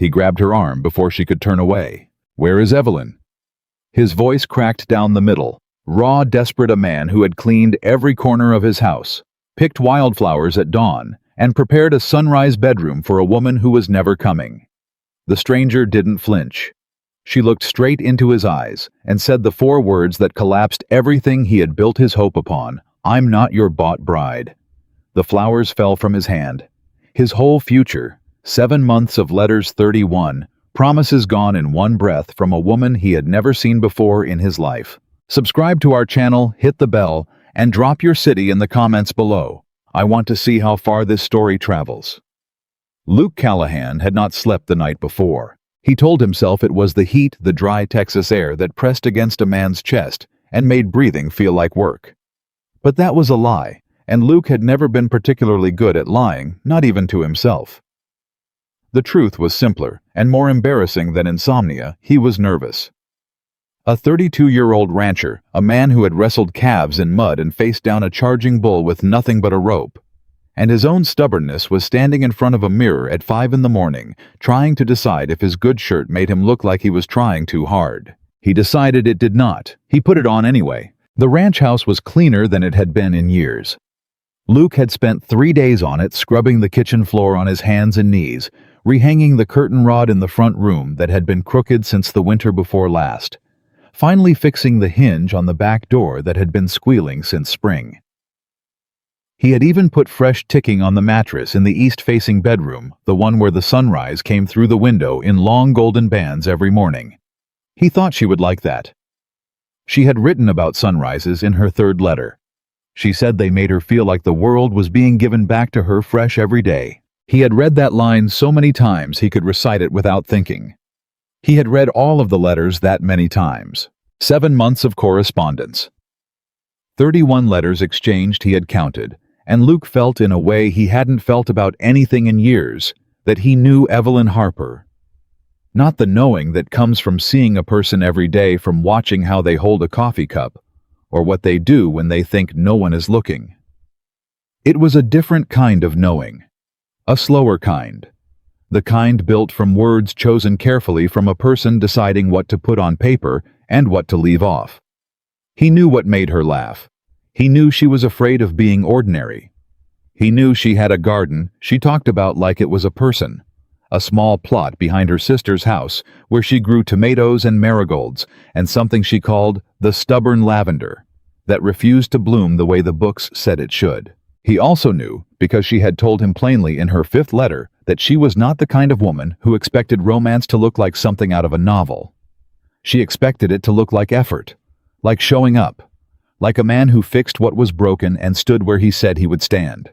He grabbed her arm before she could turn away. "Where is Evelyn?" His voice cracked down the middle. Raw, desperate, a man who had cleaned every corner of his house, picked wildflowers at dawn, and prepared a sunrise bedroom for a woman who was never coming. The stranger didn't flinch. She looked straight into his eyes and said the 4 words that collapsed everything he had built his hope upon: "I'm not your bought bride." The flowers fell from his hand. His whole future, 7 months of letters 31, promises gone in one breath from a woman he had never seen before in his life. Subscribe to our channel, hit the bell, and drop your city in the comments below. I want to see how far this story travels. Luke Callahan had not slept the night before. He told himself it was the heat, the dry Texas air that pressed against a man's chest and made breathing feel like work. But that was a lie, and Luke had never been particularly good at lying, not even to himself. The truth was simpler and more embarrassing than insomnia. He was nervous. A 32-year-old rancher, a man who had wrestled calves in mud and faced down a charging bull with nothing but a rope, and his own stubbornness, was standing in front of a mirror at 5 in the morning, trying to decide if his good shirt made him look like he was trying too hard. He decided it did not. He put it on anyway. The ranch house was cleaner than it had been in years. Luke had spent 3 days on it, scrubbing the kitchen floor on his hands and knees, rehanging the curtain rod in the front room that had been crooked since the winter before last, finally fixing the hinge on the back door that had been squealing since spring. He had even put fresh ticking on the mattress in the east-facing bedroom, the one where the sunrise came through the window in long golden bands every morning. He thought she would like that. She had written about sunrises in her 3rd letter. She said they made her feel like the world was being given back to her fresh every day. He had read that line so many times he could recite it without thinking. He had read all of the letters that many times. 7 months of correspondence. 31 letters exchanged he had counted, and Luke felt in a way he hadn't felt about anything in years, that he knew Evelyn Harper. Not the knowing that comes from seeing a person every day, from watching how they hold a coffee cup, or what they do when they think no one is looking. It was a different kind of knowing. A slower kind. The kind built from words chosen carefully from a person deciding what to put on paper and what to leave off. He knew what made her laugh. He knew she was afraid of being ordinary. He knew she had a garden she talked about like it was a person, a small plot behind her sister's house where she grew tomatoes and marigolds and something she called the stubborn lavender that refused to bloom the way the books said it should. He also knew, because she had told him plainly in her 5th letter, that she was not the kind of woman who expected romance to look like something out of a novel. She expected it to look like effort, like showing up, like a man who fixed what was broken and stood where he said he would stand.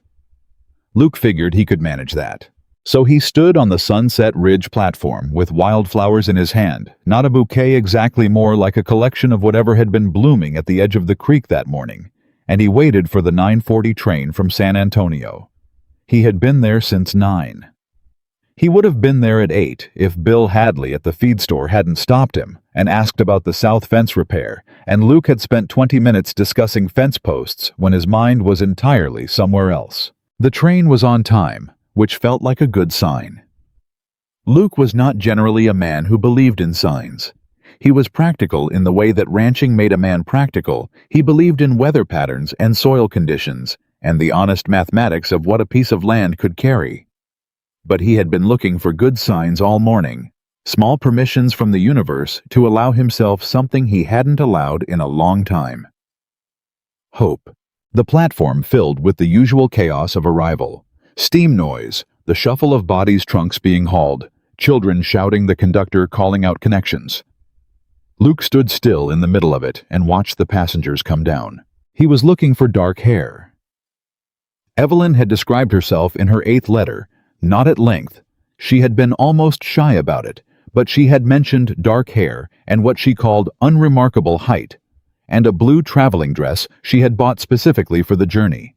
Luke figured he could manage that. So he stood on the Sunset Ridge platform with wildflowers in his hand, not a bouquet exactly, more like a collection of whatever had been blooming at the edge of the creek that morning, and he waited for the 9:40 train from San Antonio. He had been there since 9. He would have been there at 8 if Bill Hadley at the feed store hadn't stopped him and asked about the south fence repair, and Luke had spent 20 minutes discussing fence posts when his mind was entirely somewhere else. The train was on time, which felt like a good sign. Luke was not generally a man who believed in signs. He was practical in the way that ranching made a man practical. He believed in weather patterns and soil conditions, and the honest mathematics of what a piece of land could carry. But he had been looking for good signs all morning, small permissions from the universe to allow himself something he hadn't allowed in a long time. Hope. The platform filled with the usual chaos of arrival. Steam noise, the shuffle of bodies' trunks being hauled, children shouting, the conductor calling out connections. Luke stood still in the middle of it and watched the passengers come down. He was looking for dark hair. Evelyn had described herself in her 8th letter, not at length. She had been almost shy about it, but she had mentioned dark hair and what she called unremarkable height, and a blue traveling dress she had bought specifically for the journey.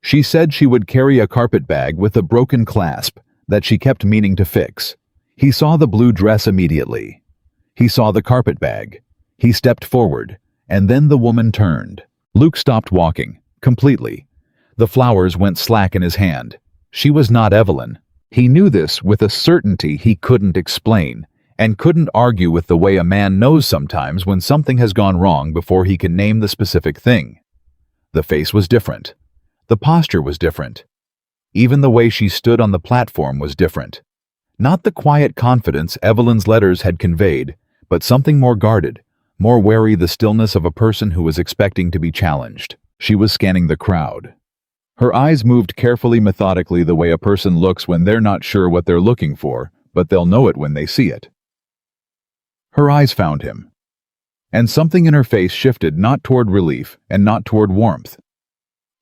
She said she would carry a carpet bag with a broken clasp that she kept meaning to fix. He saw the blue dress immediately. He saw the carpet bag. He stepped forward, and then the woman turned. Luke stopped walking, completely. The flowers went slack in his hand. She was not Evelyn. He knew this with a certainty he couldn't explain, and couldn't argue with the way a man knows sometimes when something has gone wrong before he can name the specific thing. The face was different. The posture was different. Even the way she stood on the platform was different. Not the quiet confidence Evelyn's letters had conveyed, but something more guarded, more wary, the stillness of a person who was expecting to be challenged. She was scanning the crowd. Her eyes moved carefully, methodically, the way a person looks when they're not sure what they're looking for, but they'll know it when they see it. Her eyes found him. And something in her face shifted, not toward relief and not toward warmth,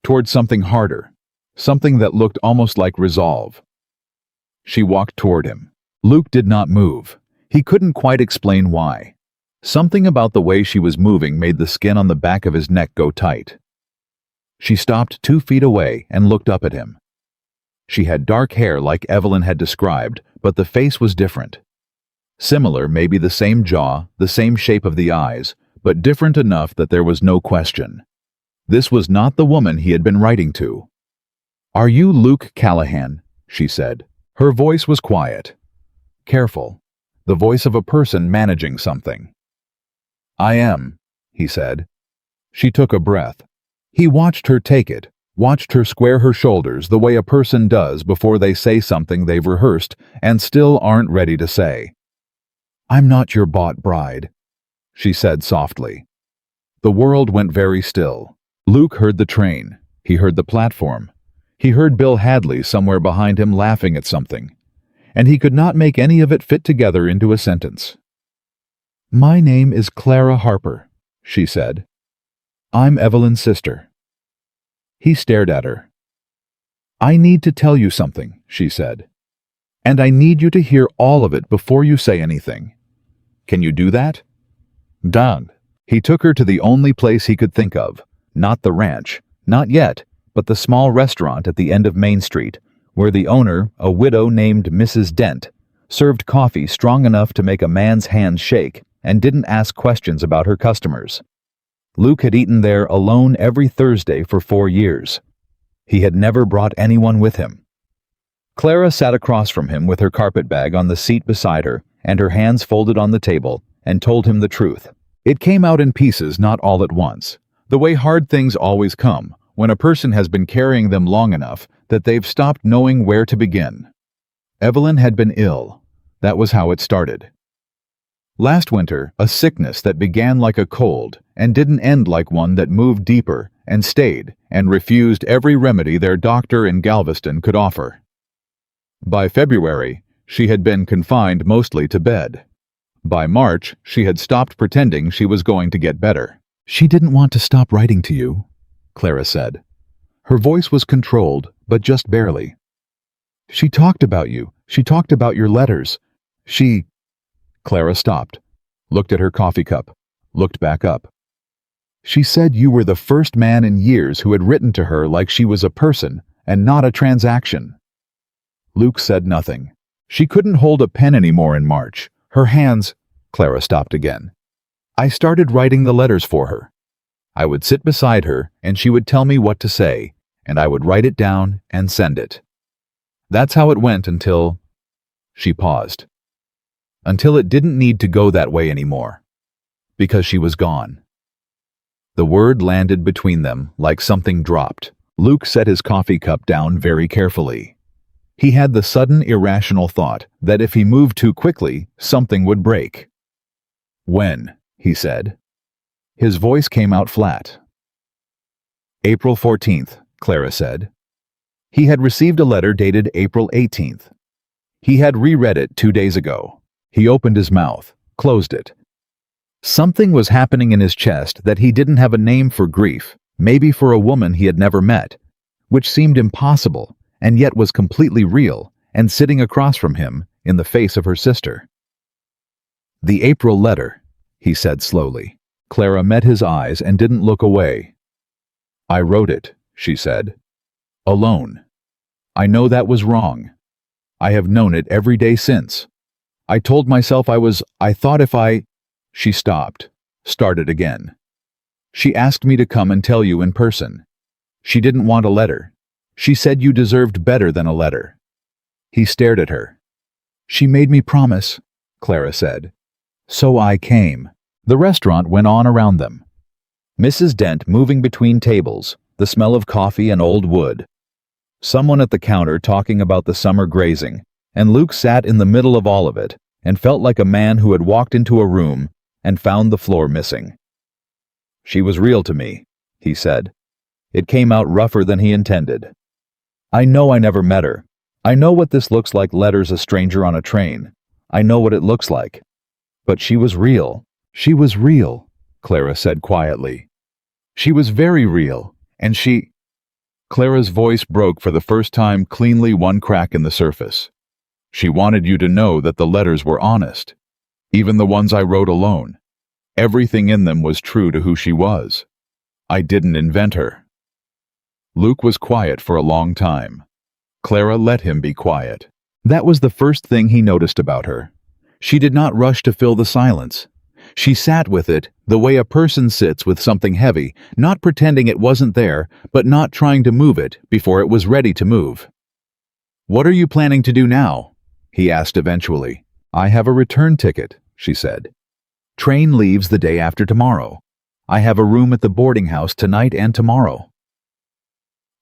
toward something harder, something that looked almost like resolve. She walked toward him. Luke did not move. He couldn't quite explain why. Something about the way she was moving made the skin on the back of his neck go tight. She stopped 2 feet away and looked up at him. She had dark hair like Evelyn had described, but the face was different. Similar, maybe the same jaw, the same shape of the eyes, but different enough that there was no question. This was not the woman he had been writing to. "Are you Luke Callahan?" she said. Her voice was quiet, careful, the voice of a person managing something. "I am," he said. She took a breath. He watched her take it, watched her square her shoulders the way a person does before they say something they've rehearsed and still aren't ready to say. "I'm not your bought bride," she said softly. The world went very still. Luke heard the train. He heard the platform. He heard Bill Hadley somewhere behind him laughing at something, and he could not make any of it fit together into a sentence. "My name is Clara Harper," she said. "I'm Evelyn's sister." He stared at her. "I need to tell you something," she said. "And I need you to hear all of it before you say anything. Can you do that?" "Done." He took her to the only place he could think of. Not the ranch, not yet, but the small restaurant at the end of Main Street, where the owner, a widow named Mrs. Dent, served coffee strong enough to make a man's hands shake and didn't ask questions about her customers. Luke had eaten there alone every Thursday for 4 years. He had never brought anyone with him. Clara sat across from him with her carpetbag on the seat beside her and her hands folded on the table, and told him the truth. It came out in pieces, not all at once, the way hard things always come when a person has been carrying them long enough that they've stopped knowing where to begin. Evelyn had been ill. That was how it started. Last winter, a sickness that began like a cold and didn't end like one that moved deeper and stayed and refused every remedy their doctor in Galveston could offer. By February, she had been confined mostly to bed. By March, she had stopped pretending she was going to get better. "She didn't want to stop writing to you," Clara said. Her voice was controlled, but just barely. "She talked about you. She talked about your letters. She—" Clara stopped, looked at her coffee cup, looked back up. "She said you were the first man in years who had written to her like she was a person and not a transaction." Luke said nothing. She couldn't hold a pen anymore in March. Her hands— Clara stopped again. "I started writing the letters for her. I would sit beside her and she would tell me what to say, and I would write it down and send it. That's how it went until—" She paused. "Until it didn't need to go that way anymore. Because she was gone." The word landed between them like something dropped. Luke set his coffee cup down very carefully. He had the sudden irrational thought that if he moved too quickly, something would break. "When?" he said. His voice came out flat. "April 14th, Clara said. He had received a letter dated April 18th. He had reread it 2 days ago. He opened his mouth, closed it. Something was happening in his chest that he didn't have a name for grief, maybe for a woman he had never met, which seemed impossible and yet was completely real and sitting across from him in the face of her sister. "The April letter," he said slowly. Clara met his eyes and didn't look away. "I wrote it," she said. "Alone. I know that was wrong. I have known it every day since. I told myself I thought if I—" She stopped, started again. "She asked me to come and tell you in person. She didn't want a letter. She said you deserved better than a letter. He stared at her. "She made me promise," Clara said. "So I came." The restaurant went on around them. Mrs. Dent moving between tables, the smell of coffee and old wood. Someone at the counter talking about the summer grazing, and Luke sat in the middle of all of it and felt like a man who had walked into a room and found the floor missing. "She was real to me," he said. It came out rougher than he intended. "I know I never met her. I know what this looks like, letters a stranger on a train. I know what it looks like. But she was real. She was real," Clara said quietly. "She was very real, and she—" Clara's voice broke for the first time, cleanly, one crack in the surface. "She wanted you to know that the letters were honest. Even the ones I wrote alone. Everything in them was true to who she was. I didn't invent her." Luke was quiet for a long time. Clara let him be quiet. That was the first thing he noticed about her. She did not rush to fill the silence. She sat with it the way a person sits with something heavy, not pretending it wasn't there, but not trying to move it before it was ready to move. "What are you planning to do now?" he asked eventually. "I have a return ticket," she said. "Train leaves the day after tomorrow. I have a room at the boarding house tonight and tomorrow."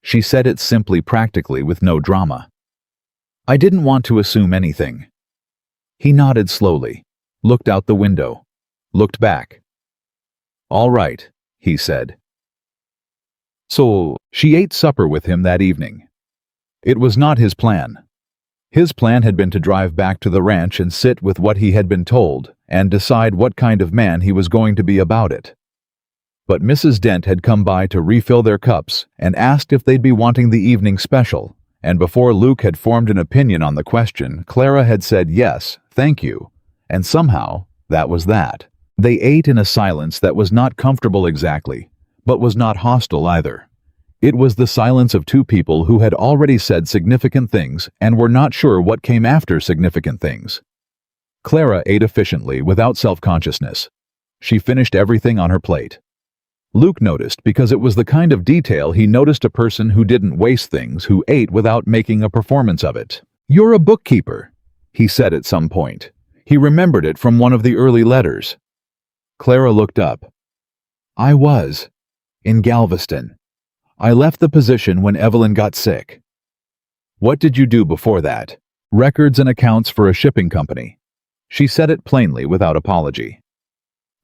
She said it simply, practically, with no drama. "I didn't want to assume anything." He nodded slowly, looked out the window, looked back. "All right," he said. So, she ate supper with him that evening. It was not his plan. His plan had been to drive back to the ranch and sit with what he had been told and decide what kind of man he was going to be about it. But Mrs. Dent had come by to refill their cups and asked if they'd be wanting the evening special, and before Luke had formed an opinion on the question, Clara had said yes, thank you, and somehow that was that. They ate in a silence that was not comfortable exactly, but was not hostile either. It was the silence of two people who had already said significant things and were not sure what came after significant things. Clara ate efficiently, without self-consciousness. She finished everything on her plate. Luke noticed because it was the kind of detail he noticed a person who didn't waste things, who ate without making a performance of it. "You're a bookkeeper," he said at some point. He remembered it from one of the early letters. Clara looked up. "I was. In Galveston. I left the position when Evelyn got sick." "What did you do before that?" "Records and accounts for a shipping company." She said it plainly, without apology.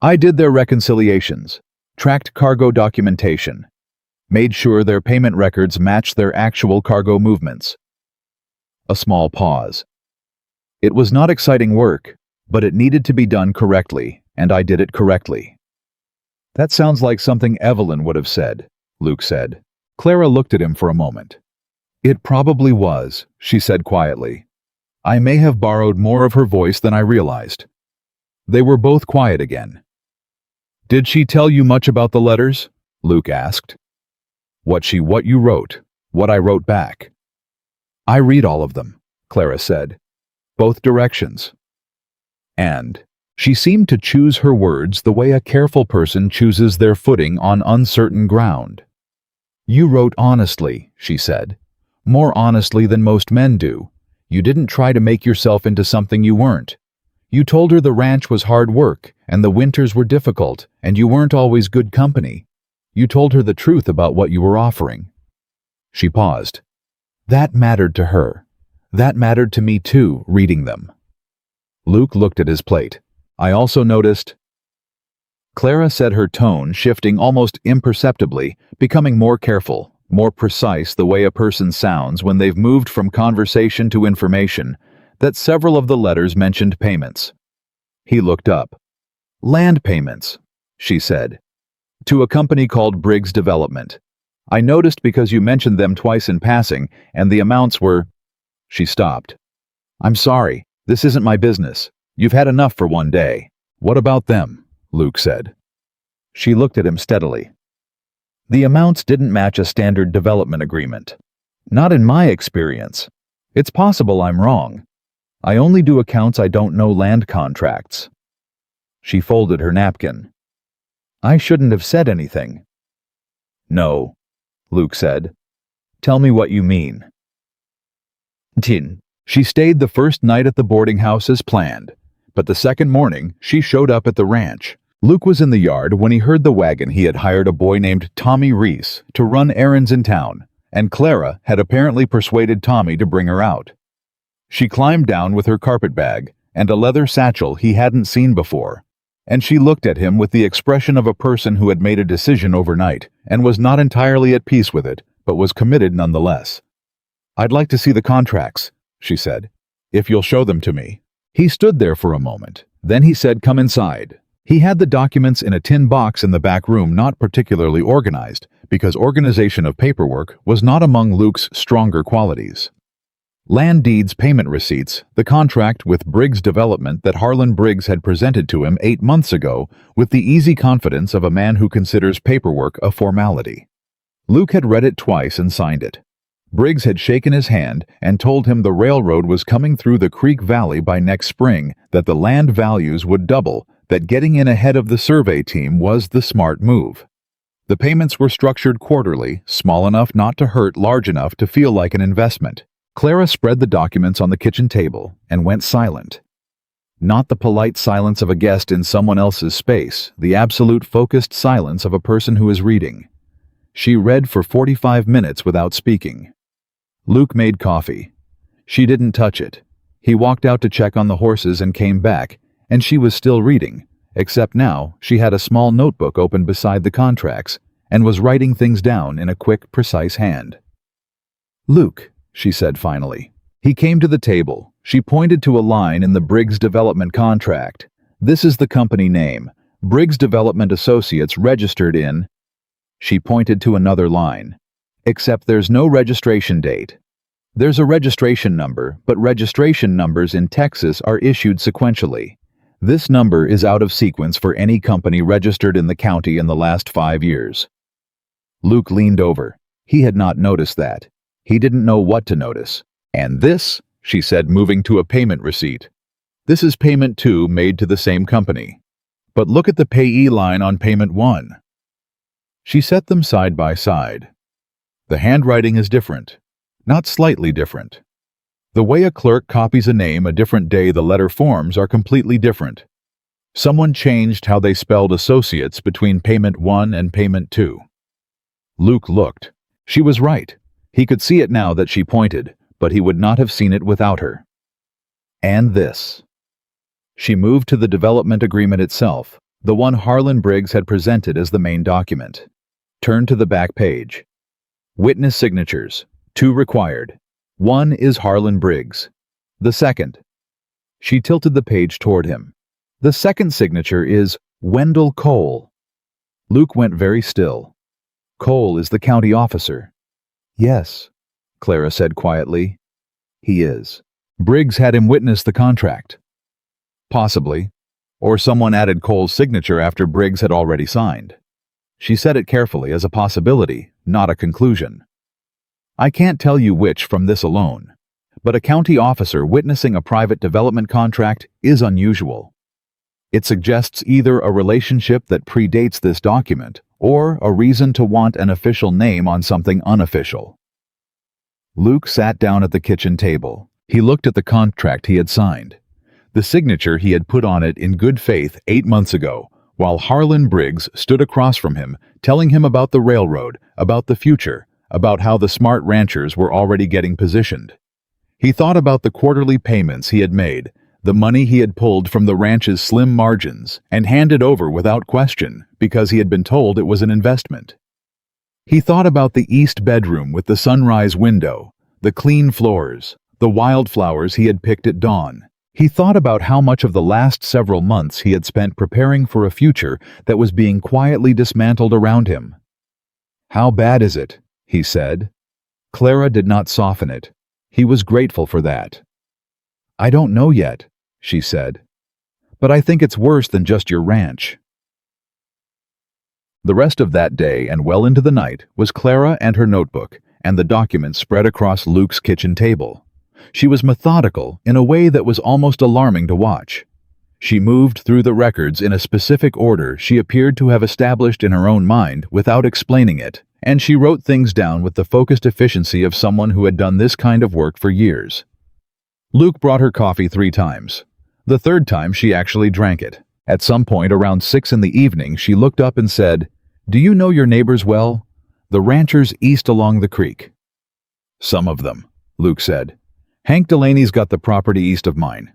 "I did their reconciliations, tracked cargo documentation, made sure their payment records matched their actual cargo movements." A small pause. "It was not exciting work, but it needed to be done correctly, and I did it correctly." "That sounds like something Evelyn would have said," Luke said. Clara looked at him for a moment. "It probably was," she said quietly. "I may have borrowed more of her voice than I realized." They were both quiet again. "Did she tell you much about the letters?" Luke asked. What you wrote, what I wrote back." "I read all of them," Clara said. "Both directions." And she seemed to choose her words the way a careful person chooses their footing on uncertain ground. "You wrote honestly," she said. "More honestly than most men do. You didn't try to make yourself into something you weren't. You told her the ranch was hard work, and the winters were difficult, and you weren't always good company. You told her the truth about what you were offering." She paused. That mattered to her. That mattered to me too, reading them. Luke looked at his plate. "I also noticed—" Clara said, her tone shifting almost imperceptibly, becoming more careful, more precise, the way a person sounds when they've moved from conversation to information, that several of the letters mentioned payments. He looked up. "Land payments," she said. "To a company called Briggs Development. I noticed because you mentioned them twice in passing, and the amounts were—" She stopped. "I'm sorry, this isn't my business. You've had enough for one day." "What about them?" Luke said. She looked at him steadily. "The amounts didn't match a standard development agreement. Not in my experience. It's possible I'm wrong. I only do accounts, I don't know land contracts." She folded her napkin. "I shouldn't have said anything." "No," Luke said. "Tell me what you mean." "Tin, She stayed the first night at the boarding house as planned, but the second morning she showed up at the ranch. Luke was in the yard when he heard the wagon. He had hired a boy named Tommy Reese to run errands in town, and Clara had apparently persuaded Tommy to bring her out. She climbed down with her carpet bag and a leather satchel he hadn't seen before, and she looked at him with the expression of a person who had made a decision overnight and was not entirely at peace with it, but was committed nonetheless. "I'd like to see the contracts," she said, "if you'll show them to me." He stood there for a moment. Then he said, "Come inside." He had the documents in a tin box in the back room, not particularly organized, because organization of paperwork was not among Luke's stronger qualities. Land deeds, payment receipts, the contract with Briggs Development that Harlan Briggs had presented to him 8 months ago with the easy confidence of a man who considers paperwork a formality. Luke had read it twice and signed it. Briggs had shaken his hand and told him the railroad was coming through the Creek Valley by next spring, that the land values would double, that getting in ahead of the survey team was the smart move. The payments were structured quarterly, small enough not to hurt, large enough to feel like an investment. Clara spread the documents on the kitchen table and went silent. Not the polite silence of a guest in someone else's space, the absolute focused silence of a person who is reading. She read for 45 minutes without speaking. Luke made coffee. She didn't touch it. He walked out to check on the horses and came back, and she was still reading, except now she had a small notebook open beside the contracts and was writing things down in a quick, precise hand. "Luke," she said finally. He came to the table. She pointed to a line in the Briggs Development contract. "This is the company name, Briggs Development Associates, registered in..." She pointed to another line. "Except there's no registration date. There's a registration number, but registration numbers in Texas are issued sequentially. This number is out of sequence for any company registered in the county in the last 5 years." Luke leaned over. He had not noticed that. He didn't know what to notice. "And this," she said, moving to a payment receipt. "This is payment 2 made to the same company. But look at the payee line on payment 1. She set them side by side. The handwriting is different. Not slightly different. The way a clerk copies a name a different day the letter forms are completely different. Someone changed how they spelled associates between payment 1 and payment 2. Luke looked. She was right. He could see it now that she pointed, but he would not have seen it without her. "And this." She moved to the development agreement itself, the one Harlan Briggs had presented as the main document. Turned to the back page. "Witness signatures, 2 required. 1 is Harlan Briggs. The second." She tilted the page toward him. "The second signature is Wendell Cole." Luke went very still. "Cole is the county officer." "Yes," Clara said quietly. "He is." Briggs had him witness the contract. Possibly. Or someone added Cole's signature after Briggs had already signed. She said it carefully as a possibility, not a conclusion. "I can't tell you which from this alone, but a county officer witnessing a private development contract is unusual. It suggests either a relationship that predates this document or a reason to want an official name on something unofficial." Luke sat down at the kitchen table. He looked at the contract he had signed. The signature he had put on it in good faith 8 months ago, while Harlan Briggs stood across from him, telling him about the railroad, about the future, about how the smart ranchers were already getting positioned. He thought about the quarterly payments he had made, the money he had pulled from the ranch's slim margins and handed over without question because he had been told it was an investment. He thought about the east bedroom with the sunrise window, the clean floors, the wildflowers he had picked at dawn. He thought about how much of the last several months he had spent preparing for a future that was being quietly dismantled around him. "How bad is it?" he said. Clara did not soften it. He was grateful for that. "I don't know yet," she said. "But I think it's worse than just your ranch." The rest of that day and well into the night was Clara and her notebook and the documents spread across Luke's kitchen table. She was methodical in a way that was almost alarming to watch. She moved through the records in a specific order she appeared to have established in her own mind without explaining it, and she wrote things down with the focused efficiency of someone who had done this kind of work for years. Luke brought her coffee 3 times. The third time she actually drank it. At some point around 6 in the evening, she looked up and said, "Do you know your neighbors well? The ranchers east along the creek." "Some of them," Luke said. "Hank Delaney's got the property east of mine.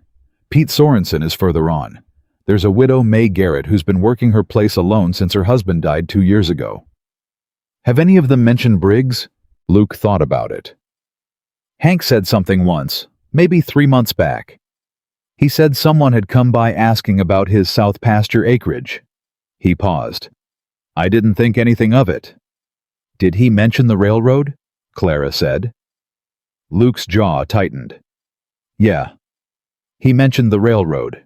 Pete Sorensen is further on. There's a widow, May Garrett, who's been working her place alone since her husband died 2 years ago." "Have any of them mentioned Briggs?" Luke thought about it. "Hank said something once, maybe 3 months back. He said someone had come by asking about his south pasture acreage." He paused. "I didn't think anything of it." "Did he mention the railroad?" Clara said. Luke's jaw tightened. "Yeah. He mentioned the railroad."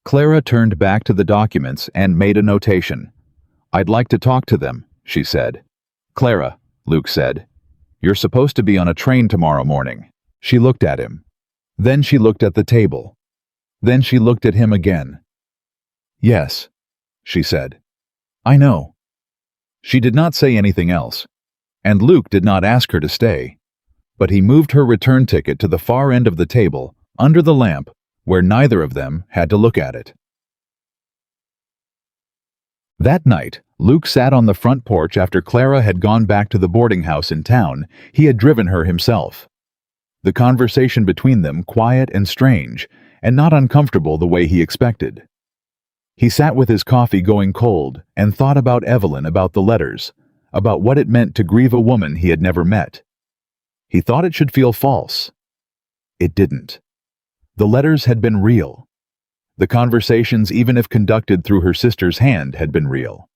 Clara turned back to the documents and made a notation. "I'd like to talk to them," she said. "Clara," Luke said, "you're supposed to be on a train tomorrow morning." She looked at him. Then she looked at the table. Then she looked at him again. "Yes," she said. "I know." She did not say anything else, and Luke did not ask her to stay, but he moved her return ticket to the far end of the table, under the lamp, where neither of them had to look at it. That night, Luke sat on the front porch after Clara had gone back to the boarding house in town. He had driven her himself. The conversation between them quiet and strange, and not uncomfortable the way he expected. He sat with his coffee going cold and thought about Evelyn, about the letters, about what it meant to grieve a woman he had never met. He thought it should feel false. It didn't. The letters had been real. The conversations, even if conducted through her sister's hand, had been real.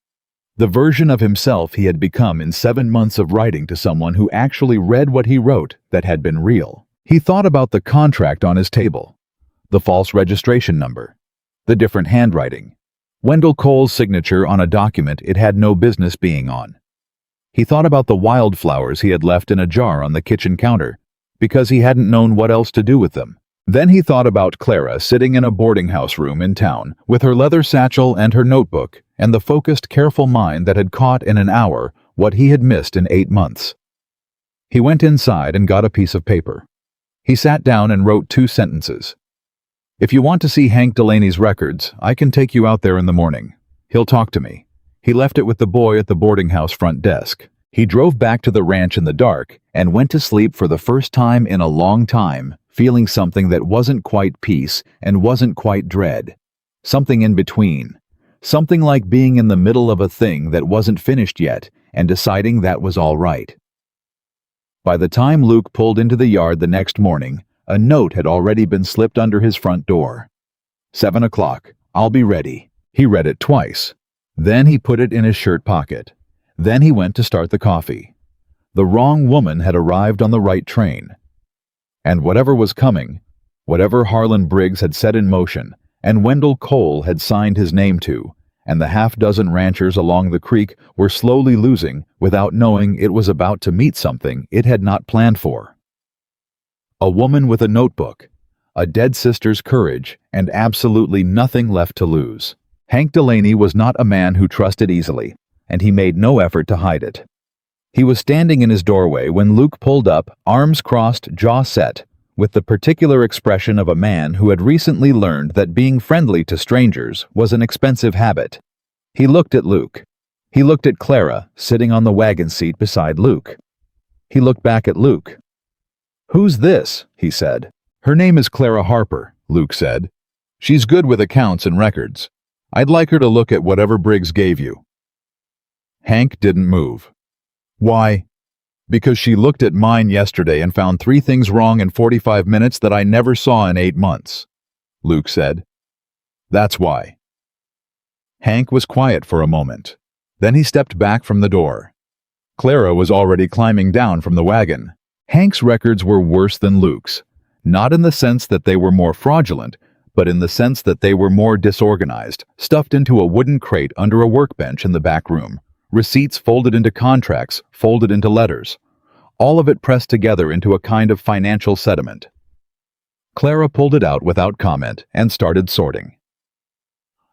The version of himself he had become in 7 months of writing to someone who actually read what he wrote that had been real. He thought about the contract on his table, the false registration number, the different handwriting, Wendell Cole's signature on a document it had no business being on. He thought about the wildflowers he had left in a jar on the kitchen counter because he hadn't known what else to do with them. Then he thought about Clara sitting in a boarding house room in town with her leather satchel and her notebook and the focused, careful mind that had caught in an hour what he had missed in 8 months. He went inside and got a piece of paper. He sat down and wrote 2 sentences. "If you want to see Hank Delaney's records, I can take you out there in the morning. He'll talk to me." He left it with the boy at the boarding house front desk. He drove back to the ranch in the dark and went to sleep for the first time in a long time, feeling something that wasn't quite peace and wasn't quite dread. Something in between. Something like being in the middle of a thing that wasn't finished yet and deciding that was all right. By the time Luke pulled into the yard the next morning, a note had already been slipped under his front door. 7 o'clock. I'll be ready. He read it twice. Then he put it in his shirt pocket. Then he went to start the coffee. The wrong woman had arrived on the right train. And whatever was coming, whatever Harlan Briggs had set in motion, and Wendell Cole had signed his name to, and the half-dozen ranchers along the creek were slowly losing without knowing it was about to meet something it had not planned for. A woman with a notebook, a dead sister's courage, and absolutely nothing left to lose. Hank Delaney was not a man who trusted easily, and he made no effort to hide it. He was standing in his doorway when Luke pulled up, arms crossed, jaw set, with the particular expression of a man who had recently learned that being friendly to strangers was an expensive habit. He looked at Luke. He looked at Clara, sitting on the wagon seat beside Luke. He looked back at Luke. "Who's this?" he said. "Her name is Clara Harper," Luke said. "She's good with accounts and records. I'd like her to look at whatever Briggs gave you." Hank didn't move. "Why?" "Because she looked at mine yesterday and found 3 things wrong in 45 minutes that I never saw in 8 months, Luke said. "That's why." Hank was quiet for a moment. Then he stepped back from the door. Clara was already climbing down from the wagon. Hank's records were worse than Luke's, not in the sense that they were more fraudulent, but in the sense that they were more disorganized, stuffed into a wooden crate under a workbench in the back room. Receipts folded into contracts, folded into letters. All of it pressed together into a kind of financial sediment. Clara pulled it out without comment and started sorting.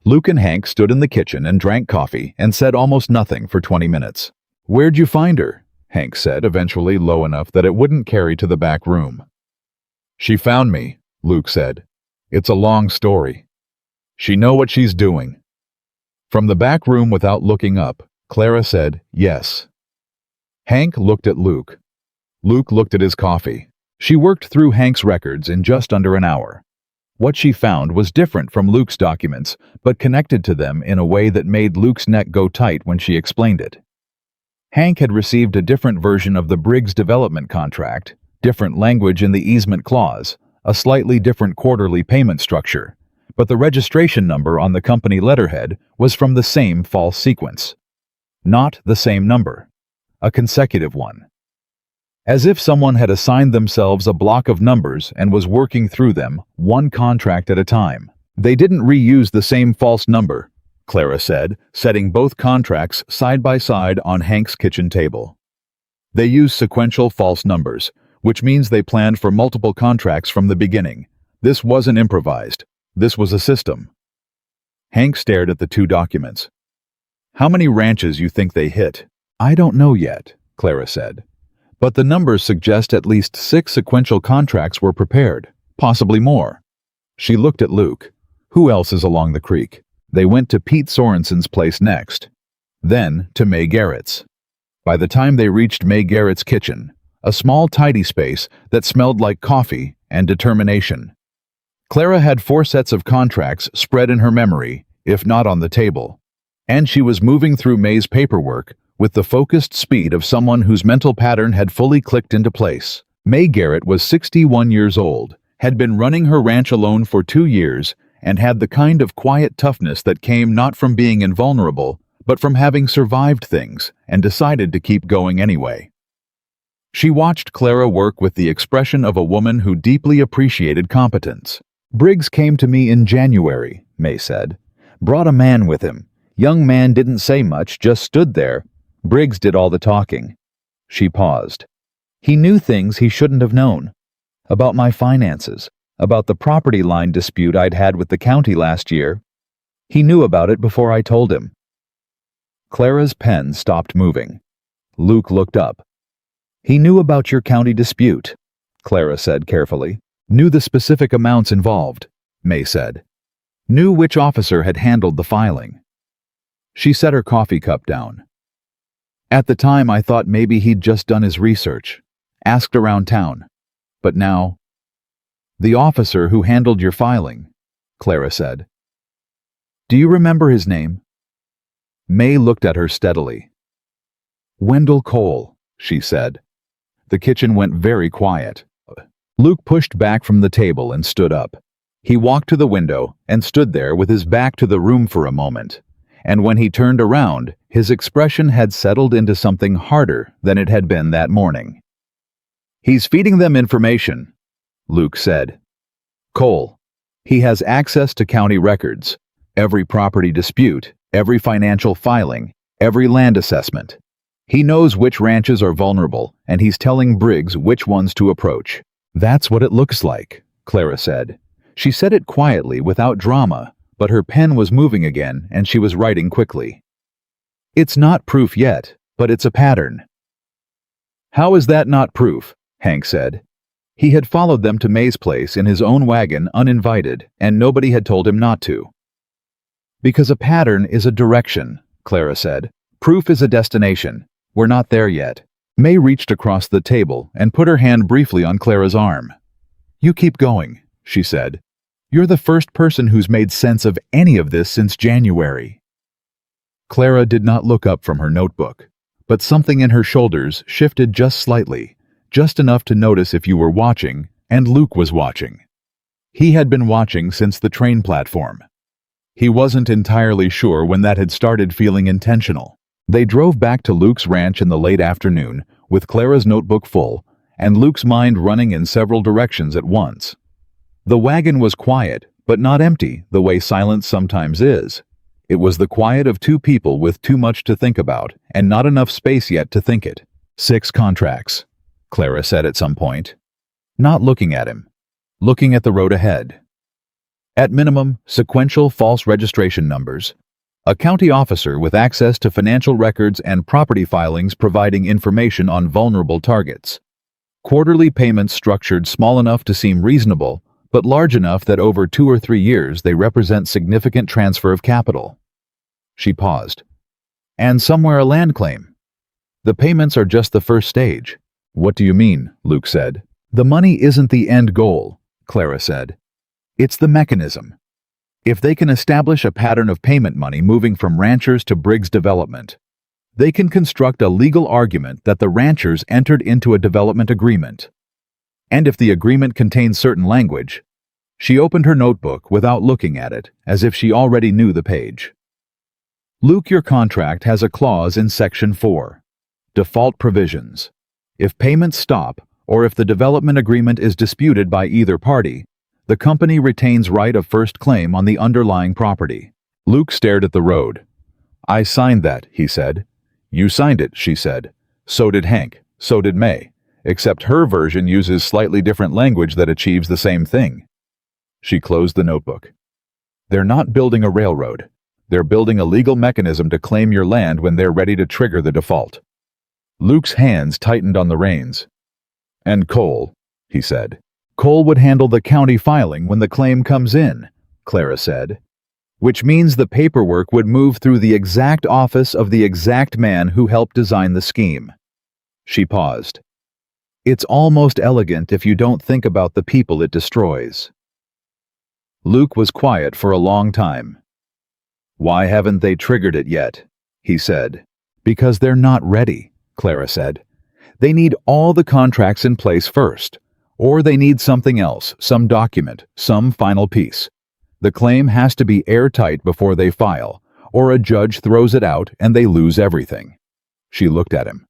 Luke and Hank stood in the kitchen and drank coffee and said almost nothing for 20 minutes. "Where'd you find her?" Hank said, eventually low enough that it wouldn't carry to the back room. "She found me," Luke said. It's a long story. She know what she's doing. From the back room without looking up, Clara said, yes. Hank looked at Luke. Luke looked at his coffee. She worked through Hank's records in just under an hour. What she found was different from Luke's documents, but connected to them in a way that made Luke's neck go tight when she explained it. Hank had received a different version of the Briggs development contract, different language in the easement clause, a slightly different quarterly payment structure, but the registration number on the company letterhead was from the same false sequence. Not the same number, a consecutive one. As if someone had assigned themselves a block of numbers and was working through them, one contract at a time. They didn't reuse the same false number, Clara said, setting both contracts side by side on Hank's kitchen table. They used sequential false numbers, which means they planned for multiple contracts from the beginning. This wasn't improvised. This was a system. Hank stared at the two documents. How many ranches you think they hit? I don't know yet, Clara said. But the numbers suggest at least 6 sequential contracts were prepared, possibly more. She looked at Luke. Who else is along the creek? They went to Pete Sorensen's place next. Then to May Garrett's. By the time they reached May Garrett's kitchen, a small tidy space that smelled like coffee and determination. Clara had 4 sets of contracts spread in her memory, if not on the table. And she was moving through May's paperwork with the focused speed of someone whose mental pattern had fully clicked into place. May Garrett was 61 years old, had been running her ranch alone for 2 years, and had the kind of quiet toughness that came not from being invulnerable, but from having survived things and decided to keep going anyway. She watched Clara work with the expression of a woman who deeply appreciated competence. Briggs came to me in January, May said. Brought a man with him. Young man didn't say much, just stood there. Briggs did all the talking. She paused. He knew things he shouldn't have known. About my finances, about the property line dispute I'd had with the county last year. He knew about it before I told him. Clara's pen stopped moving. Luke looked up. He knew about your county dispute, Clara said carefully. Knew the specific amounts involved, May said. Knew which officer had handled the filing. She set her coffee cup down. At the time I thought maybe he'd just done his research, asked around town. But now... The officer who handled your filing, Clara said. Do you remember his name? May looked at her steadily. Wendell Cole, she said. The kitchen went very quiet. Luke pushed back from the table and stood up. He walked to the window and stood there with his back to the room for a moment. And when he turned around, his expression had settled into something harder than it had been that morning. He's feeding them information, Luke said. Cole. He has access to county records, every property dispute, every financial filing, every land assessment. He knows which ranches are vulnerable, and he's telling Briggs which ones to approach. That's what it looks like, Clara said. She said it quietly, without drama, but her pen was moving again, and she was writing quickly. It's not proof yet, but it's a pattern. How is that not proof? Hank said. He had followed them to May's place in his own wagon uninvited, and nobody had told him not to. Because a pattern is a direction, Clara said. Proof is a destination. We're not there yet. May reached across the table and put her hand briefly on Clara's arm. You keep going, she said. You're the first person who's made sense of any of this since January. Clara did not look up from her notebook, but something in her shoulders shifted just slightly, just enough to notice if you were watching, and Luke was watching. He had been watching since the train platform. He wasn't entirely sure when that had started feeling intentional. They drove back to Luke's ranch in the late afternoon, with Clara's notebook full, and Luke's mind running in several directions at once. The wagon was quiet, but not empty, the way silence sometimes is. It was the quiet of 2 people with too much to think about, and not enough space yet to think it. 6 contracts, Clara said at some point. Not looking at him. Looking at the road ahead. At minimum, sequential false registration numbers. A county officer with access to financial records and property filings providing information on vulnerable targets. Quarterly payments structured small enough to seem reasonable, but large enough that over 2 or 3 years they represent significant transfer of capital. She paused. And somewhere a land claim. The payments are just the first stage. What do you mean? Luke said. The money isn't the end goal, Clara said. It's the mechanism. If they can establish a pattern of payment money moving from ranchers to Briggs Development, they can construct a legal argument that the ranchers entered into a development agreement. And if the agreement contains certain language, she opened her notebook without looking at it, as if she already knew the page. Luke, your contract has a clause in Section 4. Default provisions. If payments stop, or if the development agreement is disputed by either party, the company retains right of first claim on the underlying property. Luke stared at the road. I signed that, he said. You signed it, she said. So did Hank. So did May. Except her version uses slightly different language that achieves the same thing. She closed the notebook. They're not building a railroad. They're building a legal mechanism to claim your land when they're ready to trigger the default. Luke's hands tightened on the reins. And Cole, he said. Cole would handle the county filing when the claim comes in, Clara said. Which means the paperwork would move through the exact office of the exact man who helped design the scheme. She paused. It's almost elegant if you don't think about the people it destroys. Luke was quiet for a long time. Why haven't they triggered it yet? He said. Because they're not ready, Clara said. They need all the contracts in place first, or they need something else, some document, some final piece. The claim has to be airtight before they file, or a judge throws it out and they lose everything. She looked at him.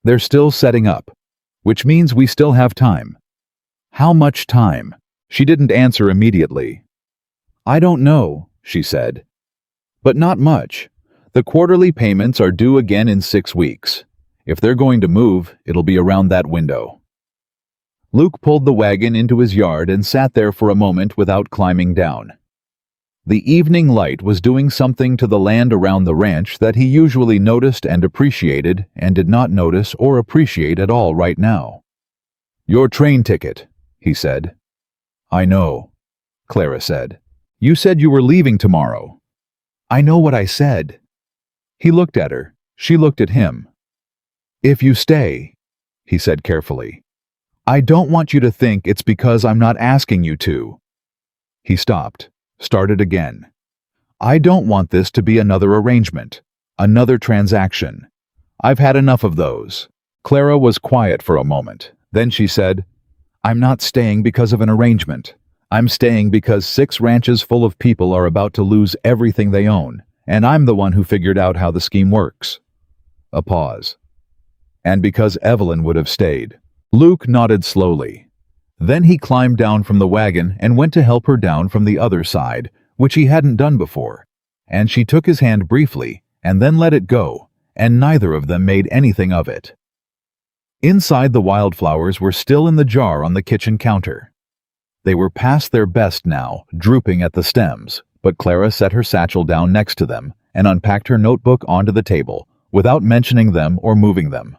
They're still setting up, which means we still have time. How much time? She didn't answer immediately. I don't know, she said. But not much. The quarterly payments are due again in 6 weeks. If they're going to move, it'll be around that window. Luke pulled the wagon into his yard and sat there for a moment without climbing down. The evening light was doing something to the land around the ranch that he usually noticed and appreciated and did not notice or appreciate at all right now. Your train ticket, he said. I know, Clara said. You said you were leaving tomorrow. I know what I said. He looked at her. She looked at him. If you stay, he said carefully, I don't want you to think it's because I'm not asking you to. He stopped, started again. I don't want this to be another arrangement, another transaction. I've had enough of those. Clara was quiet for a moment. Then she said, I'm not staying because of an arrangement. I'm staying because 6 ranches full of people are about to lose everything they own, and I'm the one who figured out how the scheme works. A pause. And because Evelyn would have stayed. Luke nodded slowly. Then he climbed down from the wagon and went to help her down from the other side, which he hadn't done before, and she took his hand briefly and then let it go, and neither of them made anything of it. Inside, the wildflowers were still in the jar on the kitchen counter. They were past their best now, drooping at the stems, but Clara set her satchel down next to them and unpacked her notebook onto the table, without mentioning them or moving them.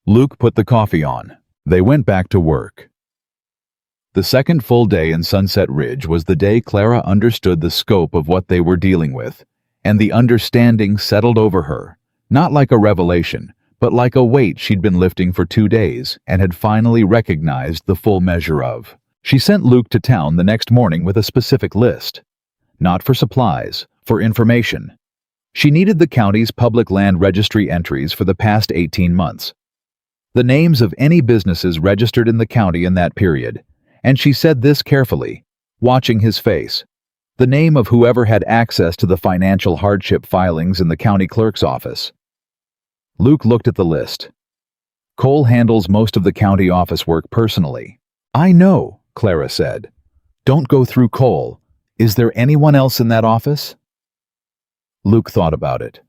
Luke put the coffee on. They went back to work. The second full day in Sunset Ridge was the day Clara understood the scope of what they were dealing with, and the understanding settled over her, not like a revelation, but like a weight she'd been lifting for 2 days and had finally recognized the full measure of. She sent Luke to town the next morning with a specific list. Not for supplies, for information. She needed the county's public land registry entries for the past 18 months. The names of any businesses registered in the county in that period, and she said this carefully, watching his face. The name of whoever had access to the financial hardship filings in the county clerk's office. Luke looked at the list. Cole handles most of the county office work personally. I know, Clara said. Don't go through Cole. Is there anyone else in that office? Luke thought about it.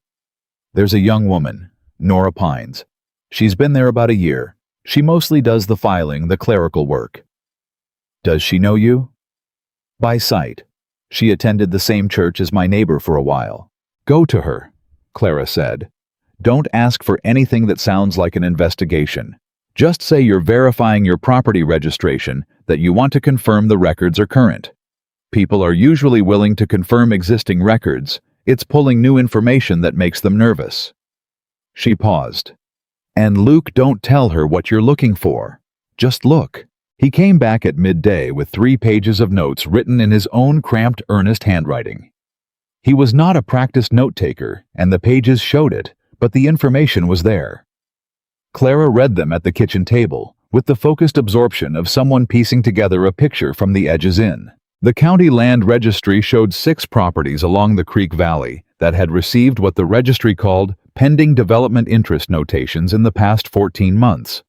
There's a young woman, Nora Pines. She's been there about a year. She mostly does the filing, the clerical work. Does she know you? By sight. She attended the same church as my neighbor for a while. Go to her, Clara said. Don't ask for anything that sounds like an investigation. Just say you're verifying your property registration, that you want to confirm the records are current. People are usually willing to confirm existing records. It's pulling new information that makes them nervous. She paused. And Luke, don't tell her what you're looking for. Just look. He came back at midday with 3 pages of notes written in his own cramped, earnest handwriting. He was not a practiced note-taker, and the pages showed it, but the information was there. Clara read them at the kitchen table, with the focused absorption of someone piecing together a picture from the edges in. The county land registry showed 6 properties along the Creek Valley that had received what the registry called pending development interest notations in the past 14 months.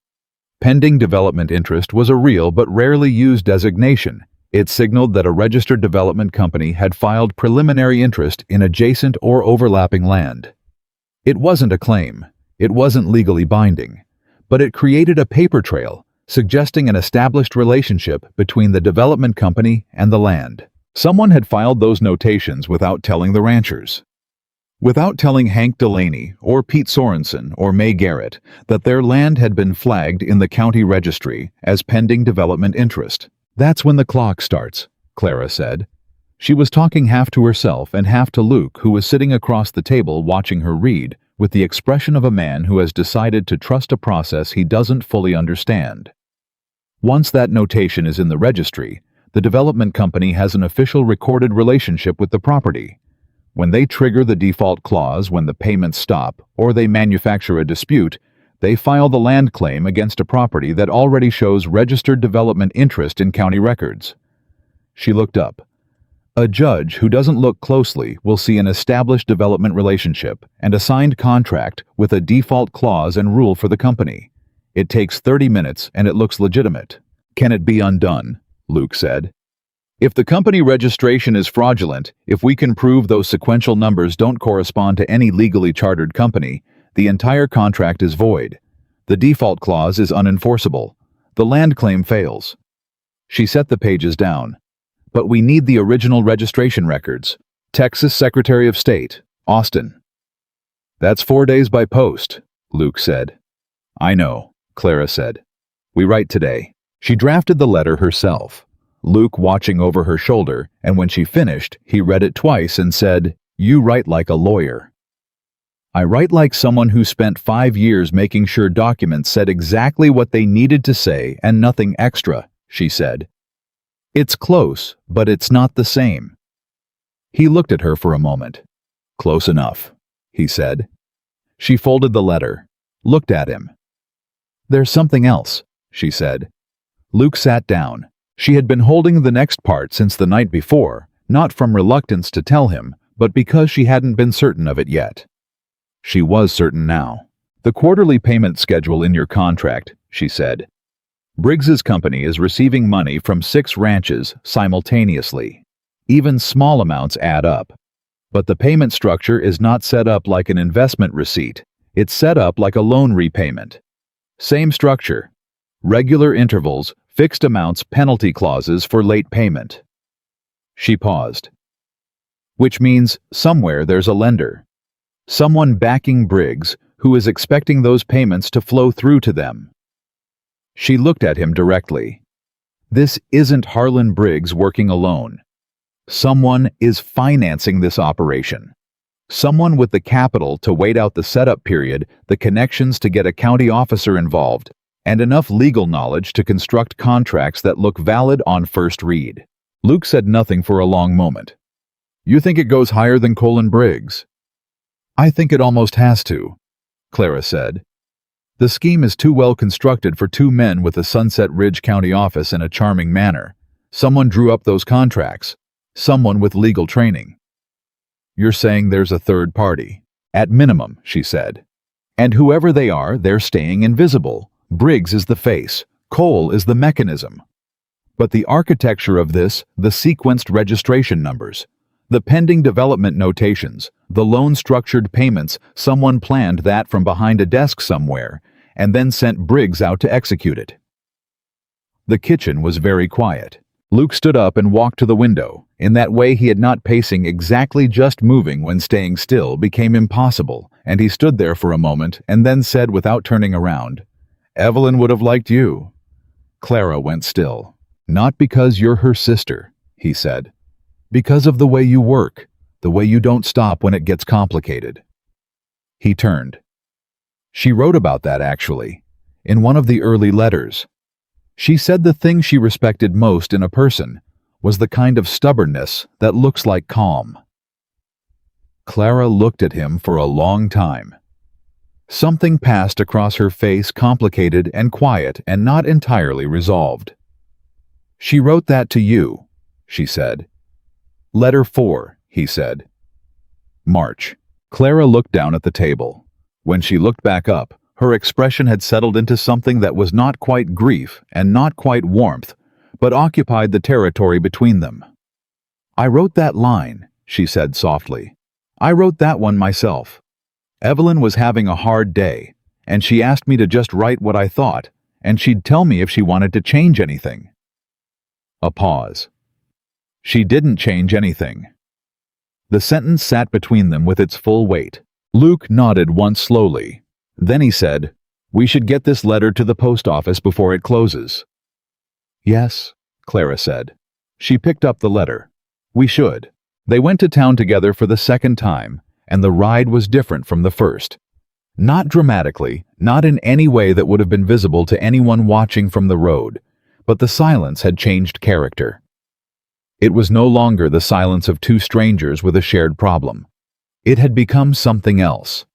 Pending development interest was a real but rarely used designation. It signaled that a registered development company had filed preliminary interest in adjacent or overlapping land. It wasn't a claim. It wasn't legally binding. But it created a paper trail, suggesting an established relationship between the development company and the land. Someone had filed those notations without telling the ranchers. Without telling Hank Delaney or Pete Sorensen or May Garrett that their land had been flagged in the county registry as pending development interest. That's when the clock starts, Clara said. She was talking half to herself and half to Luke, who was sitting across the table watching her read, with the expression of a man who has decided to trust a process he doesn't fully understand. Once that notation is in the registry, the development company has an official recorded relationship with the property. When they trigger the default clause when the payments stop, or they manufacture a dispute, they file the land claim against a property that already shows registered development interest in county records. She looked up. A judge who doesn't look closely will see an established development relationship and a signed contract with a default clause and rule for the company. It takes 30 minutes and it looks legitimate. Can it be undone? Luke said. If the company registration is fraudulent, if we can prove those sequential numbers don't correspond to any legally chartered company, the entire contract is void. The default clause is unenforceable. The land claim fails. She set the pages down. But we need the original registration records. Texas Secretary of State, Austin. That's 4 days by post, Luke said. I know, Clara said. We write today. She drafted the letter herself, Luke watching over her shoulder, and when she finished, he read it twice and said, You write like a lawyer. I write like someone who spent 5 years making sure documents said exactly what they needed to say and nothing extra, she said. It's close, but it's not the same. He looked at her for a moment. Close enough, he said. She folded the letter, looked at him. There's something else, she said. Luke sat down. She had been holding the next part since the night before, not from reluctance to tell him, but because she hadn't been certain of it yet. She was certain now. The quarterly payment schedule in your contract, she said. Briggs's company is receiving money from 6 ranches simultaneously. Even small amounts add up. But the payment structure is not set up like an investment receipt. It's set up like a loan repayment. Same structure. Regular intervals, fixed amounts, penalty clauses for late payment. She paused. Which means somewhere there's a lender. Someone backing Briggs who is expecting those payments to flow through to them. She looked at him directly. This isn't Harlan Briggs working alone. Someone is financing this operation. Someone with the capital to wait out the setup period, the connections to get a county officer involved, and enough legal knowledge to construct contracts that look valid on first read. Luke said nothing for a long moment. You think it goes higher than Colin Briggs? I think it almost has to, Clara said. The scheme is too well constructed for 2 men with a Sunset Ridge County office and a charming manner. Someone drew up those contracts. Someone with legal training. You're saying there's a third party. At minimum, she said. And whoever they are, they're staying invisible. Briggs is the face. Cole is the mechanism. But the architecture of this, the sequenced registration numbers, the pending development notations, the loan-structured payments, someone planned that from behind a desk somewhere, and then sent Briggs out to execute it. The kitchen was very quiet. Luke stood up and walked to the window. In that way he had not pacing exactly, just moving when staying still became impossible, and he stood there for a moment and then said without turning around, Evelyn would have liked you. Clara went still. Not because you're her sister, he said. Because of the way you work, the way you don't stop when it gets complicated. He turned. She wrote about that, actually, in one of the early letters. She said the thing she respected most in a person was the kind of stubbornness that looks like calm. Clara looked at him for a long time. Something passed across her face, complicated and quiet and not entirely resolved. She wrote that to you, she said. Letter 4, he said. March. Clara looked down at the table. When she looked back up, her expression had settled into something that was not quite grief and not quite warmth, but occupied the territory between them. I wrote that line, she said softly. I wrote that one myself. Evelyn was having a hard day, and she asked me to just write what I thought, and she'd tell me if she wanted to change anything. A pause. She didn't change anything. The sentence sat between them with its full weight. Luke nodded once slowly. Then he said, We should get this letter to the post office before it closes. Yes, Clara said. She picked up the letter. We should. They went to town together for the second time, and the ride was different from the first. Not dramatically, not in any way that would have been visible to anyone watching from the road, but the silence had changed character. It was no longer the silence of two strangers with a shared problem. It had become something else.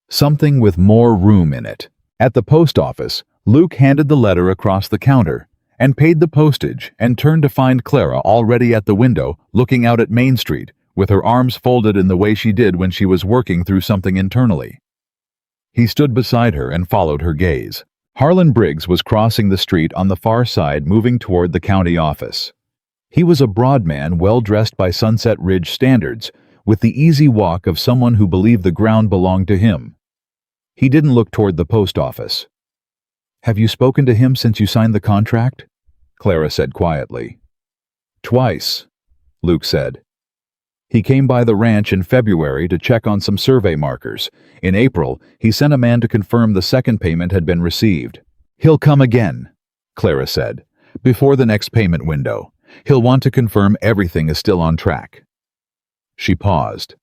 Something with more room in it. At the post office, Luke handed the letter across the counter and paid the postage and turned to find Clara already at the window looking out at Main Street with her arms folded in the way she did when she was working through something internally. He stood beside her and followed her gaze. Harlan Briggs was crossing the street on the far side, moving toward the county office. He was a broad man, well-dressed by Sunset Ridge standards, with the easy walk of someone who believed the ground belonged to him. He didn't look toward the post office. Have you spoken to him since you signed the contract? Clara said quietly. Twice, Luke said. He came by the ranch in February to check on some survey markers. In April, he sent a man to confirm the second payment had been received. He'll come again, Clara said, before the next payment window. He'll want to confirm everything is still on track. She paused.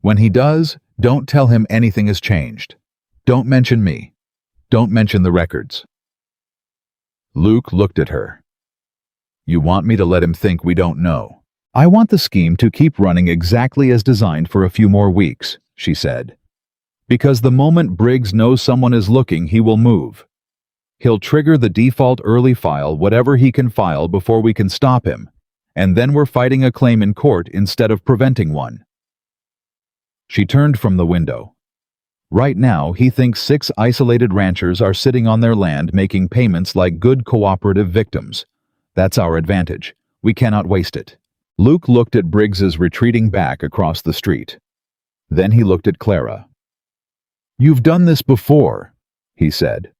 When he does, don't tell him anything has changed. Don't mention me. Don't mention the records. Luke looked at her. You want me to let him think we don't know? I want the scheme to keep running exactly as designed for a few more weeks, she said. Because the moment Briggs knows someone is looking, he will move. He'll trigger the default early file, whatever he can file, before we can stop him, and then we're fighting a claim in court instead of preventing one. She turned from the window. Right now, he thinks 6 isolated ranchers are sitting on their land making payments like good cooperative victims. That's our advantage. We cannot waste it. Luke looked at Briggs's retreating back across the street. Then he looked at Clara. You've done this before, he said.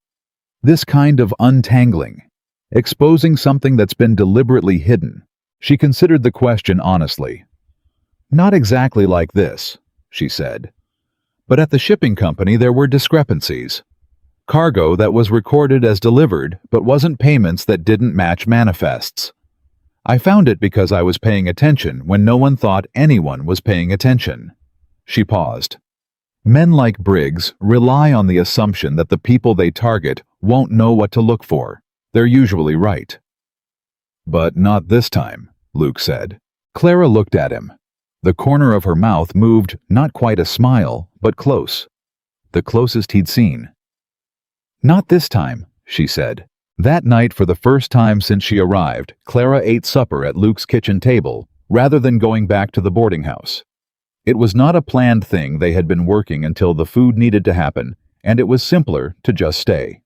This kind of untangling, exposing something that's been deliberately hidden. She considered the question honestly. Not exactly like this, she said. But at the shipping company there were discrepancies. Cargo that was recorded as delivered but wasn't payments that didn't match manifests. I found it because I was paying attention when no one thought anyone was paying attention. She paused. Men like Briggs rely on the assumption that the people they target won't know what to look for. They're usually right. But not this time, Luke said. Clara looked at him. The corner of her mouth moved, not quite a smile, but close. The closest he'd seen. Not this time, she said. That night, for the first time since she arrived, Clara ate supper at Luke's kitchen table, rather than going back to the boarding house. It was not a planned thing. They had been working until the food needed to happen, and it was simpler to just stay.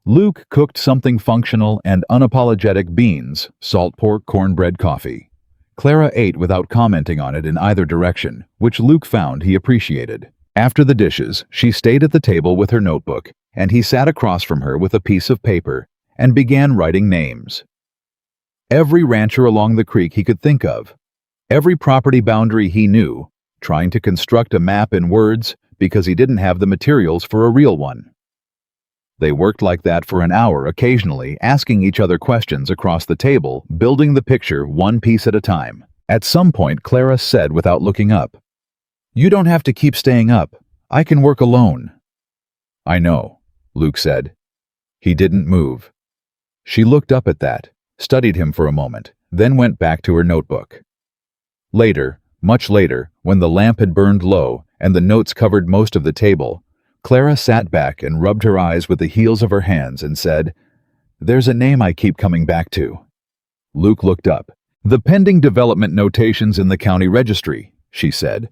Luke cooked something functional and unapologetic: beans, salt pork, cornbread, coffee. Clara ate without commenting on it in either direction, which Luke found he appreciated. After the dishes, she stayed at the table with her notebook, and he sat across from her with a piece of paper and began writing names. Every rancher along the creek he could think of. Every property boundary he knew, trying to construct a map in words because he didn't have the materials for a real one. They worked like that for an hour, occasionally asking each other questions across the table, building the picture one piece at a time. At some point, Clara said without looking up, "You don't have to keep staying up. I can work alone." "I know," Luke said. He didn't move. She looked up at that, studied him for a moment, then went back to her notebook. Later, much later, when the lamp had burned low and the notes covered most of the table, Clara sat back and rubbed her eyes with the heels of her hands and said, "There's a name I keep coming back to." Luke looked up. "The pending development notations in the county registry," she said.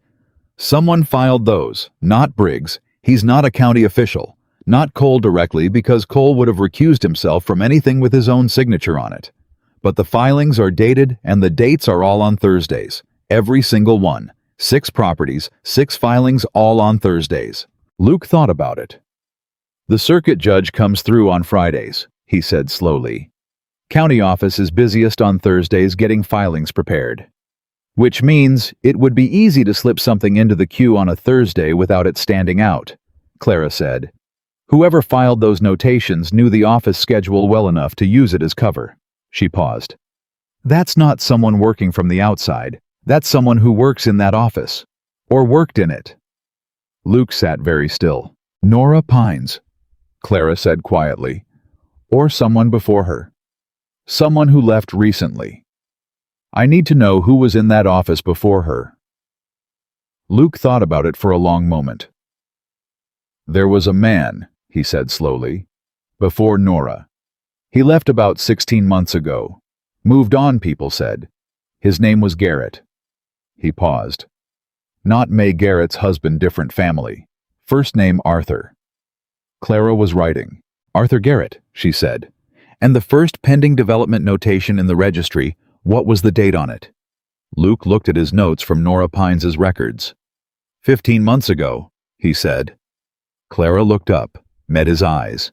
"Someone filed those, not Briggs. He's not a county official. Not Cole directly, because Cole would have recused himself from anything with his own signature on it. But the filings are dated and the dates are all on Thursdays. Every single one. 6 properties, 6 filings, all on Thursdays." Luke thought about it. "The circuit judge comes through on Fridays," he said slowly. "County office is busiest on Thursdays getting filings prepared. Which means it would be easy to slip something into the queue on a Thursday without it standing out," Clara said. "Whoever filed those notations knew the office schedule well enough to use it as cover." She paused. "That's not someone working from the outside. That's someone who works in that office. Or worked in it." Luke sat very still. "Nora Pines," Clara said quietly. "Or someone before her. Someone who left recently. I need to know who was in that office before her." Luke thought about it for a long moment. "There was a man," he said slowly, "before Nora. He left about 16 months ago. Moved on, people said. His name was Garrett." He paused. "Not May Garrett's husband, different family. First name Arthur." Clara was writing. "Arthur Garrett," she said. "And the first pending development notation in the registry, what was the date on it?" Luke looked at his notes from Nora Pines' records. 15 months ago, he said. Clara looked up, met his eyes.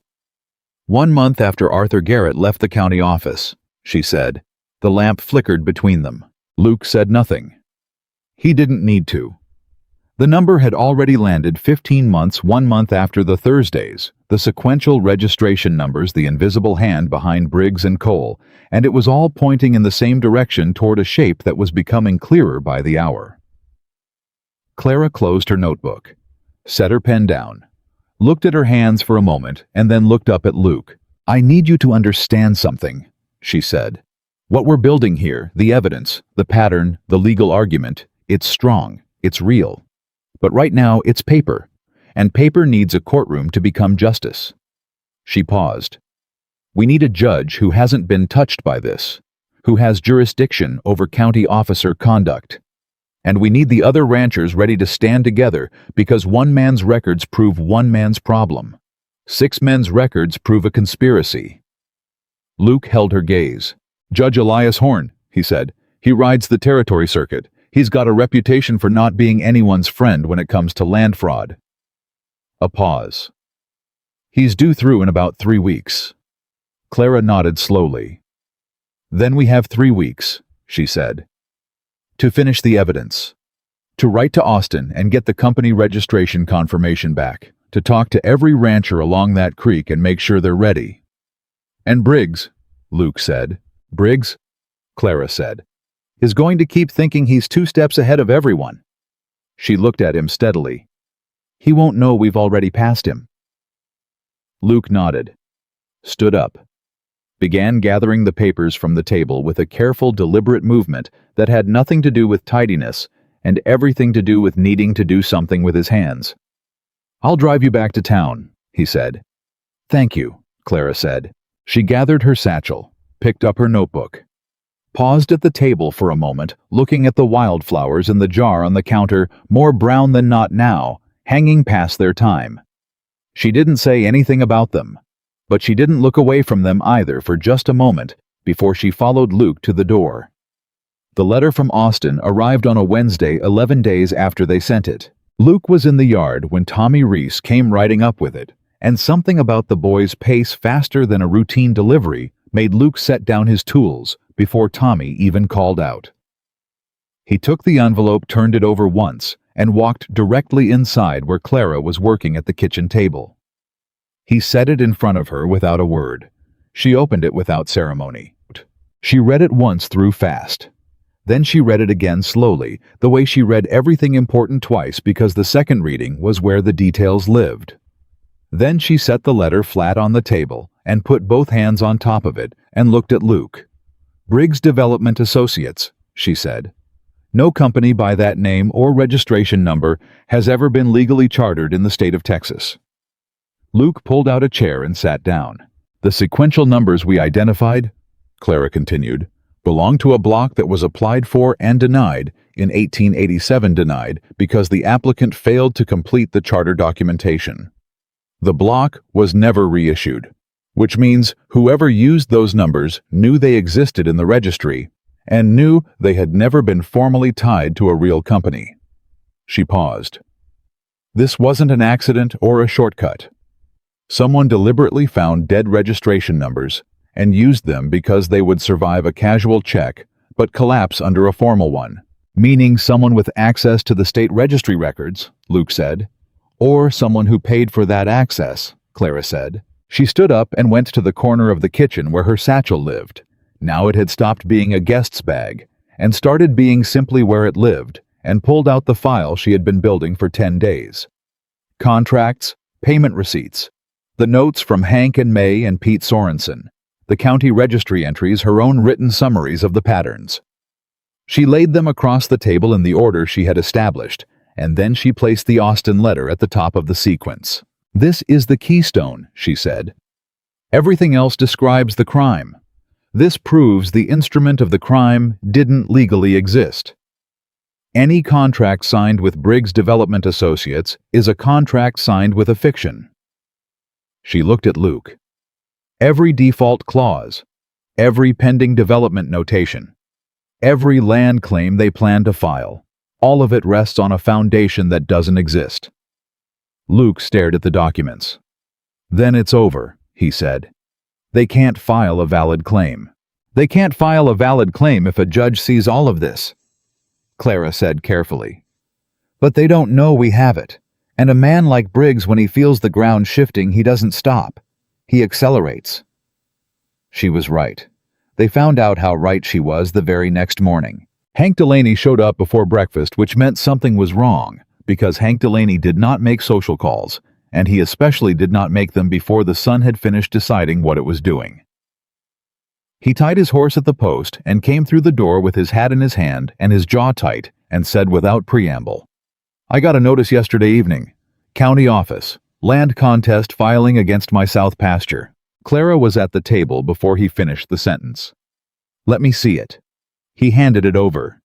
1 month after Arthur Garrett left the county office, she said. The lamp flickered between them. Luke said nothing. He didn't need to. The number had already landed 15 months 1 month after the Thursdays, the sequential registration numbers, the invisible hand behind Briggs and Cole, and it was all pointing in the same direction toward a shape that was becoming clearer by the hour. Clara closed her notebook, set her pen down, looked at her hands for a moment, and then looked up at Luke. "I need you to understand something," she said. "What we're building here, the evidence, the pattern, the legal argument, it's strong, it's real. But right now, it's paper, and paper needs a courtroom to become justice." She paused. "We need a judge who hasn't been touched by this, who has jurisdiction over county officer conduct. And we need the other ranchers ready to stand together because one man's records prove one man's problem. 6 men's records prove a conspiracy." Luke held her gaze. "Judge Elias Horn," he said. "He rides the territory circuit. He's got a reputation for not being anyone's friend when it comes to land fraud." A pause. "He's due through in about 3 weeks." Clara nodded slowly. "Then we have 3 weeks," she said, "to finish the evidence, to write to Austin and get the company registration confirmation back, to talk to every rancher along that creek and make sure they're ready." "And Briggs," Luke said. "Briggs," Clara said, "is going to keep thinking he's 2 steps ahead of everyone." She looked at him steadily. "He won't know we've already passed him." Luke nodded, stood up, began gathering the papers from the table with a careful, deliberate movement that had nothing to do with tidiness and everything to do with needing to do something with his hands. "I'll drive you back to town," he said. "Thank you," Clara said. She gathered her satchel, picked up her notebook, paused at the table for a moment, looking at the wildflowers in the jar on the counter, more brown than not now, hanging past their time. She didn't say anything about them, but she didn't look away from them either for just a moment before she followed Luke to the door. The letter from Austin arrived on a Wednesday 11 days after they sent it. Luke was in the yard when Tommy Reese came riding up with it, and something about the boy's pace faster than a routine delivery made Luke set down his tools before Tommy even called out. He took the envelope, turned it over once, and walked directly inside where Clara was working at the kitchen table. He set it in front of her without a word. She opened it without ceremony. She read it once through fast. Then she read it again slowly, the way she read everything important twice because the second reading was where the details lived. Then she set the letter flat on the table and put both hands on top of it and looked at Luke. "Briggs Development Associates," she said. "No company by that name or registration number has ever been legally chartered in the state of Texas." Luke pulled out a chair and sat down. "The sequential numbers we identified," Clara continued, "belong to a block that was applied for and denied, in 1887 denied, because the applicant failed to complete the charter documentation. The block was never reissued, which means whoever used those numbers knew they existed in the registry and knew they had never been formally tied to a real company." She paused. "This wasn't an accident or a shortcut. Someone deliberately found dead registration numbers and used them because they would survive a casual check but collapse under a formal one." "Meaning someone with access to the state registry records," Luke said. "Or someone who paid for that access," Clara said. She stood up and went to the corner of the kitchen where her satchel lived. Now it had stopped being a guest's bag and started being simply where it lived, and pulled out the file she had been building for 10 days. Contracts, payment receipts, the notes from Hank and May and Pete Sorensen, the county registry entries, her own written summaries of the patterns. She laid them across the table in the order she had established, and then she placed the Austin letter at the top of the sequence. "This is the keystone," she said. "Everything else describes the crime. This proves the instrument of the crime didn't legally exist. Any contract signed with Briggs Development Associates is a contract signed with a fiction." She looked at Luke. "Every default clause, every pending development notation, every land claim they plan to file, all of it rests on a foundation that doesn't exist." Luke stared at the documents. "Then it's over," he said. "They can't file a valid claim." "They can't file a valid claim if a judge sees all of this," Clara said carefully. "But they don't know we have it. And a man like Briggs, when he feels the ground shifting, he doesn't stop. He accelerates." She was right. They found out how right she was the very next morning. Hank Delaney showed up before breakfast, which meant something was wrong, because Hank Delaney did not make social calls, and he especially did not make them before the sun had finished deciding what it was doing. He tied his horse at the post and came through the door with his hat in his hand and his jaw tight and said without preamble, "I got a notice yesterday evening. County office. Land contest filing against my south pasture." Clara was at the table before he finished the sentence. "Let me see it." He handed it over.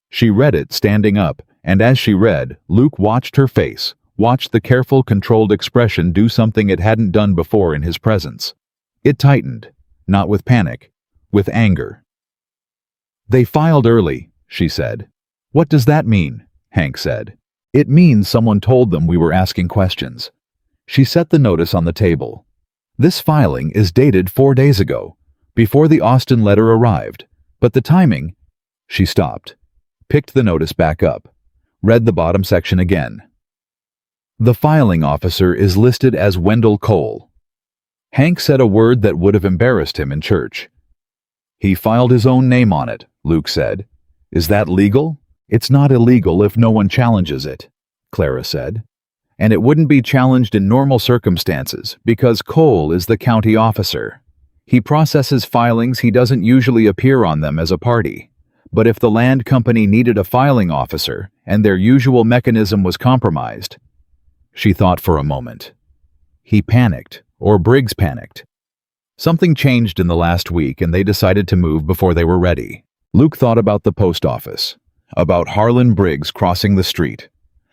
She read it standing up, and as she read, Luke watched her face, watched the careful, controlled expression do something it hadn't done before in his presence. It tightened, not with panic, with anger. "They filed early," she said. "What does that mean?" Hank said. "It means someone told them we were asking questions." She set the notice on the table. "This filing is dated 4 days ago, before the Austin letter arrived, but the timing—" She stopped, picked the notice back up, read the bottom section again. "The filing officer is listed as Wendell Cole." Hank said a word that would have embarrassed him in church. "He filed his own name on it," Luke said. "Is that legal?" "It's not illegal if no one challenges it," Clara said. "And it wouldn't be challenged in normal circumstances because Cole is the county officer. He processes filings, he doesn't usually appear on them as a party. But if the land company needed a filing officer and their usual mechanism was compromised..." She thought for a moment. He panicked, or Briggs panicked. Something changed in the last week and they decided to move before they were ready. Luke thought about the post office, about Harlan Briggs crossing the street,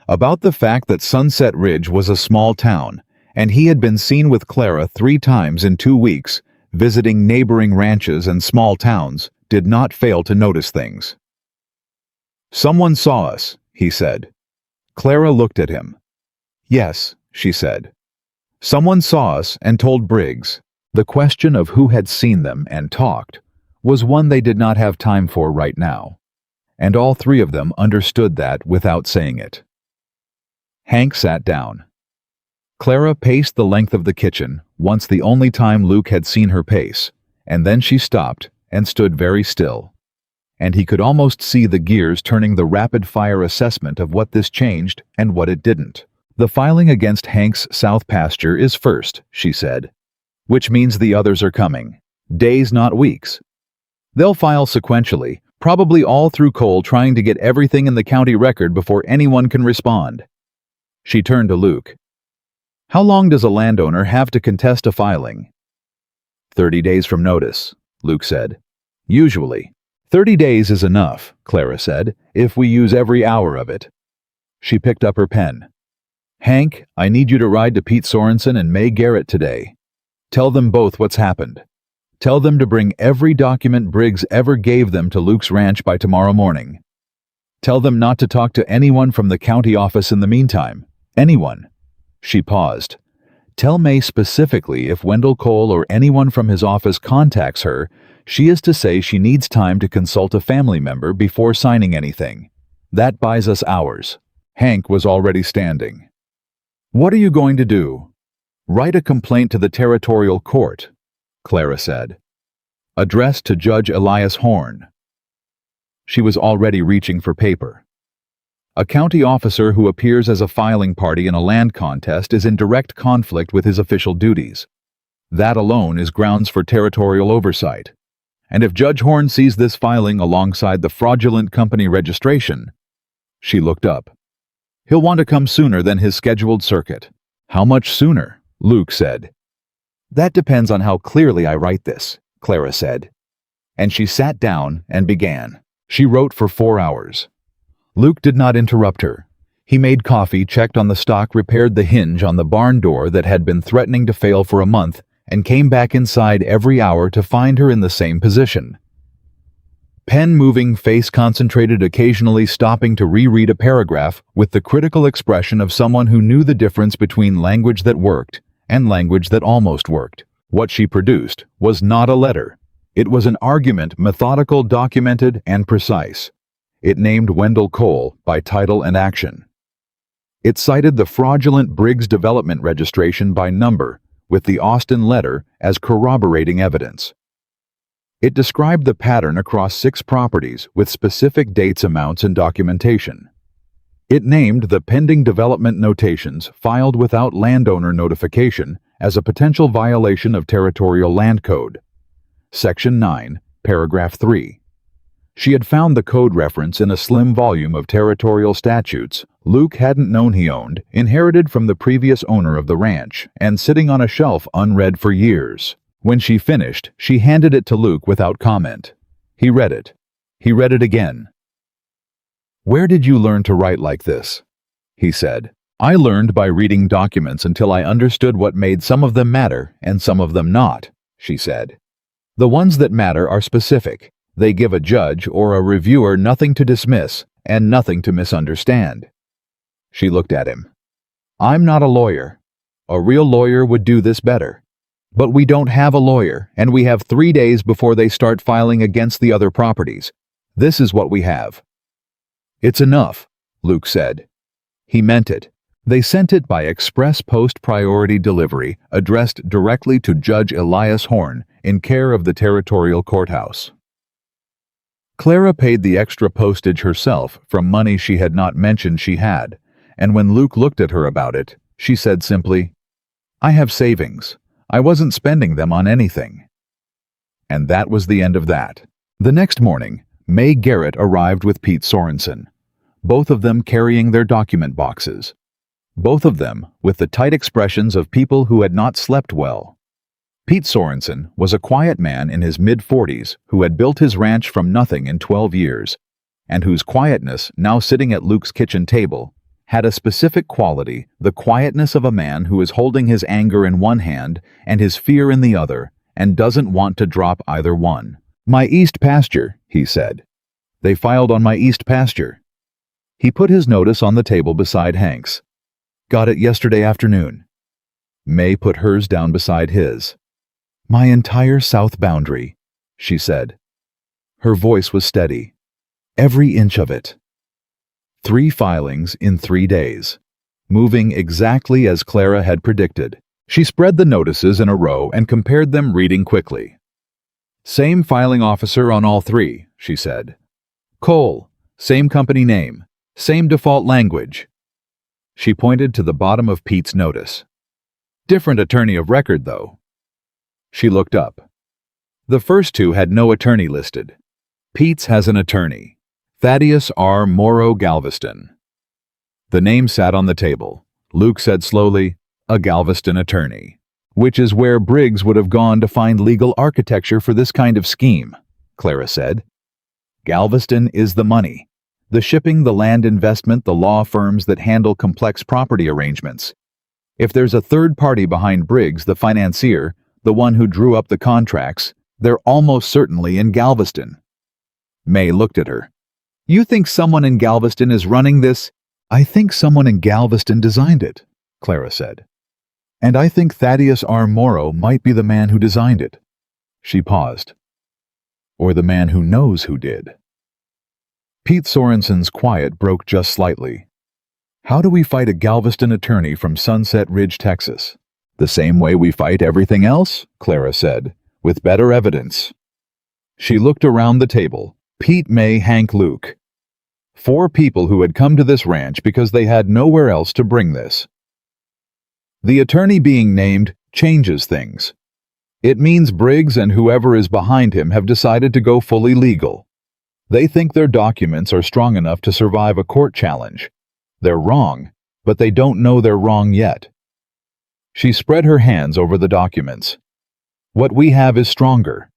about the fact that Sunset Ridge was a small town and he had been seen with Clara 3 times in 2 weeks, visiting neighboring ranches and small towns, did not fail to notice things. "Someone saw us," he said. Clara looked at him. "Yes," she said. "Someone saw us and told Briggs." The question of who had seen them and talked was one they did not have time for right now, and all 3 of them understood that without saying it. Hank sat down. Clara paced the length of the kitchen, once the only time Luke had seen her pace, and then she stopped and stood very still. And he could almost see the gears turning the rapid-fire assessment of what this changed and what it didn't. The filing against Hank's south pasture is first, she said, which means the others are coming. Days, not weeks. They'll file sequentially, probably all through Cole trying to get everything in the county record before anyone can respond. She turned to Luke. How long does a landowner have to contest a filing? 30 days from notice, Luke said. Usually. 30 days is enough, Clara said, if we use every hour of it. She picked up her pen. Hank, I need you to ride to Pete Sorensen and May Garrett today. Tell them both what's happened. Tell them to bring every document Briggs ever gave them to Luke's ranch by tomorrow morning. Tell them not to talk to anyone from the county office in the meantime. Anyone. She paused. Tell May specifically if Wendell Cole or anyone from his office contacts her, she is to say she needs time to consult a family member before signing anything. That buys us hours. Hank was already standing. What are you going to do? Write a complaint to the territorial court, Clara said. Addressed to Judge Elias Horn. She was already reaching for paper. A county officer who appears as a filing party in a land contest is in direct conflict with his official duties. That alone is grounds for territorial oversight. And if Judge Horn sees this filing alongside the fraudulent company registration, she looked up. He'll want to come sooner than his scheduled circuit. How much sooner? Luke said. That depends on how clearly I write this, Clara said. And she sat down and began. She wrote for 4 hours. Luke did not interrupt her. He made coffee, checked on the stock, repaired the hinge on the barn door that had been threatening to fail for a month, and came back inside every hour to find her in the same position. Pen moving, face concentrated, occasionally stopping to reread a paragraph with the critical expression of someone who knew the difference between language that worked and language that almost worked. What she produced was not a letter. It was an argument, methodical, documented, and precise. It named Wendell Cole by title and action. It cited the fraudulent Briggs development registration by number, with the Austin letter as corroborating evidence. It described the pattern across 6 properties with specific dates, amounts, and documentation. It named the pending development notations filed without landowner notification as a potential violation of Territorial Land Code. Section 9, Paragraph 3. She had found the code reference in a slim volume of territorial statutes Luke hadn't known he owned, inherited from the previous owner of the ranch, and sitting on a shelf unread for years. When she finished, she handed it to Luke without comment. He read it. He read it again. Where did you learn to write like this? He said. I learned by reading documents until I understood what made some of them matter and some of them not, she said. The ones that matter are specific. They give a judge or a reviewer nothing to dismiss and nothing to misunderstand. She looked at him. I'm not a lawyer. A real lawyer would do this better. But we don't have a lawyer, and we have 3 days before they start filing against the other properties. This is what we have. It's enough, Luke said. He meant it. They sent it by express post priority delivery, addressed directly to Judge Elias Horn, in care of the Territorial Courthouse. Clara paid the extra postage herself from money she had not mentioned she had, and when Luke looked at her about it, she said simply, I have savings. I wasn't spending them on anything. And that was the end of that. The next morning, May Garrett arrived with Pete Sorensen, both of them carrying their document boxes. Both of them with the tight expressions of people who had not slept well. Pete Sorensen was a quiet man in his mid-40s who had built his ranch from nothing in 12 years, and whose quietness, now sitting at Luke's kitchen table, had a specific quality, the quietness of a man who is holding his anger in one hand and his fear in the other, and doesn't want to drop either one. My east pasture, he said. They filed on my east pasture. He put his notice on the table beside Hank's. Got it yesterday afternoon. May put hers down beside his. My entire south boundary, she said. Her voice was steady. Every inch of it. 3 filings in 3 days. moving exactly as Clara had predicted. She spread the notices in a row and compared them, reading quickly. Same filing officer on all three, she said. Cole, same company name, same default language. She pointed to the bottom of Pete's notice. Different attorney of record, though. She looked up. The first two had no attorney listed. Pete's has an attorney, Thaddeus R. Morrow Galveston. The name sat on the table. Luke said slowly, a Galveston attorney, which is where Briggs would have gone to find legal architecture for this kind of scheme, Clara said. Galveston is the money. The shipping, the land investment, the law firms that handle complex property arrangements. If there's a third party behind Briggs, the financier, the one who drew up the contracts, they're almost certainly in Galveston. May looked at her. You think someone in Galveston is running this? I think someone in Galveston designed it, Clara said. And I think Thaddeus R. Morrow might be the man who designed it. She paused. Or the man who knows who did. Pete Sorensen's quiet broke just slightly. How do we fight a Galveston attorney from Sunset Ridge, Texas? The same way we fight everything else, Clara said, with better evidence. She looked around the table. Pete, May, Hank, Luke. 4 people who had come to this ranch because they had nowhere else to bring this. The attorney being named changes things. It means Briggs and whoever is behind him have decided to go fully legal. They think their documents are strong enough to survive a court challenge. They're wrong, but they don't know they're wrong yet. She spread her hands over the documents. What we have is stronger.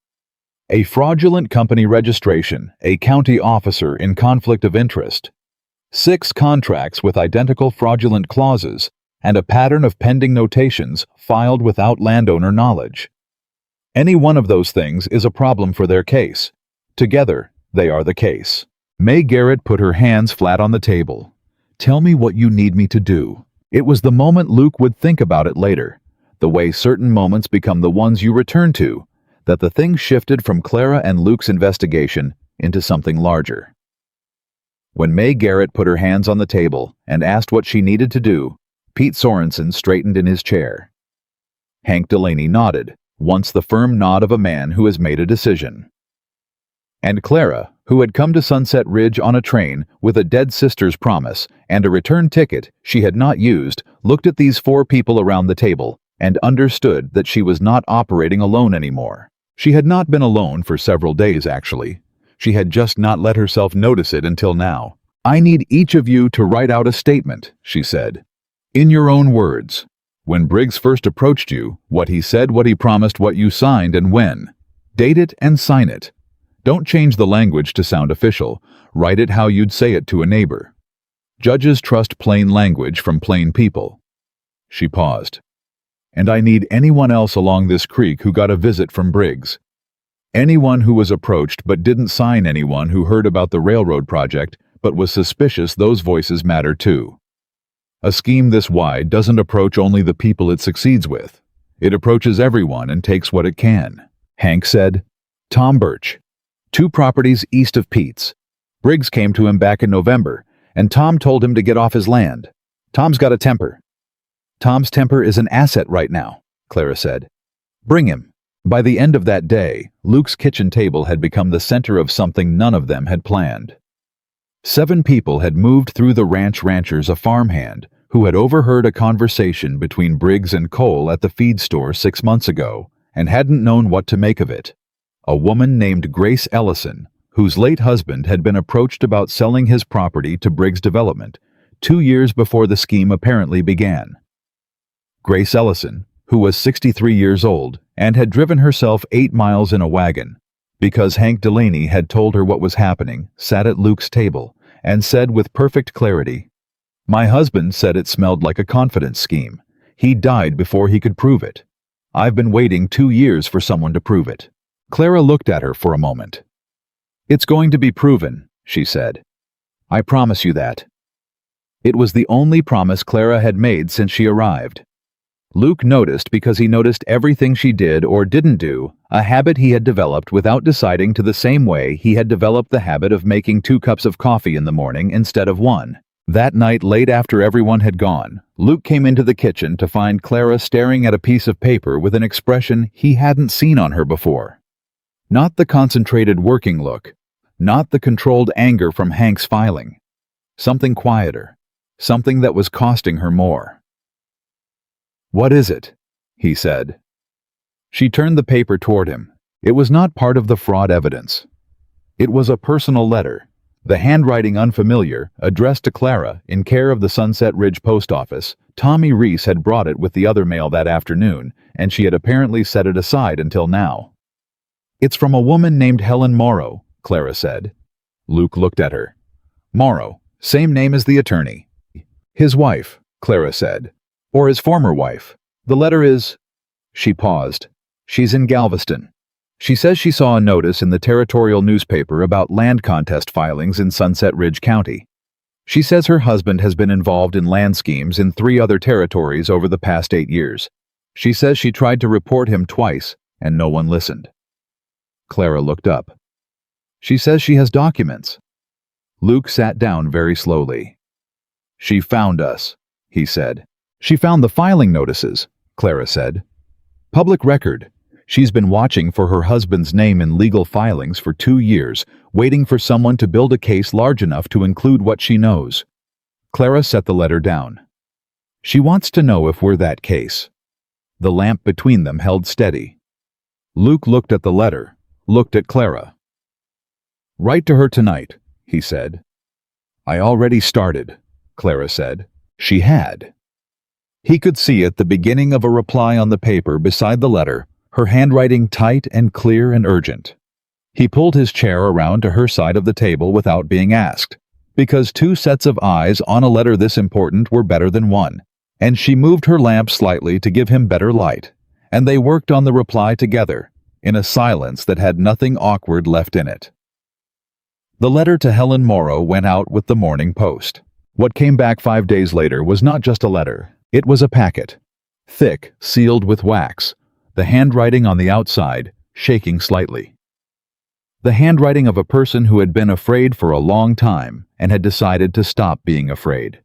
A fraudulent company registration, a county officer in conflict of interest, 6 contracts with identical fraudulent clauses, and a pattern of pending notations filed without landowner knowledge. Any one of those things is a problem for their case. Together, they are the case. May Garrett put her hands flat on the table. Tell me what you need me to do. It was the moment Luke would think about it later, the way certain moments become the ones you return to, that the thing shifted from Clara and Luke's investigation into something larger. When May Garrett put her hands on the table and asked what she needed to do, Pete Sorensen straightened in his chair. Hank Delaney nodded, once the firm nod of a man who has made a decision. And Clara, who had come to Sunset Ridge on a train with a dead sister's promise and a return ticket she had not used, looked at these 4 people around the table and understood that she was not operating alone anymore. She had not been alone for several days, actually. She had just not let herself notice it until now. I need each of you to write out a statement, she said. In your own words. When Briggs first approached you, what he said, what he promised, what you signed, and when. Date it and sign it. Don't change the language to sound official. Write it how you'd say it to a neighbor. Judges trust plain language from plain people. She paused. And I need anyone else along this creek who got a visit from Briggs. Anyone who was approached but didn't sign, anyone who heard about the railroad project but was suspicious. Those voices matter too. A scheme this wide doesn't approach only the people it succeeds with. It approaches everyone and takes what it can. Hank said, Tom Birch. 2 properties east of Pete's. Briggs came to him back in November, and Tom told him to get off his land. Tom's got a temper. Tom's temper is an asset right now, Clara said. Bring him. By the end of that day, Luke's kitchen table had become the center of something none of them had planned. 7 people had moved through the ranchers, a farmhand, who had overheard a conversation between Briggs and Cole at the feed store 6 months ago and hadn't known what to make of it. A woman named Grace Ellison, whose late husband had been approached about selling his property to Briggs Development 2 years before the scheme apparently began. Grace Ellison, who was 63 years old and had driven herself 8 miles in a wagon, because Hank Delaney had told her what was happening, sat at Luke's table and said with perfect clarity, My husband said it smelled like a confidence scheme. He died before he could prove it. I've been waiting 2 years for someone to prove it. Clara looked at her for a moment. It's going to be proven, she said. I promise you that. It was the only promise Clara had made since she arrived. Luke noticed because he noticed everything she did or didn't do, a habit he had developed without deciding, to the same way he had developed the habit of making 2 cups of coffee in the morning instead of 1. That night, late after everyone had gone, Luke came into the kitchen to find Clara staring at a piece of paper with an expression he hadn't seen on her before. Not the concentrated working look, not the controlled anger from Hank's filing. Something quieter, something that was costing her more. "What is it?" he said. She turned the paper toward him. It was not part of the fraud evidence. It was a personal letter, the handwriting unfamiliar, addressed to Clara in care of the Sunset Ridge post office. Tommy Reese had brought it with the other mail that afternoon, and she had apparently set it aside until now. "It's from a woman named Helen Morrow," Clara said. Luke looked at her. "Morrow, same name as the attorney." "His wife," Clara said. "Or his former wife. The letter is—" She paused. "She's in Galveston. She says she saw a notice in the territorial newspaper about land contest filings in Sunset Ridge County. She says her husband has been involved in land schemes in 3 other territories over the past 8 years. She says she tried to report him twice, and no one listened." Clara looked up. "She says she has documents." Luke sat down very slowly. "She found us," he said. "She found the filing notices," Clara said. "Public record. She's been watching for her husband's name in legal filings for 2 years, waiting for someone to build a case large enough to include what she knows." Clara set the letter down. "She wants to know if we're that case." The lamp between them held steady. Luke looked at the letter, looked at Clara. "Write to her tonight," he said. "I already started," Clara said. She had. He could see at the beginning of a reply on the paper beside the letter, her handwriting tight and clear and urgent. He pulled his chair around to her side of the table without being asked, because 2 sets of eyes on a letter this important were better than one, and she moved her lamp slightly to give him better light, and they worked on the reply together, in a silence that had nothing awkward left in it. The letter to Helen Morrow went out with the Morning Post. What came back 5 days later was not just a letter, it was a packet, thick, sealed with wax, the handwriting on the outside shaking slightly. The handwriting of a person who had been afraid for a long time and had decided to stop being afraid.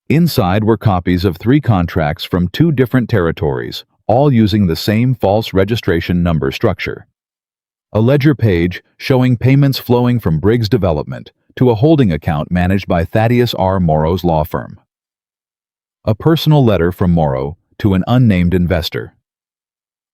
Inside were copies of 3 contracts from 2 different territories, all using the same false registration number structure. A ledger page showing payments flowing from Briggs Development to a holding account managed by Thaddeus R. Morrow's law firm. A personal letter from Morrow to an unnamed investor.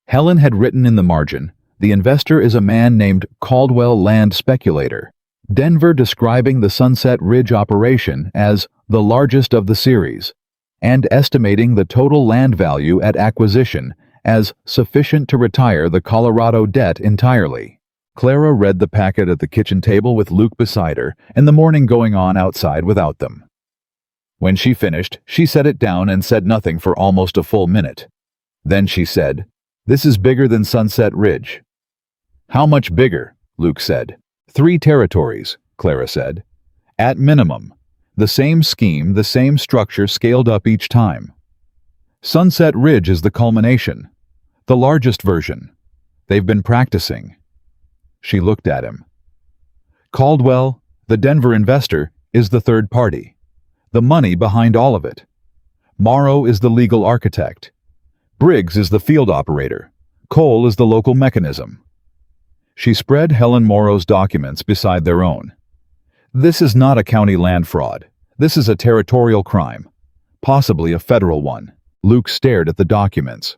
Helen had written in the margin, "The investor is a man named Caldwell Land Speculator." Denver describing the Sunset Ridge operation as the largest of the series, and estimating the total land value at acquisition as sufficient to retire the Colorado debt entirely. Clara read the packet at the kitchen table with Luke beside her, and the morning going on outside without them. When she finished, she set it down and said nothing for almost a full minute. Then she said, "This is bigger than Sunset Ridge." "How much bigger?" Luke said. 3 territories, Clara said. "At minimum. The same scheme, the same structure scaled up each time. Sunset Ridge is the culmination, the largest version. They've been practicing." She looked at him. "Caldwell, the Denver investor, is the third party, the money behind all of it. Morrow is the legal architect. Briggs is the field operator. Cole is the local mechanism." She spread Helen Morrow's documents beside their own. "This is not a county land fraud. This is a territorial crime, possibly a federal one." Luke stared at the documents.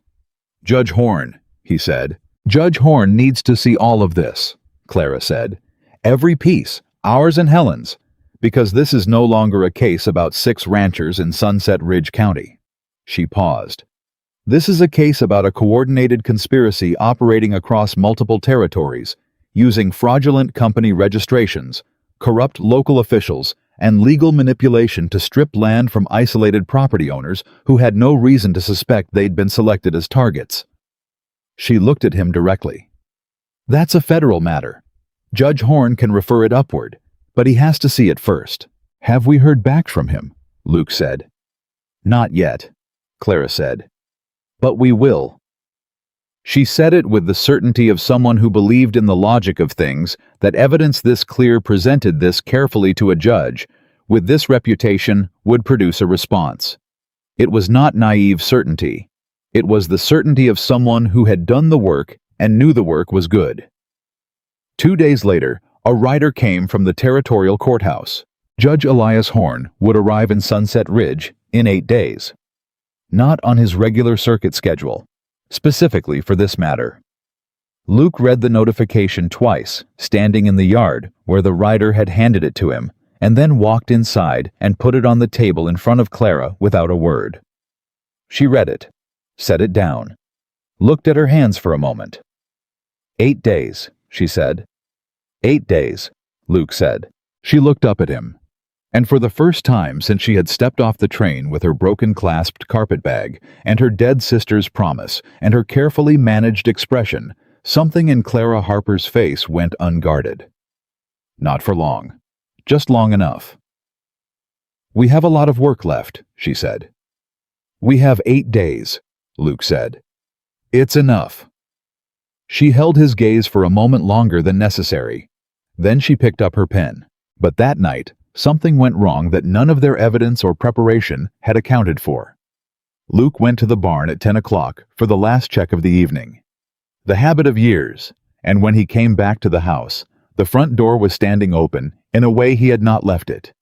"Judge Horn," he said. "Judge Horn needs to see all of this," Clara said. "Every piece, ours and Helen's, because this is no longer a case about 6 ranchers in Sunset Ridge County." She paused. "This is a case about a coordinated conspiracy operating across multiple territories, using fraudulent company registrations, corrupt local officials, and legal manipulation to strip land from isolated property owners who had no reason to suspect they'd been selected as targets." She looked at him directly. "That's a federal matter. Judge Horn can refer it upward, but he has to see it first." "Have we heard back from him?" Luke said. "Not yet," Clara said. "But we will." She said it with the certainty of someone who believed in the logic of things, that evidence this clear presented this carefully to a judge with this reputation, would produce a response. It was not naive certainty. It was the certainty of someone who had done the work and knew the work was good. 2 days later, a rider came from the territorial courthouse. Judge Elias Horn would arrive in Sunset Ridge in 8 days. Not on his regular circuit schedule, specifically for this matter. Luke read the notification twice, standing in the yard where the rider had handed it to him, and then walked inside and put it on the table in front of Clara without a word. She read it, set it down, looked at her hands for a moment. 8 days, she said. 8 days, Luke said. She looked up at him. And for the first time since she had stepped off the train with her broken-clasped carpet bag and her dead sister's promise and her carefully managed expression, something in Clara Harper's face went unguarded. Not for long. Just long enough. "We have a lot of work left," she said. "We have 8 days," Luke said. "It's enough." She held his gaze for a moment longer than necessary. Then she picked up her pen. But that night, something went wrong that none of their evidence or preparation had accounted for. Luke went to the barn at 10 o'clock for the last check of the evening. The habit of years, and when he came back to the house, the front door was standing open in a way he had not left it.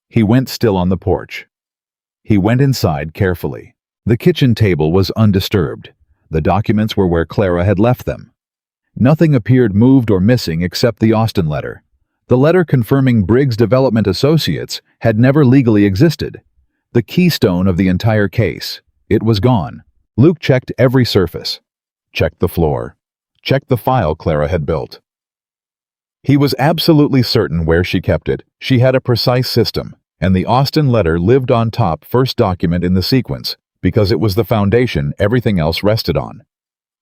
He went still on the porch. He went inside carefully. The kitchen table was undisturbed. The documents were where Clara had left them. Nothing appeared moved or missing except the Austin letter. The letter confirming Briggs Development Associates had never legally existed. The keystone of the entire case. It was gone. Luke checked every surface. Checked the floor. Checked the file Clara had built. He was absolutely certain where she kept it. She had a precise system, and the Austin letter lived on top first document in the sequence because it was the foundation everything else rested on.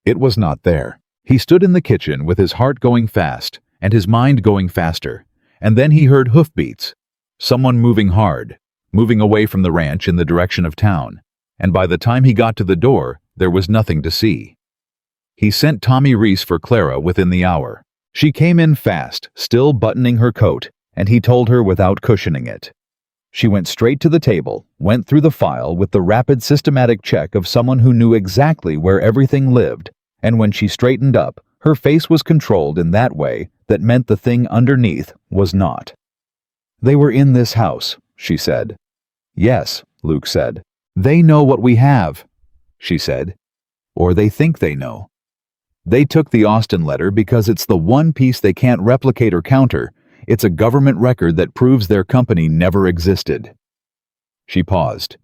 It was not there. He stood in the kitchen with his heart going fast and his mind going faster, and then he heard hoofbeats. Someone moving hard, moving away from the ranch in the direction of town, and by the time he got to the door, there was nothing to see. He sent Tommy Reese for Clara within the hour. She came in fast, still buttoning her coat, and he told her without cushioning it. She went straight to the table, went through the file with the rapid systematic check of someone who knew exactly where everything lived, and when she straightened up, her face was controlled in that way that meant the thing underneath was not. "They were in this house," she said. "Yes," Luke said. "They know what we have," she said. "Or they think they know. They took the Austin letter because it's the one piece they can't replicate or counter. It's a government record that proves their company never existed." She paused.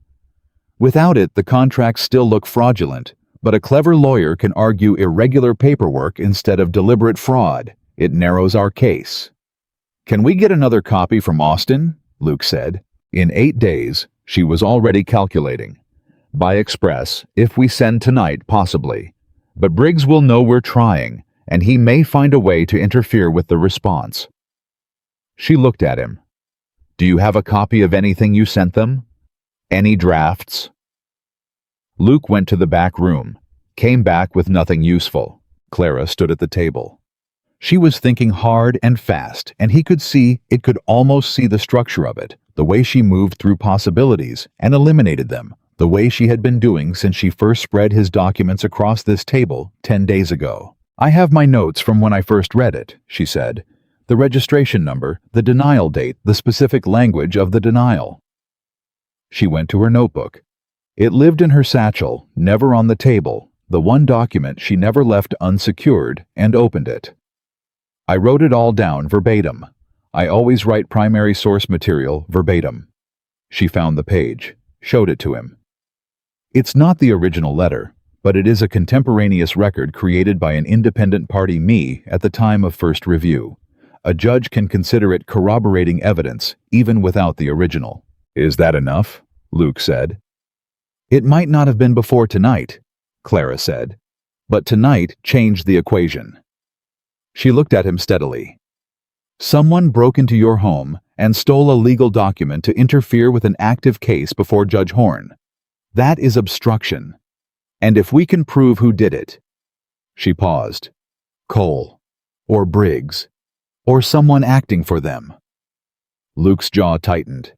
"Without it, the contracts still look fraudulent, but a clever lawyer can argue irregular paperwork instead of deliberate fraud. It narrows our case." "Can we get another copy from Austin?" Luke said. In 8 days, she was already calculating. "By express, if we send tonight, possibly. But Briggs will know we're trying, and he may find a way to interfere with the response." She looked at him. "Do you have a copy of anything you sent them? Any drafts?" Luke went to the back room, came back with nothing useful. Clara stood at the table. She was thinking hard and fast, and he could almost see the structure of it, the way she moved through possibilities and eliminated them, the way she had been doing since she first spread his documents across this table 10 days ago. "I have my notes from when I first read it," she said. "The registration number, the denial date, the specific language of the denial." She went to her notebook. It lived in her satchel, never on the table, the one document she never left unsecured, and opened it. "I wrote it all down verbatim. I always write primary source material verbatim." She found the page, showed it to him. "It's not the original letter, but it is a contemporaneous record created by an independent party, me, at the time of first review. A judge can consider it corroborating evidence, even without the original." "Is that enough?" Luke said. "It might not have been before tonight," Clara said, "but tonight changed the equation." She looked at him steadily. "Someone broke into your home and stole a legal document to interfere with an active case before Judge Horn. That is obstruction. And if we can prove who did it—" She paused. "Cole, or Briggs, or someone acting for them." Luke's jaw tightened.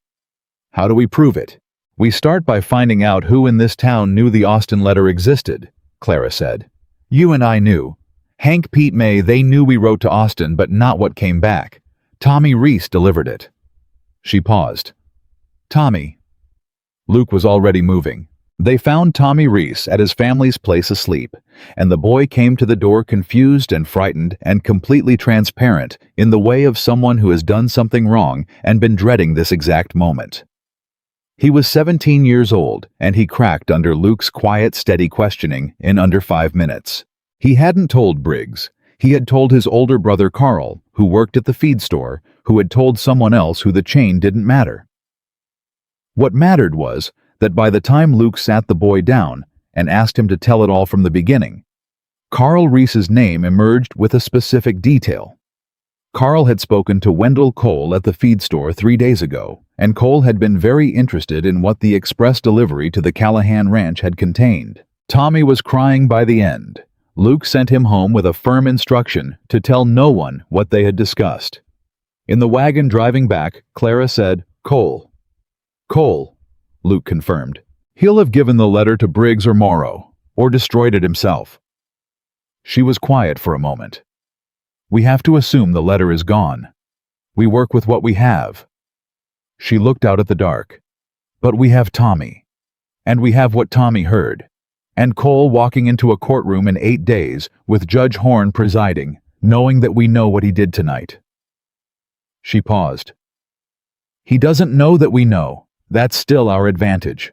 How do we prove it? We start by finding out who in this town knew the Austin letter existed, Clara said. You and I knew. Hank, Pete, May, they knew we wrote to Austin, but not what came back. Tommy Reese delivered it. She paused. Tommy. Luke was already moving. They found Tommy Reese at his family's place asleep, and the boy came to the door confused and frightened and completely transparent in the way of someone who has done something wrong and been dreading this exact moment. He was 17 years old, and he cracked under Luke's quiet, steady questioning in under 5 minutes. He hadn't told Briggs. He had told his older brother Carl, who worked at the feed store, who had told someone else who the chain didn't matter. What mattered was that by the time Luke sat the boy down and asked him to tell it all from the beginning, Carl Reese's name emerged with a specific detail. Carl had spoken to Wendell Cole at the feed store 3 days ago, and Cole had been very interested in what the express delivery to the Callahan ranch had contained. Tommy was crying by the end. Luke sent him home with a firm instruction to tell no one what they had discussed. In the wagon driving back, Clara said, Cole. Cole, Luke confirmed. He'll have given the letter to Briggs or Morrow, or destroyed it himself. She was quiet for a moment. We have to assume the letter is gone. We work with what we have. She looked out at the dark. But we have Tommy. And we have what Tommy heard. And Cole walking into a courtroom in 8 days with Judge Horn presiding, knowing that we know what he did tonight. She paused. He doesn't know that we know. That's still our advantage.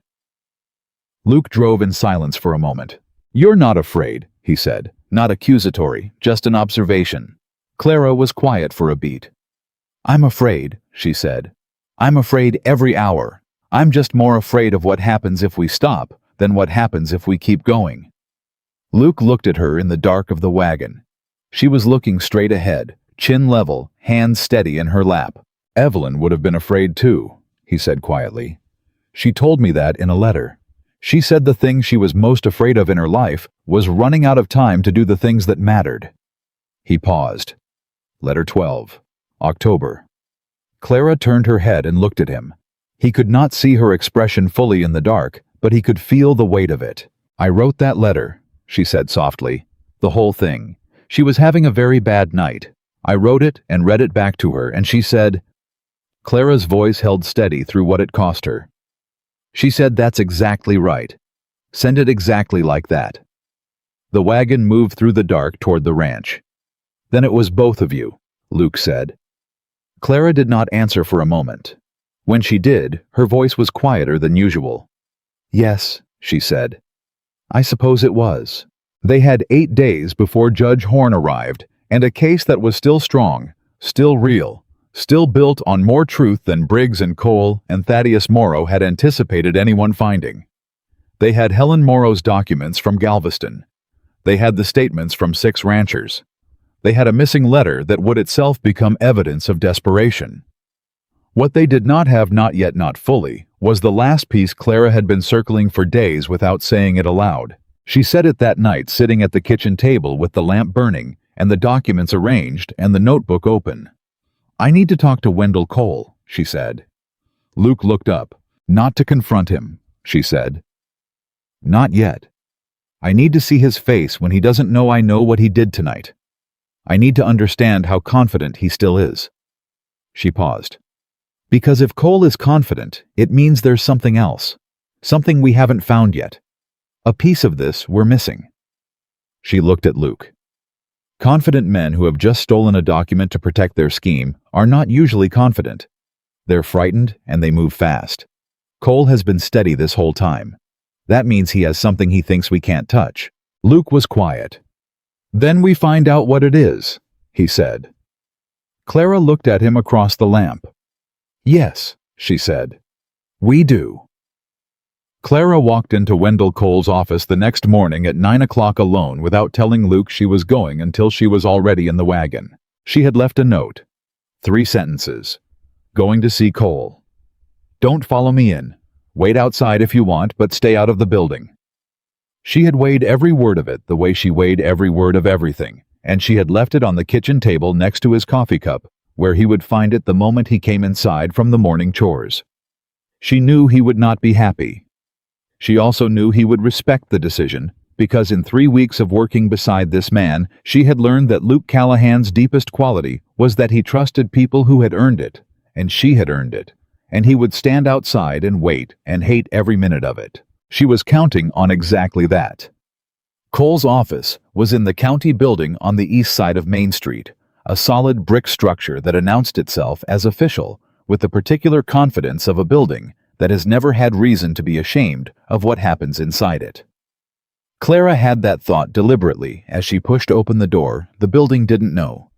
Luke drove in silence for a moment. You're not afraid, he said. Not accusatory, just an observation. Clara was quiet for a beat. I'm afraid, she said. I'm afraid every hour. I'm just more afraid of what happens if we stop than what happens if we keep going. Luke looked at her in the dark of the wagon. She was looking straight ahead, chin level, hands steady in her lap. Evelyn would have been afraid too, he said quietly. She told me that in a letter. She said the thing she was most afraid of in her life was running out of time to do the things that mattered. He paused. Letter 12. October. Clara turned her head and looked at him. He could not see her expression fully in the dark, but he could feel the weight of it. I wrote that letter, she said softly. The whole thing. She was having a very bad night. I wrote it and read it back to her, and she said... Clara's voice held steady through what it cost her. She said, that's exactly right. Send it exactly like that. The wagon moved through the dark toward the ranch. Then it was both of you, Luke said. Clara did not answer for a moment. When she did, her voice was quieter than usual. Yes, she said. I suppose it was. They had 8 days before Judge Horn arrived, and a case that was still strong, still real, still built on more truth than Briggs and Cole and Thaddeus Morrow had anticipated anyone finding. They had Helen Morrow's documents from Galveston. They had the statements from 6 ranchers. They had a missing letter that would itself become evidence of desperation. What they did not have, not yet, not fully, was the last piece Clara had been circling for days without saying it aloud. She said it that night sitting at the kitchen table with the lamp burning and the documents arranged and the notebook open. I need to talk to Wendell Cole, she said. Luke looked up. Not to confront him, she said. Not yet. I need to see his face when he doesn't know I know what he did tonight. I need to understand how confident he still is. She paused. Because if Cole is confident, it means there's something else. Something we haven't found yet. A piece of this we're missing. She looked at Luke. Confident men who have just stolen a document to protect their scheme are not usually confident. They're frightened and they move fast. Cole has been steady this whole time. That means he has something he thinks we can't touch. Luke was quiet. Then we find out what it is, he said. Clara looked at him across the lamp. Yes, she said. We do. Clara walked into Wendell Cole's office the next morning at 9 o'clock alone without telling Luke she was going until she was already in the wagon. She had left a note. 3 sentences. Going to see Cole. Don't follow me in. Wait outside if you want, but stay out of the building. She had weighed every word of it the way she weighed every word of everything, and she had left it on the kitchen table next to his coffee cup, where he would find it the moment he came inside from the morning chores. She knew he would not be happy. She also knew he would respect the decision, because in 3 weeks of working beside this man, she had learned that Luke Callahan's deepest quality was that he trusted people who had earned it, and she had earned it, and he would stand outside and wait and hate every minute of it. She was counting on exactly that. Cole's office was in the county building on the east side of Main Street, a solid brick structure that announced itself as official, with the particular confidence of a building that has never had reason to be ashamed of what happens inside it. Clara had that thought deliberately as she pushed open the door. The building didn't know.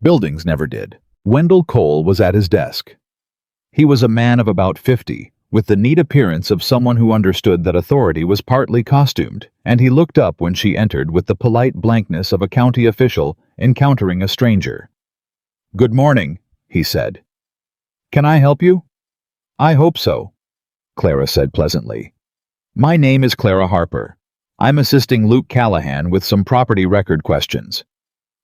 Buildings never did. Wendell Cole was at his desk. He was a man of about 50, with the neat appearance of someone who understood that authority was partly costumed, and he looked up when she entered with the polite blankness of a county official encountering a stranger. "Good morning," he said. "Can I help you?" "I hope so," Clara said pleasantly. "My name is Clara Harper. I'm assisting Luke Callahan with some property record questions.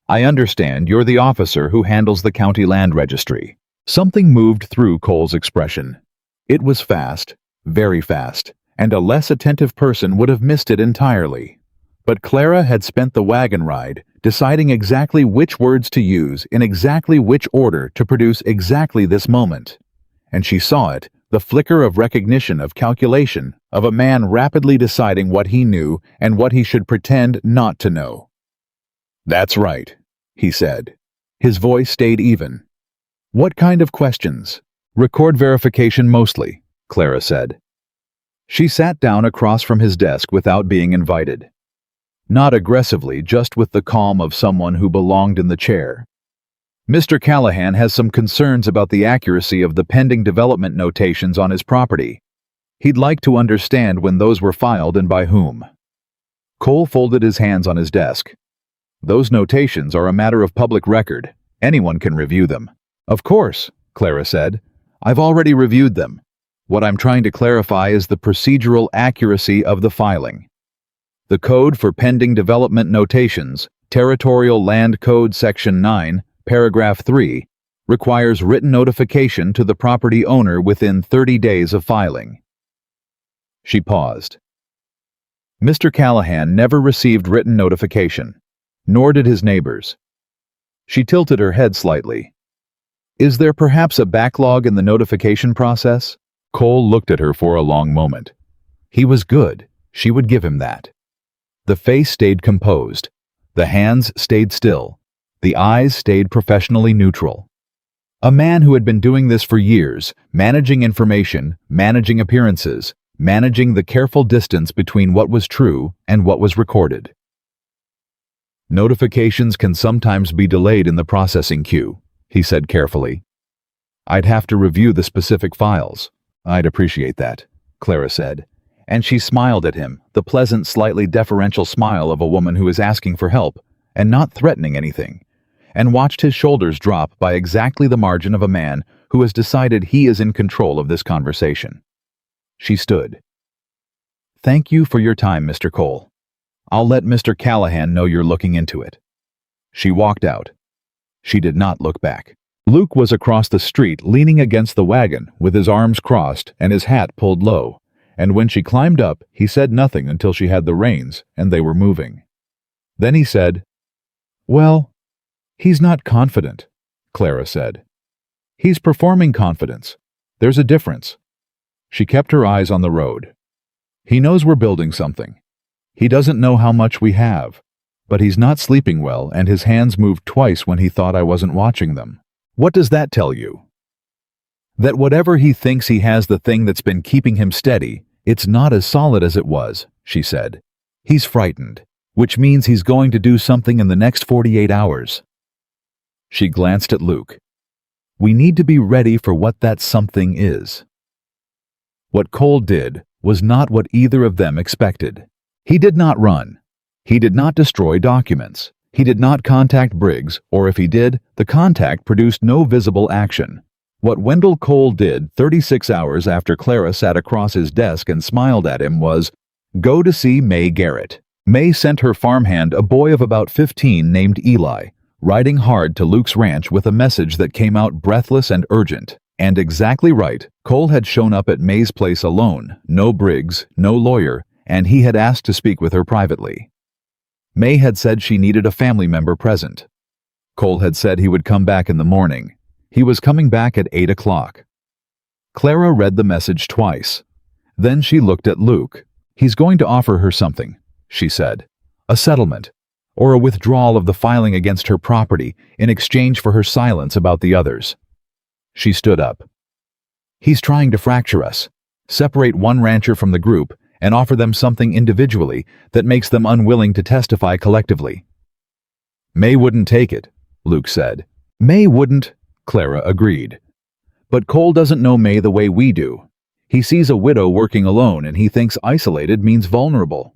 I understand you're the officer who handles the county land registry." Something moved through Cole's expression. It was fast, very fast, and a less attentive person would have missed it entirely. But Clara had spent the wagon ride deciding exactly which words to use in exactly which order to produce exactly this moment. And she saw it, the flicker of recognition, of calculation, of a man rapidly deciding what he knew and what he should pretend not to know. "That's right," he said. His voice stayed even. "What kind of questions?" "Record verification mostly," Clara said. She sat down across from his desk without being invited. Not aggressively, just with the calm of someone who belonged in the chair. "Mr. Callahan has some concerns about the accuracy of the pending development notations on his property. He'd like to understand when those were filed and by whom." Cole folded his hands on his desk. "Those notations are a matter of public record. Anyone can review them." "Of course," Clara said. "I've already reviewed them. What I'm trying to clarify is the procedural accuracy of the filing. The Code for Pending Development Notations, Territorial Land Code Section 9, Paragraph 3, requires written notification to the property owner within 30 days of filing." She paused. Mr. Callahan never received written notification, nor did his neighbors. She tilted her head slightly. "Is there perhaps a backlog in the notification process?" Cole looked at her for a long moment. He was good. She would give him that. The face stayed composed. The hands stayed still. The eyes stayed professionally neutral. A man who had been doing this for years, managing information, managing appearances, managing the careful distance between what was true and what was recorded. "Notifications can sometimes be delayed in the processing queue," he said carefully. "I'd have to review the specific files." "I'd appreciate that," Clara said, and she smiled at him, the pleasant, slightly deferential smile of a woman who is asking for help and not threatening anything, and watched his shoulders drop by exactly the margin of a man who has decided he is in control of this conversation. She stood. "Thank you for your time, Mr. Cole. I'll let Mr. Callahan know you're looking into it." She walked out. She did not look back. Luke was across the street, leaning against the wagon, with his arms crossed and his hat pulled low, and when she climbed up, he said nothing until she had the reins and they were moving. Then he said, "Well, he's not confident," Clara said. "He's performing confidence. There's a difference." She kept her eyes on the road. "He knows we're building something. He doesn't know how much we have, but he's not sleeping well, and his hands moved twice when he thought I wasn't watching them. What does that tell you? That whatever he thinks he has, the thing that's been keeping him steady, it's not as solid as it was," she said. "He's frightened, which means he's going to do something in the next 48 hours. She glanced at Luke. "We need to be ready for what that something is." What Cole did was not what either of them expected. He did not run. He did not destroy documents. He did not contact Briggs, or if he did, the contact produced no visible action. What Wendell Cole did 36 hours after Clara sat across his desk and smiled at him was go to see May Garrett. May sent her farmhand, a boy of about 15 named Eli, riding hard to Luke's ranch with a message that came out breathless and urgent. And exactly right, Cole had shown up at May's place alone, no Briggs, no lawyer, and he had asked to speak with her privately. May had said she needed a family member present. Cole had said he would come back in the morning. He was coming back at 8 o'clock. Clara read the message twice. Then she looked at Luke. He's going to offer her something, she said. A settlement, or a withdrawal of the filing against her property in exchange for her silence about the others. She stood up. He's trying to fracture us, separate one rancher from the group, and offer them something individually that makes them unwilling to testify collectively. May wouldn't take it, Luke said. May wouldn't, Clara agreed. But Cole doesn't know May the way we do. He sees a widow working alone and he thinks isolated means vulnerable.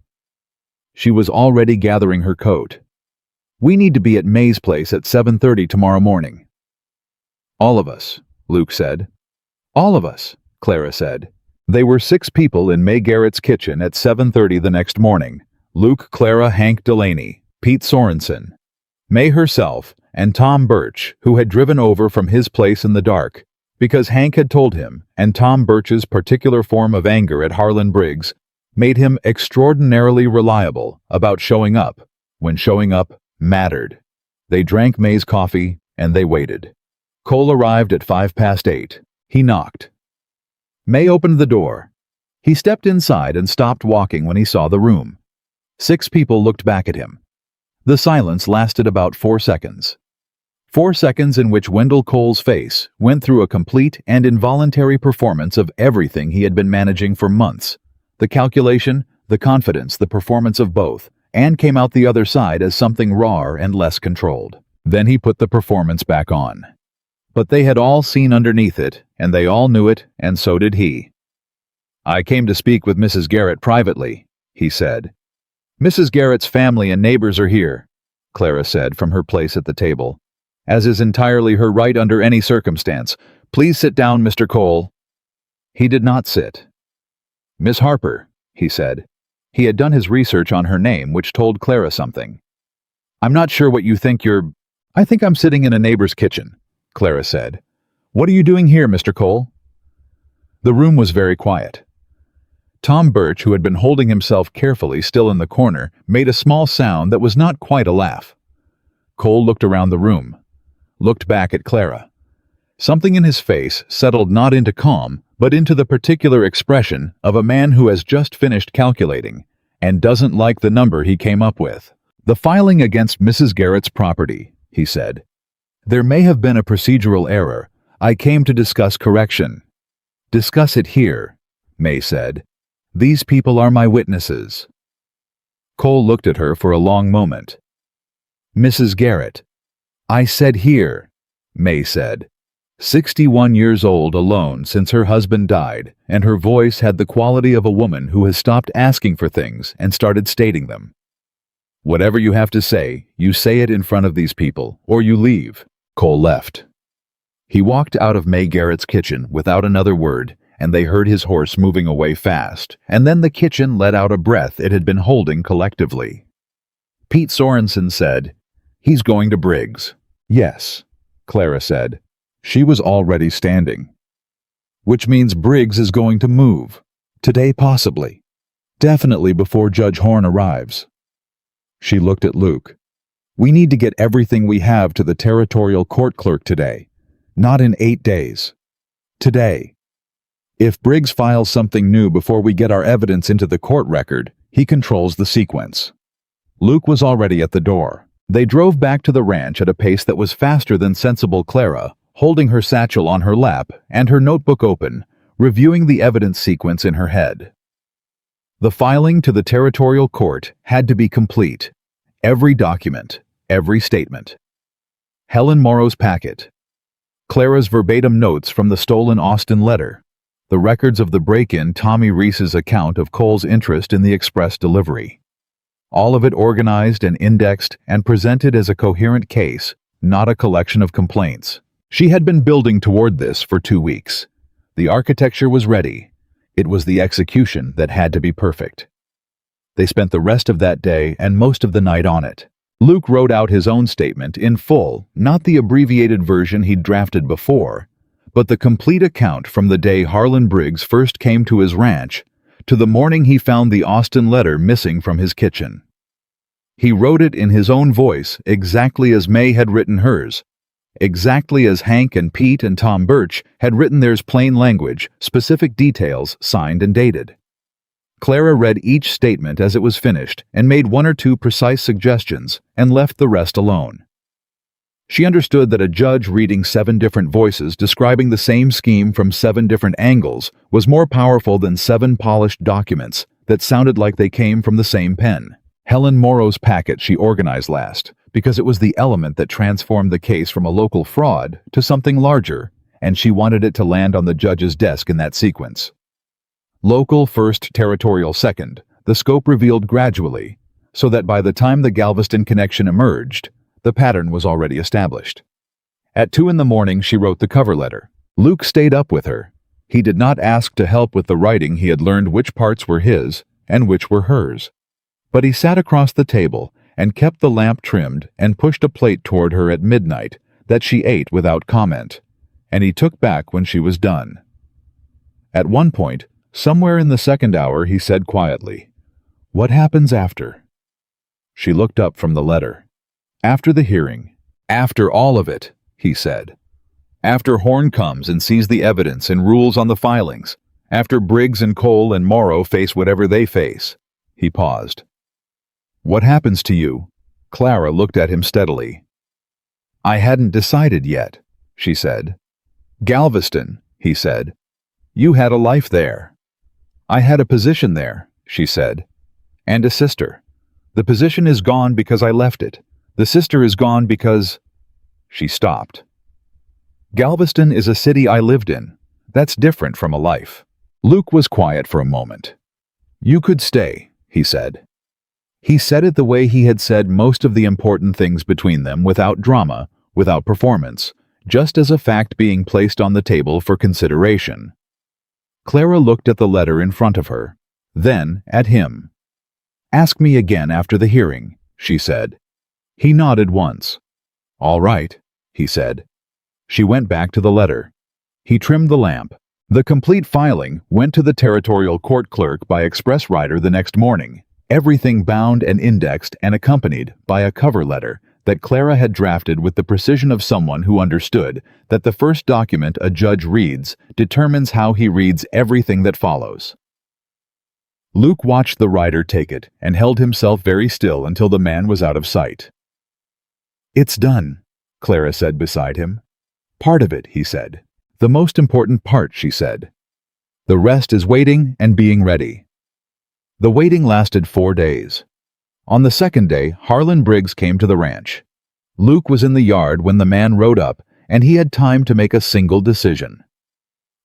She was already gathering her coat. We need to be at May's place at 7:30 tomorrow morning. All of us, Luke said. All of us, Clara said. They were 6 people in May Garrett's kitchen at 7:30 the next morning. Luke, Clara, Hank Delaney, Pete Sorensen, May herself, and Tom Birch, who had driven over from his place in the dark, because Hank had told him, and Tom Birch's particular form of anger at Harlan Briggs made him extraordinarily reliable about showing up, when showing up mattered. They drank May's coffee, and they waited. Cole arrived at 8:05. He knocked. May opened the door. He stepped inside and stopped walking when he saw the room. 6 people looked back at him. The silence lasted about 4 seconds. 4 seconds in which Wendell Cole's face went through a complete and involuntary performance of everything he had been managing for months. The calculation, the confidence, the performance of both, and came out the other side as something rawer and less controlled. Then he put the performance back on. But they had all seen underneath it, and they all knew it, and so did he. I came to speak with Mrs. Garrett privately, he said. Mrs. Garrett's family and neighbors are here, Clara said from her place at the table, as is entirely her right under any circumstance. Please sit down, Mr. Cole. He did not sit. Miss Harper, he said. He had done his research on her name, which told Clara something. I'm not sure what you think you're... I think I'm sitting in a neighbor's kitchen, Clara said. What are you doing here, Mr. Cole? The room was very quiet. Tom Birch, who had been holding himself carefully still in the corner, made a small sound that was not quite a laugh. Cole looked around the room, looked back at Clara. Something in his face settled not into calm, but into the particular expression of a man who has just finished calculating and doesn't like the number he came up with. The filing against Mrs. Garrett's property, he said. There may have been a procedural error. I came to discuss correction. Discuss it here, May said. These people are my witnesses. Cole looked at her for a long moment. Mrs. Garrett. I said here, May said. 61 years old alone since her husband died, and her voice had the quality of a woman who has stopped asking for things and started stating them. Whatever you have to say, you say it in front of these people, or you leave. Cole left. He walked out of May Garrett's kitchen without another word, and they heard his horse moving away fast, and then the kitchen let out a breath it had been holding collectively. Pete Sorensen said, He's going to Briggs. Yes, Clara said. She was already standing. Which means Briggs is going to move. Today possibly. Definitely before Judge Horn arrives. She looked at Luke. We need to get everything we have to the territorial court clerk today. Not in 8 days. Today. If Briggs files something new before we get our evidence into the court record, he controls the sequence. Luke was already at the door. They drove back to the ranch at a pace that was faster than sensible Clara, holding her satchel on her lap and her notebook open, reviewing the evidence sequence in her head. The filing to the territorial court had to be complete. Every document, every statement. Helen Morrow's packet. Clara's verbatim notes from the stolen Austin letter. The records of the break-in, Tommy Reese's account of Cole's interest in the express delivery. All of it organized and indexed and presented as a coherent case, not a collection of complaints. She had been building toward this for 2 weeks. The architecture was ready. It was the execution that had to be perfect. They spent the rest of that day and most of the night on it. Luke wrote out his own statement in full, not the abbreviated version he'd drafted before, but the complete account from the day Harlan Briggs first came to his ranch to the morning he found the Austin letter missing from his kitchen. He wrote it in his own voice, exactly as May had written hers, exactly as Hank and Pete and Tom Birch had written theirs, plain language, specific details, signed and dated. Clara read each statement as it was finished and made one or two precise suggestions and left the rest alone. She understood that a judge reading 7 different voices describing the same scheme from 7 different angles was more powerful than 7 polished documents that sounded like they came from the same pen. Helen Morrow's packet she organized last, because it was the element that transformed the case from a local fraud to something larger, and she wanted it to land on the judge's desk in that sequence. Local first, territorial second, the scope revealed gradually, so that by the time the Galveston connection emerged, the pattern was already established. At 2 in the morning, she wrote the cover letter. Luke stayed up with her. He did not ask to help with the writing. He had learned which parts were his and which were hers. But he sat across the table and kept the lamp trimmed and pushed a plate toward her at midnight that she ate without comment, and he took back when she was done. At one point, somewhere in the second hour, he said quietly, "What happens after?" She looked up from the letter. "After the hearing, after all of it," he said. "After Horn comes and sees the evidence and rules on the filings, after Briggs and Cole and Morrow face whatever they face." He paused. "What happens to you?" Clara looked at him steadily. "I hadn't decided yet," she said. "Galveston," he said. "You had a life there." "I had a position there," she said. "And a sister. The position is gone because I left it. The sister is gone because—" She stopped. "Galveston is a city I lived in. That's different from a life." Luke was quiet for a moment. "You could stay," he said. He said it the way he had said most of the important things between them, without drama, without performance, just as a fact being placed on the table for consideration. Clara looked at the letter in front of her, then at him. "Ask me again after the hearing," she said. He nodded once. "All right," he said. She went back to the letter. He trimmed the lamp. The complete filing went to the territorial court clerk by express rider the next morning, everything bound and indexed and accompanied by a cover letter that Clara had drafted with the precision of someone who understood that the first document a judge reads determines how he reads everything that follows. Luke watched the rider take it and held himself very still until the man was out of sight. "It's done," Clara said beside him. "Part of it," he said. "The most important part," she said. "The rest is waiting and being ready." The waiting lasted 4 days. On the second day, Harlan Briggs came to the ranch. Luke was in the yard when the man rode up, and he had time to make a single decision.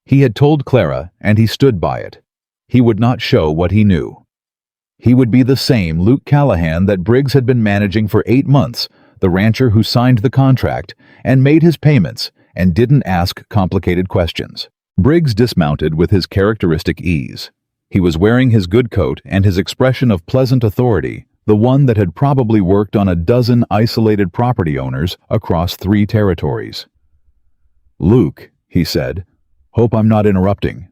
He had told Clara, and he stood by it. He would not show what he knew. He would be the same Luke Callahan that Briggs had been managing for 8 months, the rancher who signed the contract and made his payments and didn't ask complicated questions. Briggs dismounted with his characteristic ease. He was wearing his good coat and his expression of pleasant authority, the one that had probably worked on a dozen isolated property owners across 3 territories. "Luke," he said, "hope I'm not interrupting."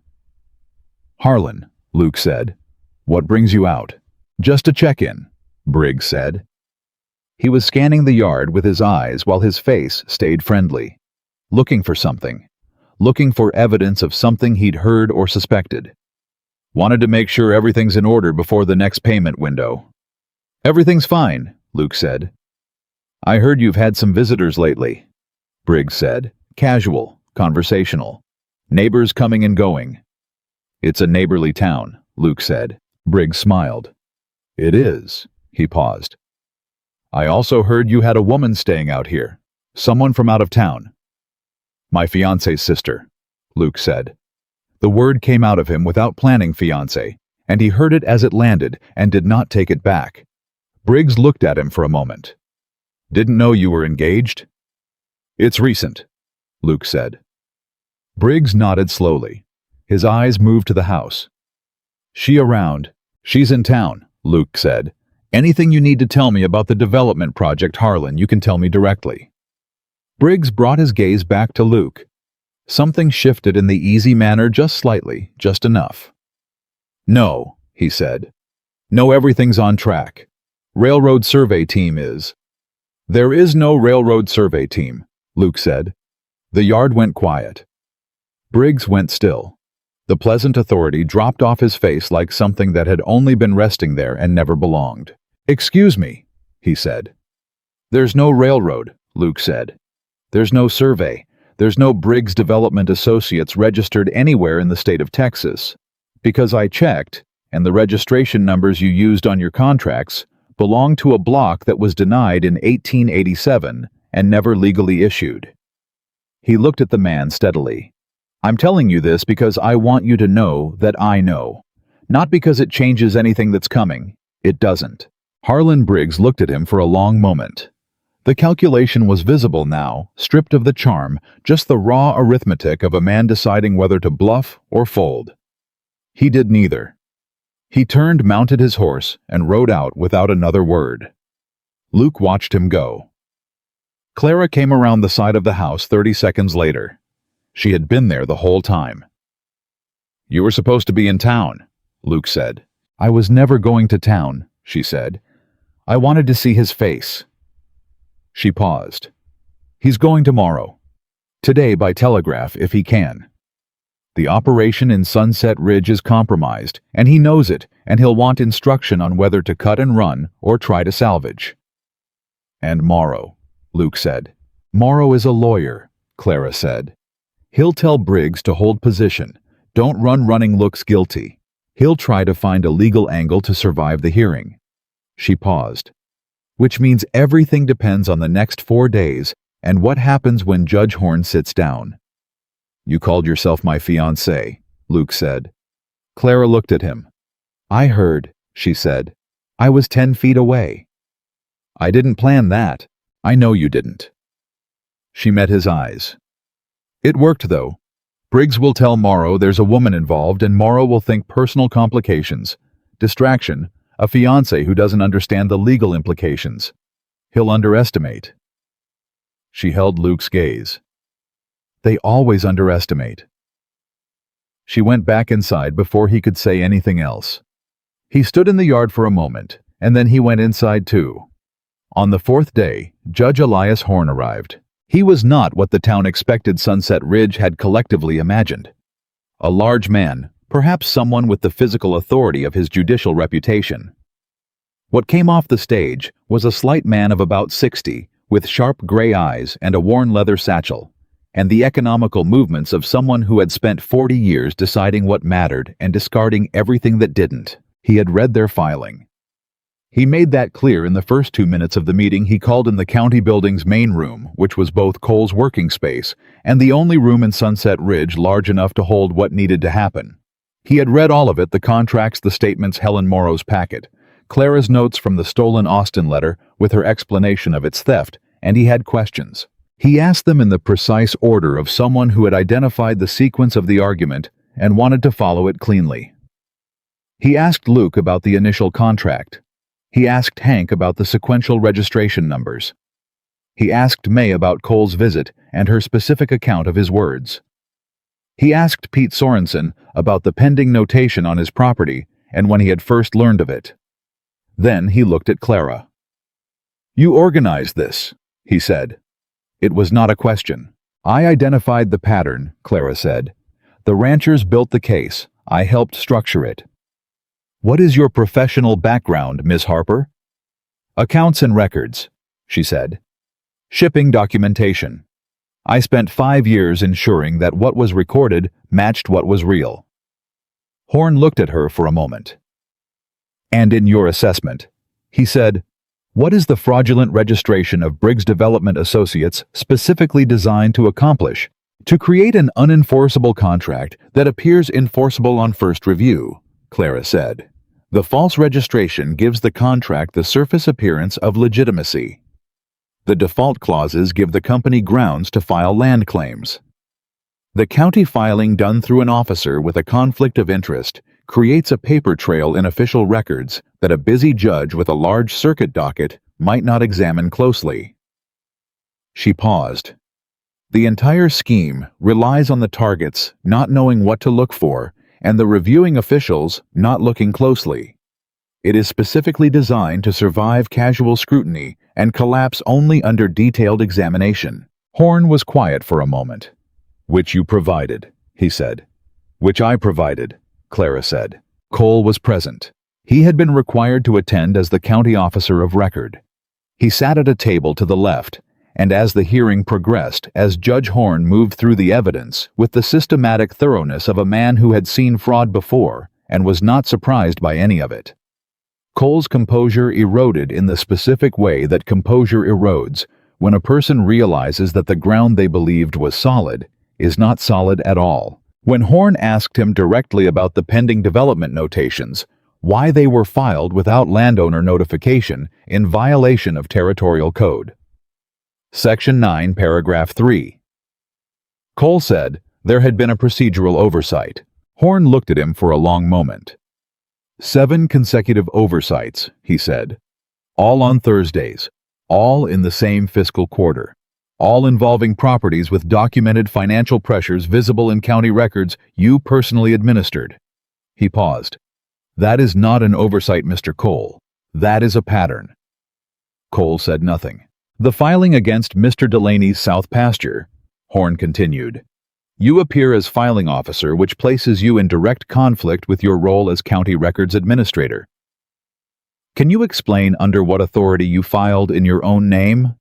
"Harlan," Luke said, "what brings you out?" "Just a check-in," Briggs said. He was scanning the yard with his eyes while his face stayed friendly, looking for something, looking for evidence of something he'd heard or suspected. "Wanted to make sure everything's in order before the next payment window." "Everything's fine," Luke said. "I heard you've had some visitors lately," Briggs said, casual, conversational. "Neighbors coming and going." "It's a neighborly town," Luke said. Briggs smiled. "It is," he paused. "I also heard you had a woman staying out here, someone from out of town." "My fiance's sister," Luke said. The word came out of him without planning fiancé, and he heard it as it landed and did not take it back. Briggs looked at him for a moment. "Didn't know you were engaged?" "It's recent," Luke said. Briggs nodded slowly. His eyes moved to the house. "She around?" "She's in town," Luke said. "Anything you need to tell me about the development project, Harlan, you can tell me directly." Briggs brought his gaze back to Luke. Something shifted in the easy manner just slightly, just enough. "No," he said. "No, everything's on track. Railroad survey team is." "There is no railroad survey team," Luke said. The yard went quiet. Briggs went still. The pleasant authority dropped off his face like something that had only been resting there and never belonged. "Excuse me," he said. "There's no railroad," Luke said. "There's no survey. There's no Briggs Development Associates registered anywhere in the state of Texas. Because I checked, and the registration numbers you used on your contracts belong to a block that was denied in 1887 and never legally issued." He looked at the man steadily. "I'm telling you this because I want you to know that I know. Not because it changes anything that's coming. It doesn't." Harlan Briggs looked at him for a long moment. The calculation was visible now, stripped of the charm, just the raw arithmetic of a man deciding whether to bluff or fold. He did neither. He turned, mounted his horse, and rode out without another word. Luke watched him go. Clara came around the side of the house 30 seconds later. She had been there the whole time. "You were supposed to be in town," Luke said. "I was never going to town," she said. "I wanted to see his face." She paused. "He's going tomorrow. Today by telegraph if he can. The operation in Sunset Ridge is compromised, and he knows it, and he'll want instruction on whether to cut and run or try to salvage." "And Morrow," Luke said. "Morrow is a lawyer," Clara said. "He'll tell Briggs to hold position. Don't run running looks guilty. He'll try to find a legal angle to survive the hearing." She paused. "Which means everything depends on the next 4 days and what happens when Judge Horn sits down." "You called yourself my fiancé," Luke said. Clara looked at him. "I heard," she said. "I was 10 feet away." "I didn't plan that. I know you didn't." She met his eyes. "It worked, though. Briggs will tell Morrow there's a woman involved, and Morrow will think personal complications, distraction, a fiancé who doesn't understand the legal implications. He'll underestimate." She held Luke's gaze. "They always underestimate." She went back inside before he could say anything else. He stood in the yard for a moment, and then he went inside too. On the 4th day, Judge Elias Horn arrived. He was not what the town expected Sunset Ridge had collectively imagined. A large man, perhaps someone with the physical authority of his judicial reputation. What came off the stage was a slight man of about 60, with sharp gray eyes and a worn leather satchel, and the economical movements of someone who had spent 40 years deciding what mattered and discarding everything that didn't. He had read their filing. He made that clear in the first 2 minutes of the meeting he called in the county building's main room, which was both Cole's working space and the only room in Sunset Ridge large enough to hold what needed to happen. He had read all of it, the contracts, the statements, Helen Morrow's packet, Clara's notes from the stolen Austin letter with her explanation of its theft, and he had questions. He asked them in the precise order of someone who had identified the sequence of the argument and wanted to follow it cleanly. He asked Luke about the initial contract. He asked Hank about the sequential registration numbers. He asked May about Cole's visit and her specific account of his words. He asked Pete Sorensen about the pending notation on his property and when he had first learned of it. Then he looked at Clara. "You organized this," he said. It was not a question. "I identified the pattern," Clara said. "The ranchers built the case. I helped structure it." "What is your professional background, Miss Harper?" "Accounts and records," she said. "Shipping documentation. I spent 5 years ensuring that what was recorded matched what was real." Horn looked at her for a moment. "And in your assessment," he said, "what is the fraudulent registration of Briggs Development Associates specifically designed to accomplish? To create an unenforceable contract that appears enforceable on first review," Clara said. "The false registration gives the contract the surface appearance of legitimacy. The default clauses give the company grounds to file land claims. The county filing done through an officer with a conflict of interest creates a paper trail in official records that a busy judge with a large circuit docket might not examine closely." She paused. The entire scheme relies on the targets not knowing what to look for and the reviewing officials not looking closely. It is specifically designed to survive casual scrutiny and collapse only under detailed examination. Horn was quiet for a moment. "Which you provided," he said. "Which I provided," Clara said. Cole was present. He had been required to attend as the county officer of record. He sat at a table to the left, and as the hearing progressed, as Judge Horn moved through the evidence with the systematic thoroughness of a man who had seen fraud before and was not surprised by any of it. Cole's composure eroded in the specific way that composure erodes when a person realizes that the ground they believed was solid is not solid at all. When Horn asked him directly about the pending development notations, why they were filed without landowner notification in violation of territorial code. Section 9, Paragraph 3. Cole said there had been a procedural oversight. Horn looked at him for a long moment. 7 consecutive oversights, he said. All on Thursdays. All in the same fiscal quarter. All involving properties with documented financial pressures visible in county records you personally administered. He paused. That is not an oversight, Mr. Cole. That is a pattern. Cole said nothing. The filing against Mr. Delaney's South Pasture, Horn continued. You appear as filing officer, which places you in direct conflict with your role as county records administrator. Can you explain under what authority you filed in your own name?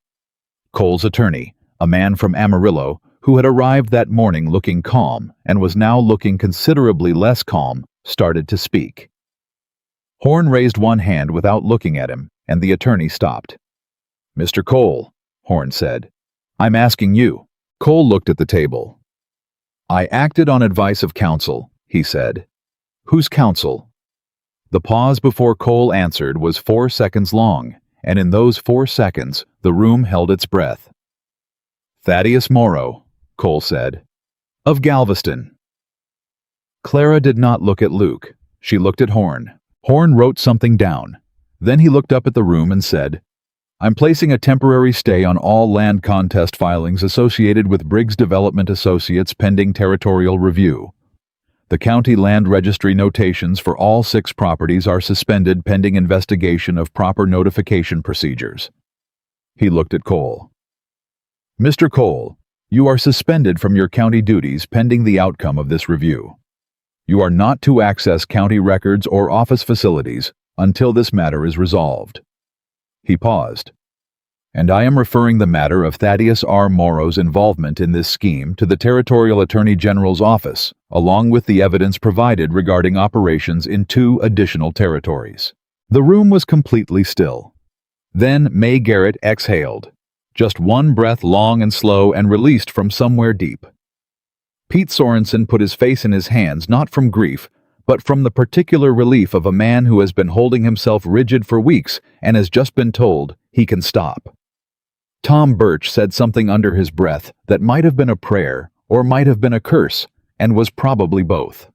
Cole's attorney, a man from Amarillo, who had arrived that morning looking calm and was now looking considerably less calm, started to speak. Horn raised one hand without looking at him, and the attorney stopped. Mr. Cole, Horn said, I'm asking you. Cole looked at the table. I acted on advice of counsel, he said. Whose counsel? The pause before Cole answered was 4 seconds long, and in those 4 seconds, the room held its breath. Thaddeus Morrow, Cole said. Of Galveston. Clara did not look at Luke. She looked at Horn. Horn wrote something down. Then he looked up at the room and said, I'm placing a temporary stay on all land contest filings associated with Briggs Development Associates pending territorial review. The county land registry notations for all 6 properties are suspended pending investigation of proper notification procedures. He looked at Cole. Mr. Cole, you are suspended from your county duties pending the outcome of this review. You are not to access county records or office facilities until this matter is resolved. He paused. And I am referring the matter of Thaddeus R. Morrow's involvement in this scheme to the Territorial Attorney General's office, along with the evidence provided regarding operations in 2 additional territories. The room was completely still. Then May Garrett exhaled, just one breath long and slow and released from somewhere deep. Pete Sorensen put his face in his hands not from grief, but from the particular relief of a man who has been holding himself rigid for weeks and has just been told he can stop. Tom Birch said something under his breath that might have been a prayer or might have been a curse, and was probably both.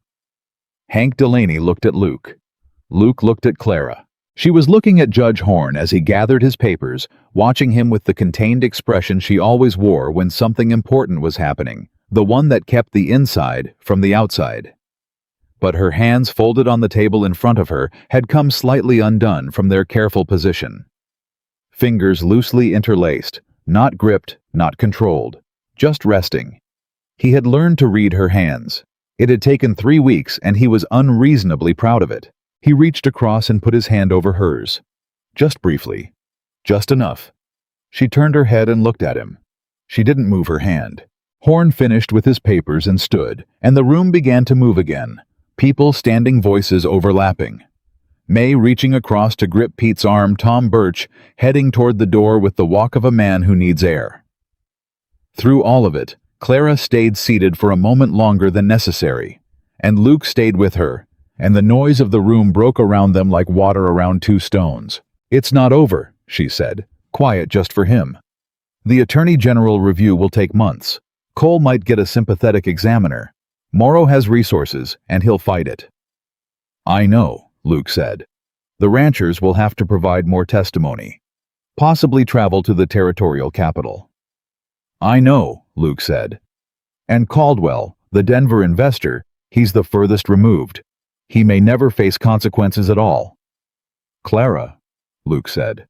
Hank Delaney looked at Luke. Luke looked at Clara. She was looking at Judge Horn as he gathered his papers, watching him with the contained expression she always wore when something important was happening, the one that kept the inside from the outside. But her hands folded on the table in front of her had come slightly undone from their careful position. Fingers loosely interlaced, not gripped, not controlled, just resting. He had learned to read her hands. It had taken 3 weeks, and he was unreasonably proud of it. He reached across and put his hand over hers. Just briefly. Just enough. She turned her head and looked at him. She didn't move her hand. Horn finished with his papers and stood, and the room began to move again. People standing, voices overlapping. May reaching across to grip Pete's arm, Tom Birch heading toward the door with the walk of a man who needs air. Through all of it, Clara stayed seated for a moment longer than necessary, and Luke stayed with her, and the noise of the room broke around them like water around 2 stones. It's not over, she said, quiet just for him. The Attorney General review will take months. Cole might get a sympathetic examiner. Morrow has resources, and he'll fight it. I know, Luke said. The ranchers will have to provide more testimony. Possibly travel to the territorial capital. I know, Luke said. And Caldwell, the Denver investor, he's the furthest removed. He may never face consequences at all. Clara, Luke said.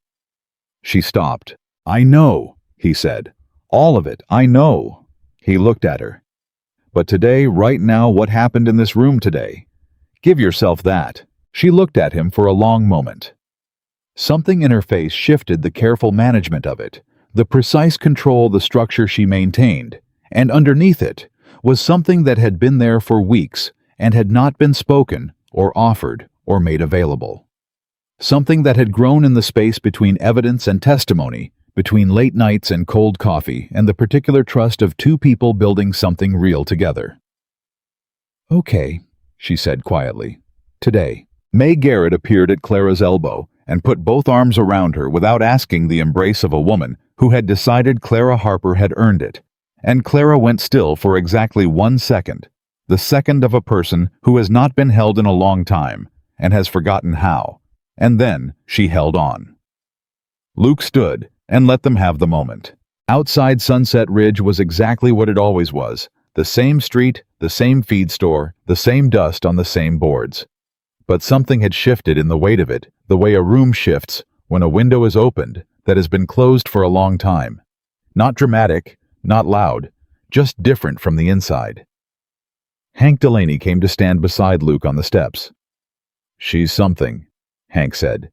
She stopped. I know, he said. All of it, I know. He looked at her. But today, right now, what happened in this room today? Give yourself that. She looked at him for a long moment. Something in her face shifted the careful management of it, the precise control the structure she maintained, and underneath it was something that had been there for weeks and had not been spoken or offered or made available. Something that had grown in the space between evidence and testimony, between late nights and cold coffee, and the particular trust of two people building something real together. Okay, she said quietly. Today. May Garrett appeared at Clara's elbow and put both arms around her without asking the embrace of a woman who had decided Clara Harper had earned it. And Clara went still for exactly 1 second, the second of a person who has not been held in a long time and has forgotten how. And then she held on. Luke stood and let them have the moment. Outside Sunset Ridge was exactly what it always was, the same street, the same feed store, the same dust on the same boards. But something had shifted in the weight of it, the way a room shifts when a window is opened that has been closed for a long time. Not dramatic, not loud, just different from the inside. Hank Delaney came to stand beside Luke on the steps. She's something, Hank said.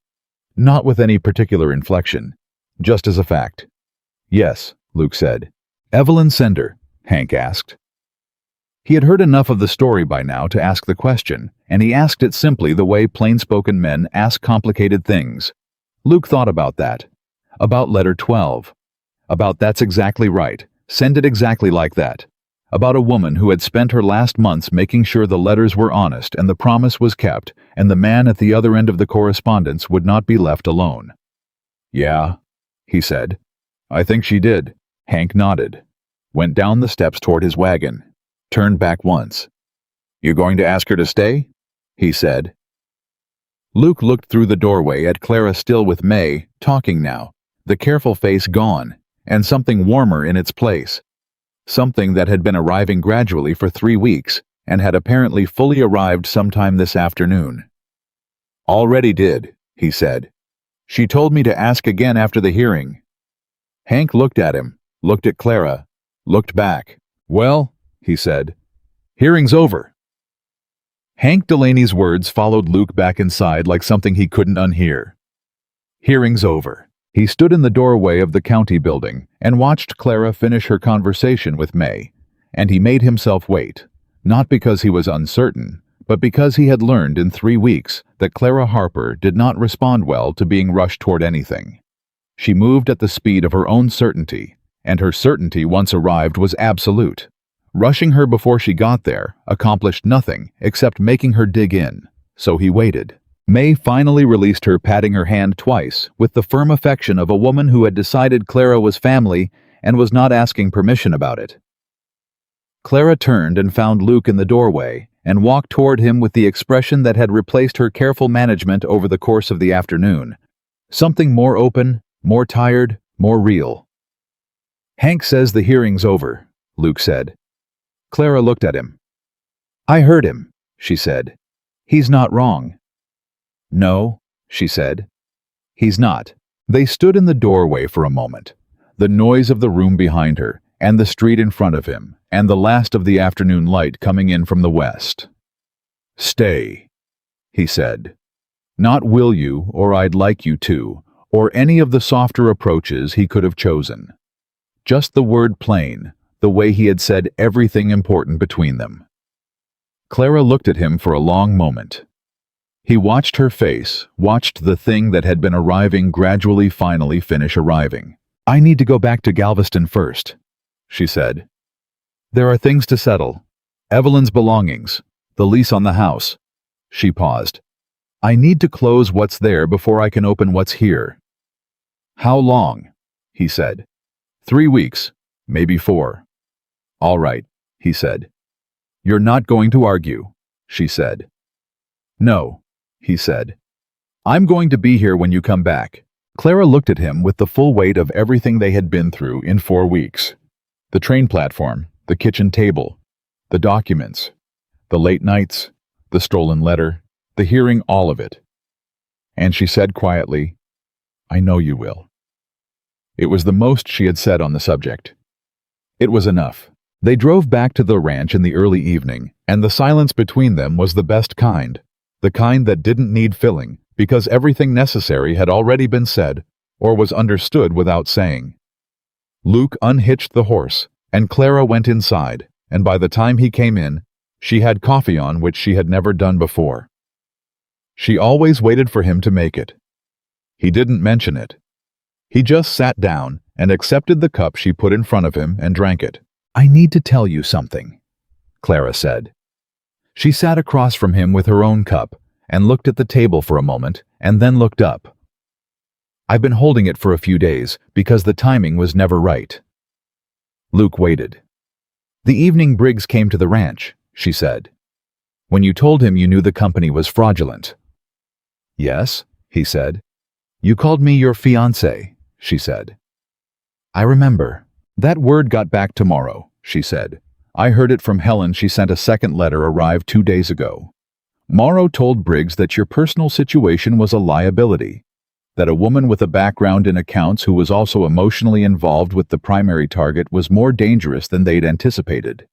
Not with any particular inflection, just as a fact. Yes, Luke said. Evelyn Sender, Hank asked. He had heard enough of the story by now to ask the question, and he asked it simply the way plain-spoken men ask complicated things. Luke thought about that. About letter 12. About that's exactly right. Send it exactly like that. About a woman who had spent her last months making sure the letters were honest and the promise was kept, and the man at the other end of the correspondence would not be left alone. Yeah, he said. I think she did. Hank nodded. Went down the steps toward his wagon. Turned back once. You going to ask her to stay? He said. Luke looked through the doorway at Clara still with May, talking now, the careful face gone, and something warmer in its place. Something that had been arriving gradually for 3 weeks, and had apparently fully arrived sometime this afternoon. Already did, he said. She told me to ask again after the hearing. Hank looked at him, looked at Clara, looked back. Well, he said, hearing's over. Hank Delaney's words followed Luke back inside like something he couldn't unhear. Hearing's over. He stood in the doorway of the county building and watched Clara finish her conversation with May, and he made himself wait, not because he was uncertain, but because he had learned in 3 weeks that Clara Harper did not respond well to being rushed toward anything. She moved at the speed of her own certainty, and her certainty once arrived was absolute. Rushing her before she got there accomplished nothing except making her dig in, so he waited. May finally released her, patting her hand twice with the firm affection of a woman who had decided Clara was family and was not asking permission about it. Clara turned and found Luke in the doorway and walked toward him with the expression that had replaced her careful management over the course of the afternoon. Something more open, more tired, more real. Hank says the hearing's over, Luke said. Clara looked at him. I heard him, she said. He's not wrong. No, she said. He's not. They stood in the doorway for a moment, the noise of the room behind her, and the street in front of him, and the last of the afternoon light coming in from the west. Stay, he said. Not will you, or I'd like you to, or any of the softer approaches he could have chosen. Just the word plain, the way he had said everything important between them. Clara looked at him for a long moment. He watched her face, watched the thing that had been arriving gradually finally finish arriving. I need to go back to Galveston first, she said. There are things to settle. Evelyn's belongings, the lease on the house. She paused. I need to close what's there before I can open what's here. How long? He said. 3 weeks, maybe 4. All right, he said. You're not going to argue, she said. No, he said. I'm going to be here when you come back. Clara looked at him with the full weight of everything they had been through in 4 weeks. The train platform, the kitchen table, the documents, the late nights, the stolen letter, the hearing, all of it. And she said quietly, "I know you will." It was the most she had said on the subject. It was enough. They drove back to the ranch in the early evening, and the silence between them was the best kind, the kind that didn't need filling, because everything necessary had already been said, or was understood without saying. Luke unhitched the horse, and Clara went inside, and by the time he came in, she had coffee on which she had never done before. She always waited for him to make it. He didn't mention it. He just sat down and accepted the cup she put in front of him and drank it. "I need to tell you something," Clara said. She sat across from him with her own cup and looked at the table for a moment and then looked up. "I've been holding it for a few days because the timing was never right." Luke waited. "The evening Briggs came to the ranch," she said. "When you told him you knew the company was fraudulent." "Yes," he said. "You called me your fiancé," she said. "I remember. That word got back tomorrow," she said. "I heard it from Helen. She sent a second letter, arrived 2 days ago. Morrow told Briggs that your personal situation was a liability, that a woman with a background in accounts who was also emotionally involved with the primary target was more dangerous than they'd anticipated."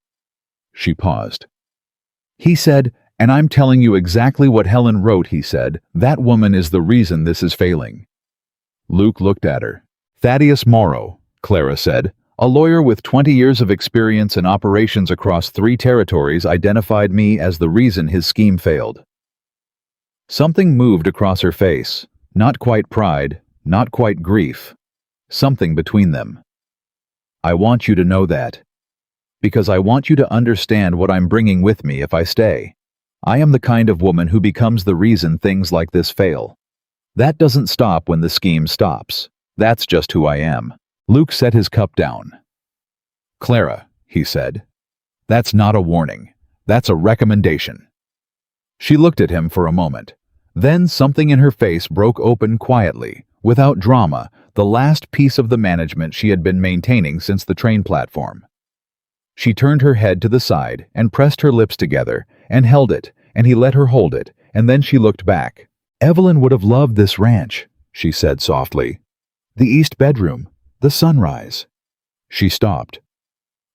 She paused. "He said, and I'm telling you exactly what Helen wrote," he said, "that woman is the reason this is failing." Luke looked at her. "Thaddeus Morrow," Clara said, "a lawyer with 20 years of experience in operations across 3 territories, identified me as the reason his scheme failed." Something moved across her face, not quite pride, not quite grief, something between them. "I want you to know that, because I want you to understand what I'm bringing with me if I stay. I am the kind of woman who becomes the reason things like this fail. That doesn't stop when the scheme stops. That's just who I am." Luke set his cup down. "Clara," he said, "that's not a warning. That's a recommendation." She looked at him for a moment. Then something in her face broke open quietly, without drama, the last piece of the management she had been maintaining since the train platform. She turned her head to the side and pressed her lips together and held it, and he let her hold it, and then she looked back. "Evelyn would have loved this ranch," she said softly. "The east bedroom, the sunrise." She stopped.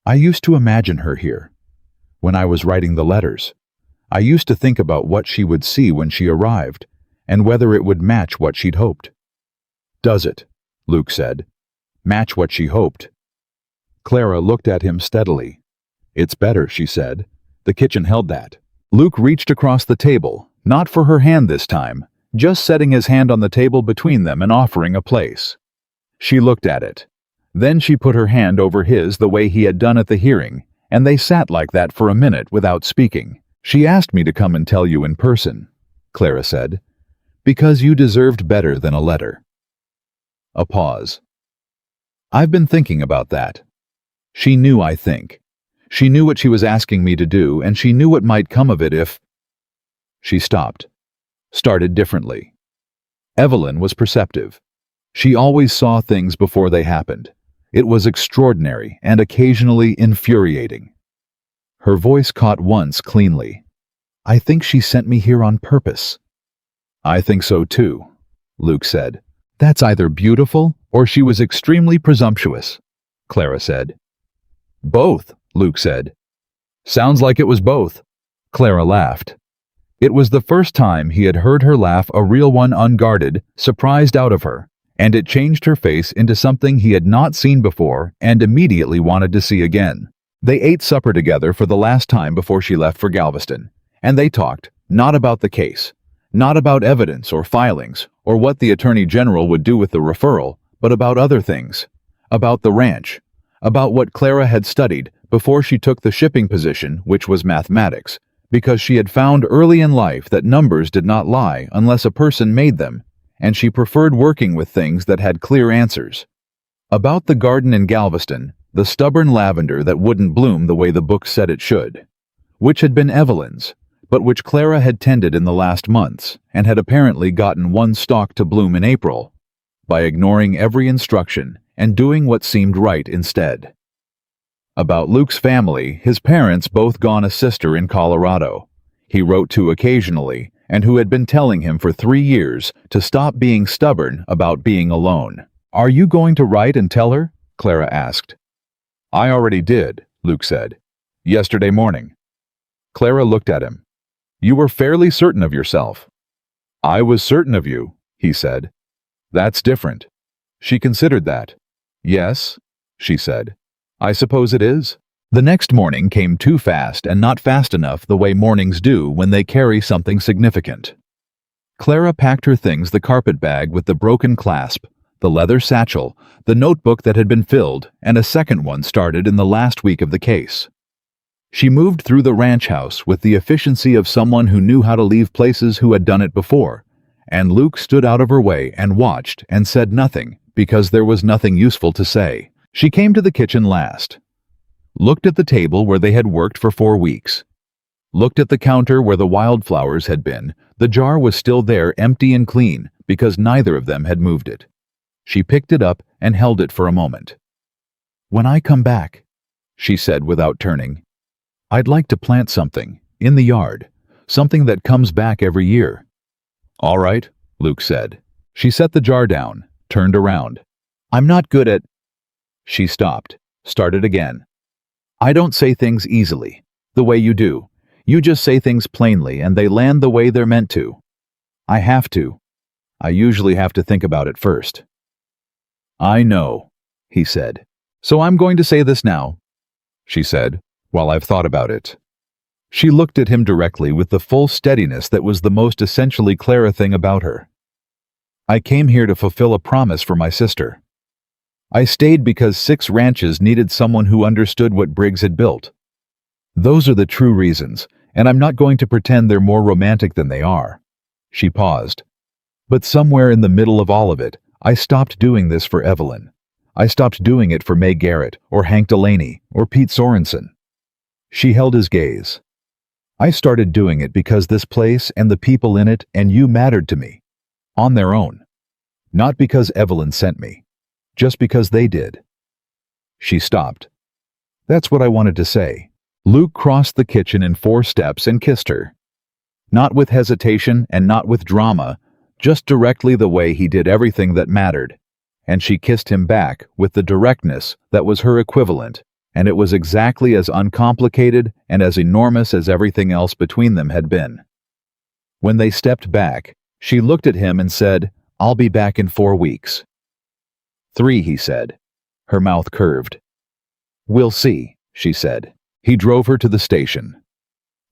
"I used to imagine her here. When I was writing the letters, I used to think about what she would see when she arrived, and whether it would match what she'd hoped." "Does it?" Luke said. "Match what she hoped?" Clara looked at him steadily. "It's better," she said. "The kitchen held that." Luke reached across the table, not for her hand this time, just setting his hand on the table between them and offering a place. She looked at it. Then she put her hand over his the way he had done at the hearing, and they sat like that for a minute without speaking. "She asked me to come and tell you in person," Clara said, "because you deserved better than a letter." A pause. "I've been thinking about that." She knew, I think. She knew what she was asking me to do, and she knew what might come of it if... She stopped. Started differently. Evelyn was perceptive. She always saw things before they happened. It was extraordinary and occasionally infuriating. Her voice caught once cleanly. "I think she sent me here on purpose." "I think so too," Luke said. "That's either beautiful or she was extremely presumptuous," Clara said. "Both," Luke said. "Sounds like it was both." Clara laughed. It was the first time he had heard her laugh, a real one, unguarded, surprised out of her, and it changed her face into something he had not seen before and immediately wanted to see again. They ate supper together for the last time before she left for Galveston, and they talked, not about the case, not about evidence or filings or what the Attorney General would do with the referral, but about other things, about the ranch, about what Clara had studied before she took the shipping position, which was mathematics, because she had found early in life that numbers did not lie unless a person made them, and she preferred working with things that had clear answers. About the garden in Galveston, the stubborn lavender that wouldn't bloom the way the book said it should, which had been Evelyn's, but which Clara had tended in the last months and had apparently gotten one stalk to bloom in April, by ignoring every instruction and doing what seemed right instead. About Luke's family, his parents both gone a sister in Colorado. He wrote to occasionally, and who had been telling him for 3 years to stop being stubborn about being alone. "Are you going to write and tell her?" Clara asked. "I already did," Luke said. "Yesterday morning." Clara looked at him. "You were fairly certain of yourself." "I was certain of you," he said. "That's different." She considered that. "Yes," she said. "I suppose it is." The next morning came too fast and not fast enough the way mornings do when they carry something significant. Clara packed her things: the carpet bag with the broken clasp, the leather satchel, the notebook that had been filled, and a second one started in the last week of the case. She moved through the ranch house with the efficiency of someone who knew how to leave places who had done it before, and Luke stood out of her way and watched and said nothing because there was nothing useful to say. She came to the kitchen last. Looked at the table where they had worked for 4 weeks. Looked at the counter where the wildflowers had been. The jar was still there, empty and clean, because neither of them had moved it. She picked it up and held it for a moment. "When I come back," she said without turning, "I'd like to plant something, in the yard, something that comes back every year." "All right," Luke said. She set the jar down, turned around. "I'm not good at—" She stopped, started again. "I don't say things easily, the way you do. You just say things plainly and they land the way they're meant to. I have to. I usually have to think about it first." "I know," he said. "So I'm going to say this now," she said, "while I've thought about it." She looked at him directly with the full steadiness that was the most essentially Clara thing about her. "I came here to fulfill a promise for my sister. I stayed because 6 ranches needed someone who understood what Briggs had built. Those are the true reasons, and I'm not going to pretend they're more romantic than they are." She paused. "But somewhere in the middle of all of it, I stopped doing this for Evelyn. I stopped doing it for May Garrett, or Hank Delaney, or Pete Sorensen." She held his gaze. "I started doing it because this place and the people in it and you mattered to me. On their own. Not because Evelyn sent me. Just because they did." She stopped. "That's what I wanted to say." Luke crossed the kitchen in 4 steps and kissed her. Not with hesitation and not with drama, just directly the way he did everything that mattered. And she kissed him back with the directness that was her equivalent, and it was exactly as uncomplicated and as enormous as everything else between them had been. When they stepped back, she looked at him and said, "I'll be back in 4 weeks. 3, he said. Her mouth curved. "We'll see," she said. He drove her to the station.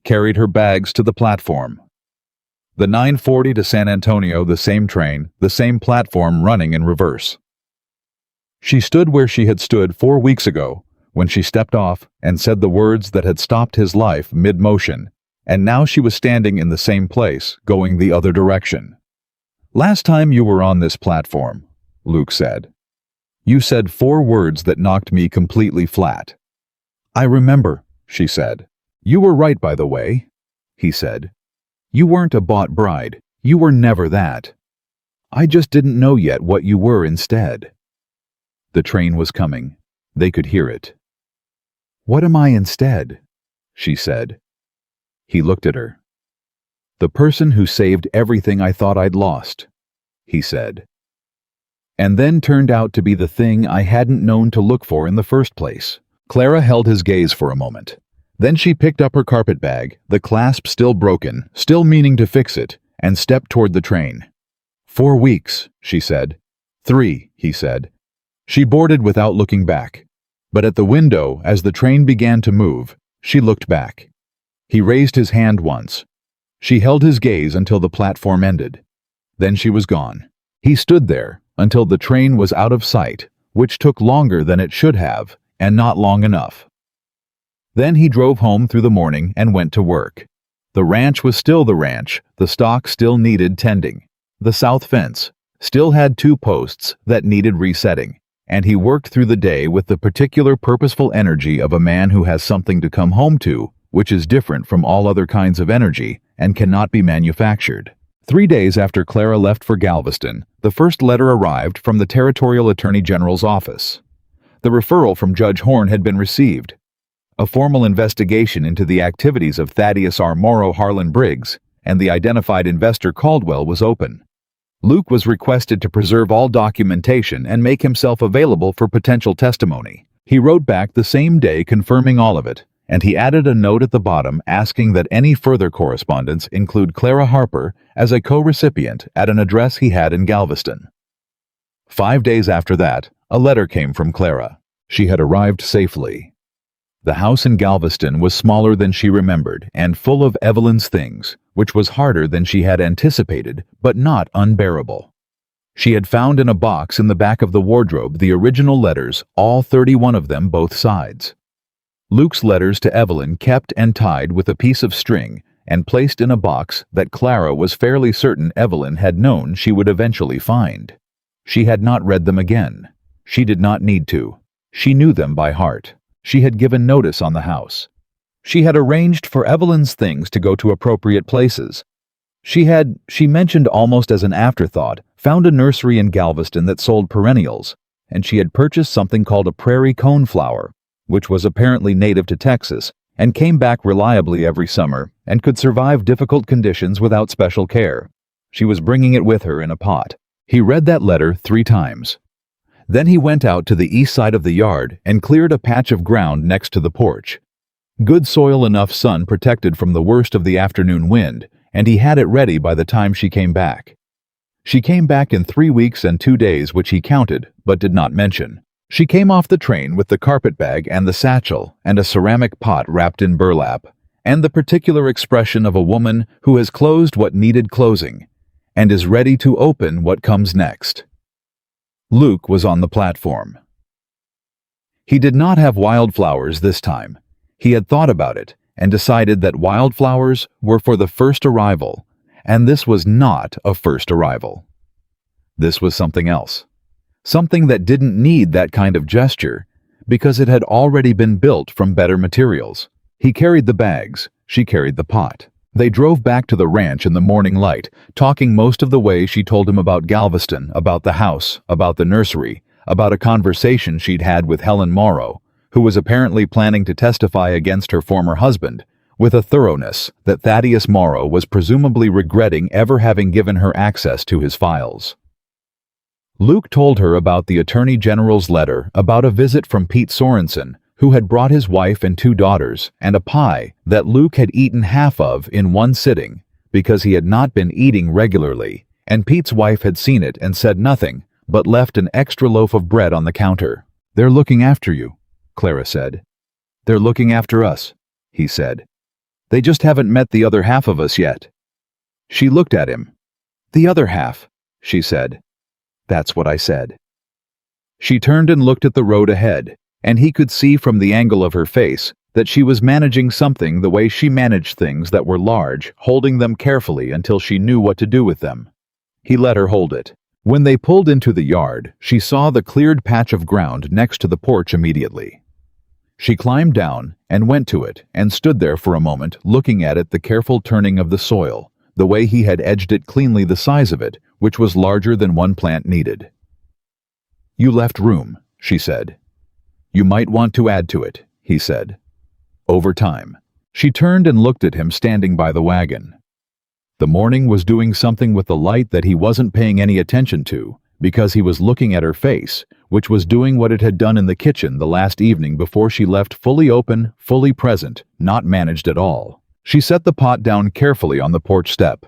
Carried her bags to the platform. The 9:40 to San Antonio, the same train, the same platform running in reverse. She stood where she had stood 4 weeks ago, when she stepped off and said the words that had stopped his life mid-motion, and now she was standing in the same place, going the other direction. "Last time you were on this platform," Luke said, "you said 4 words that knocked me completely flat." "I remember," she said. "You were right, by the way," he said. "You weren't a bought bride. You were never that. I just didn't know yet what you were instead." The train was coming. They could hear it. "What am I instead?" she said. He looked at her. "The person who saved everything I thought I'd lost," he said. "And then turned out to be the thing I hadn't known to look for in the first place." Clara held his gaze for a moment. Then she picked up her carpet bag, the clasp still broken, still meaning to fix it, and stepped toward the train. 4 weeks, she said. 3, he said. She boarded without looking back. But at the window, as the train began to move, she looked back. He raised his hand once. She held his gaze until the platform ended. Then she was gone. He stood there until the train was out of sight, which took longer than it should have, and not long enough. Then he drove home through the morning and went to work. The ranch was still the ranch, the stock still needed tending. The south fence still had 2 posts that needed resetting, and he worked through the day with the particular purposeful energy of a man who has something to come home to, which is different from all other kinds of energy and cannot be manufactured. 3 days after Clara left for Galveston, the first letter arrived from the Territorial Attorney General's office. The referral from Judge Horn had been received. A formal investigation into the activities of Thaddeus R. Morrow Harlan Briggs and the identified investor Caldwell was open. Luke was requested to preserve all documentation and make himself available for potential testimony. He wrote back the same day confirming all of it, and he added a note at the bottom asking that any further correspondence include Clara Harper as a co-recipient at an address he had in Galveston. 5 days after that, a letter came from Clara. She had arrived safely. The house in Galveston was smaller than she remembered and full of Evelyn's things, which was harder than she had anticipated, but not unbearable. She had found in a box in the back of the wardrobe the original letters, all 31 of them both sides. Luke's letters to Evelyn kept and tied with a piece of string and placed in a box that Clara was fairly certain Evelyn had known she would eventually find. She had not read them again. She did not need to. She knew them by heart. She had given notice on the house. She had arranged for Evelyn's things to go to appropriate places. She mentioned almost as an afterthought, found a nursery in Galveston that sold perennials, and she had purchased something called a prairie coneflower, which was apparently native to Texas, and came back reliably every summer and could survive difficult conditions without special care. She was bringing it with her in a pot. He read that letter 3 times. Then he went out to the east side of the yard and cleared a patch of ground next to the porch. Good soil enough sun protected from the worst of the afternoon wind, and he had it ready by the time she came back. She came back in 3 weeks and 2 days, which he counted, but did not mention. She came off the train with the carpet bag and the satchel and a ceramic pot wrapped in burlap, and the particular expression of a woman who has closed what needed closing and is ready to open what comes next. Luke was on the platform. He did not have wildflowers this time. He had thought about it and decided that wildflowers were for the first arrival, and this was not a first arrival. This was something else. Something that didn't need that kind of gesture because it had already been built from better materials. He carried the bags, she carried the pot. They drove back to the ranch in the morning light, talking most of the way. She told him about Galveston, about the house, about the nursery, about a conversation she'd had with Helen Morrow, who was apparently planning to testify against her former husband, with a thoroughness that Thaddeus Morrow was presumably regretting ever having given her access to his files. Luke told her about the Attorney General's letter about a visit from Pete Sorensen, who had brought his wife and 2 daughters and a pie that Luke had eaten half of in one sitting because he had not been eating regularly, and Pete's wife had seen it and said nothing, but left an extra loaf of bread on the counter. "They're looking after you," Clara said. "They're looking after us," he said. "They just haven't met the other half of us yet." She looked at him. "The other half," she said. "That's what I said." She turned and looked at the road ahead, and he could see from the angle of her face that she was managing something the way she managed things that were large, holding them carefully until she knew what to do with them. He let her hold it. When they pulled into the yard, she saw the cleared patch of ground next to the porch immediately. She climbed down and went to it and stood there for a moment looking at it, the careful turning of the soil, the way he had edged it cleanly, the size of it, which was larger than one plant needed. "You left room," she said. "You might want to add to it," he said. "Over time." She turned and looked at him standing by the wagon. The morning was doing something with the light that he wasn't paying any attention to, because he was looking at her face, which was doing what it had done in the kitchen the last evening before she left, fully open, fully present, not managed at all. She set the pot down carefully on the porch step.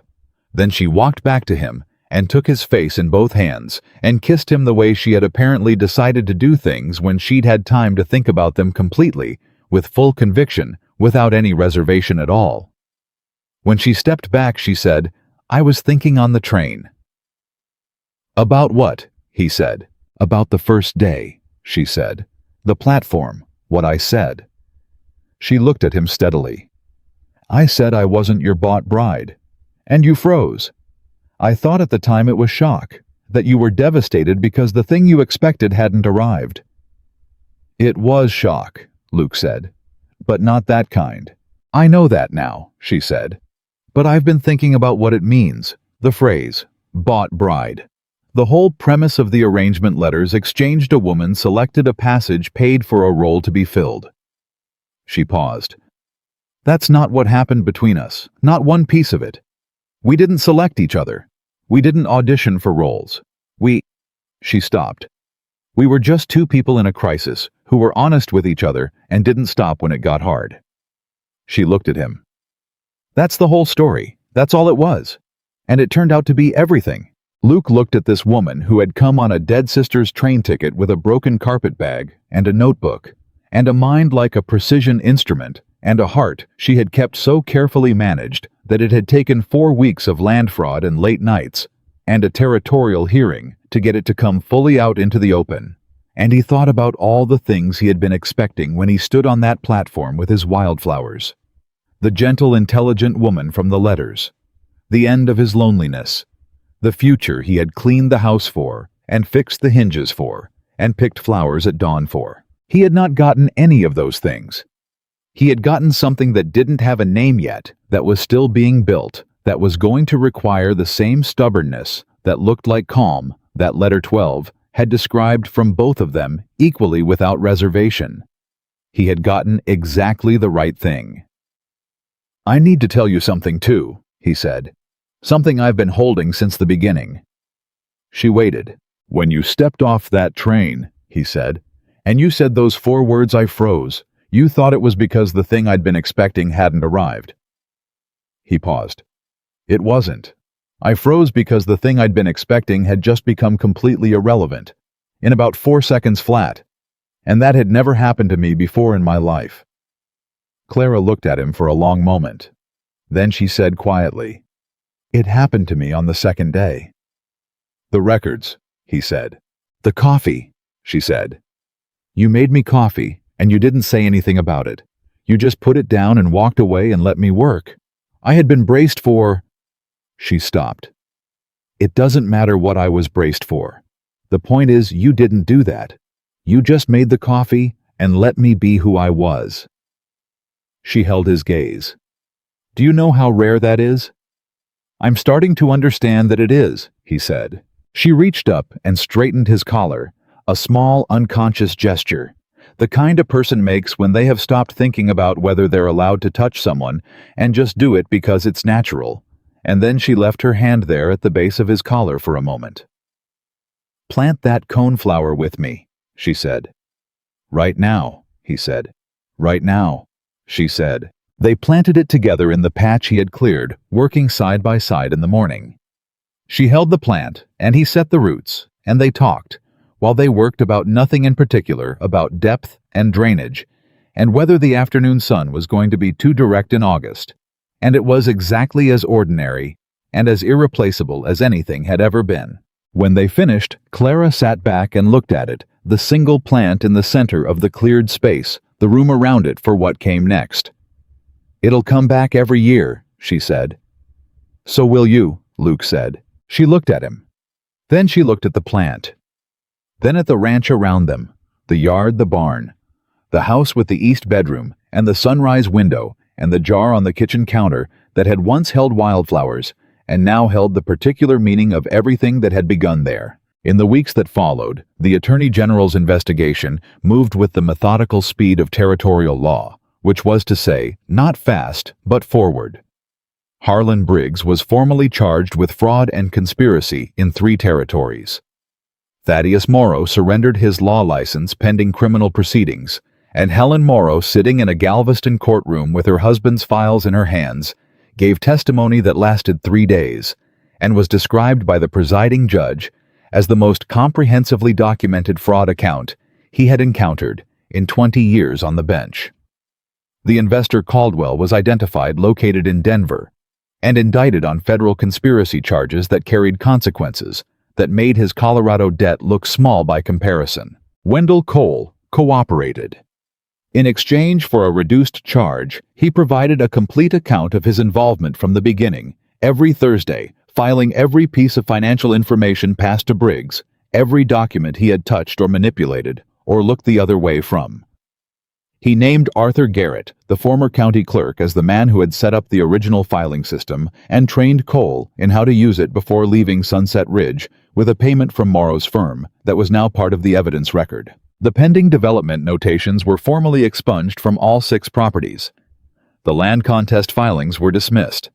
Then she walked back to him and took his face in both hands and kissed him the way she had apparently decided to do things when she'd had time to think about them completely, with full conviction, without any reservation at all. When she stepped back, she said, "I was thinking on the train." "About what?" he said. "About the first day," she said. "The platform, what I said." She looked at him steadily. "I said I wasn't your bought bride. And you froze. I thought at the time it was shock, that you were devastated because the thing you expected hadn't arrived." "It was shock," Luke said, "but not that kind." "I know that now," she said. "But I've been thinking about what it means, the phrase, bought bride. The whole premise of the arrangement letters exchanged a woman selected a passage paid for a role to be filled. She paused. That's not what happened between us, not one piece of it. We didn't select each other. We didn't audition for roles. She stopped. We were just two people in a crisis who were honest with each other and didn't stop when it got hard. She looked at him. That's the whole story. That's all it was. And it turned out to be everything. Luke looked at this woman who had come on a dead sister's train ticket with a broken carpet bag and a notebook, and a mind like a precision instrument, and a heart she had kept so carefully managed that it had taken 4 weeks of land fraud and late nights, and a territorial hearing to get it to come fully out into the open. And he thought about all the things he had been expecting when he stood on that platform with his wildflowers. The gentle, intelligent woman from the letters. The end of his loneliness. The future he had cleaned the house for, and fixed the hinges for, and picked flowers at dawn for. He had not gotten any of those things. He had gotten something that didn't have a name yet, that was still being built, that was going to require the same stubbornness, that looked like calm, that letter 12 had described from both of them equally without reservation. He had gotten exactly the right thing. I need to tell you something too, he said. Something I've been holding since the beginning. She waited. When you stepped off that train, he said, and you said those 4 words, I froze. You thought it was because the thing I'd been expecting hadn't arrived. He paused. It wasn't. I froze because the thing I'd been expecting had just become completely irrelevant, in about 4 seconds flat, and that had never happened to me before in my life. Clara looked at him for a long moment. Then she said quietly, It happened to me on the 2nd day. The records, he said. The coffee, she said. You made me coffee, and you didn't say anything about it. You just put it down and walked away and let me work. I had been braced for... She stopped. It doesn't matter what I was braced for. The point is, you didn't do that. You just made the coffee and let me be who I was. She held his gaze. Do you know how rare that is? I'm starting to understand that it is, he said. She reached up and straightened his collar, a small, unconscious gesture, the kind a person makes when they have stopped thinking about whether they're allowed to touch someone and just do it because it's natural. And then she left her hand there at the base of his collar for a moment. Plant that coneflower with me, she said. Right now, he said. Right now, she said. They planted it together in the patch he had cleared, working side by side in the morning. She held the plant, and he set the roots, and they talked, while they worked about nothing in particular, about depth and drainage, and whether the afternoon sun was going to be too direct in August. And it was exactly as ordinary and as irreplaceable as anything had ever been. When they finished, Clara sat back and looked at it, the single plant in the center of the cleared space, the room around it for what came next. It'll come back every year, she said. So will you, Luke said. She looked at him. Then she looked at the plant. Then at the ranch around them, the yard, the barn, the house with the east bedroom, and the sunrise window, and the jar on the kitchen counter that had once held wildflowers and now held the particular meaning of everything that had begun there. In the weeks that followed, the Attorney General's investigation moved with the methodical speed of territorial law, which was to say, not fast, but forward. Harlan Briggs was formally charged with fraud and conspiracy in 3 territories. Thaddeus Morrow surrendered his law license pending criminal proceedings, and Helen Morrow, sitting in a Galveston courtroom with her husband's files in her hands, gave testimony that lasted 3 days, and was described by the presiding judge as the most comprehensively documented fraud account he had encountered in 20 years on the bench. The investor Caldwell was identified located in Denver, and indicted on federal conspiracy charges that carried consequences that made his Colorado debt look small by comparison. Wendell Cole cooperated. In exchange for a reduced charge, he provided a complete account of his involvement from the beginning, every Thursday, filing every piece of financial information passed to Briggs, every document he had touched or manipulated, or looked the other way from. He named Arthur Garrett, the former county clerk, as the man who had set up the original filing system and trained Cole in how to use it before leaving Sunset Ridge with a payment from Morrow's firm that was now part of the evidence record. The pending development notations were formally expunged from all 6 properties. The land contest filings were dismissed.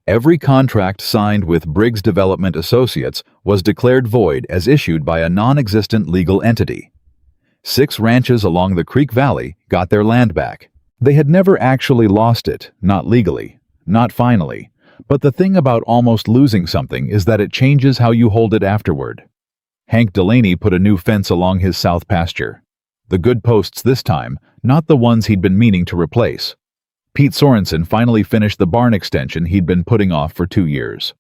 Every contract signed with Briggs Development Associates was declared void as issued by a non-existent legal entity. 6 ranches along the Creek Valley got their land back. They had never actually lost it, not legally, not finally, but the thing about almost losing something is that it changes how you hold it afterward. Hank Delaney put a new fence along his south pasture. The good posts this time, not the ones he'd been meaning to replace. Pete Sorensen finally finished the barn extension he'd been putting off for 2 years.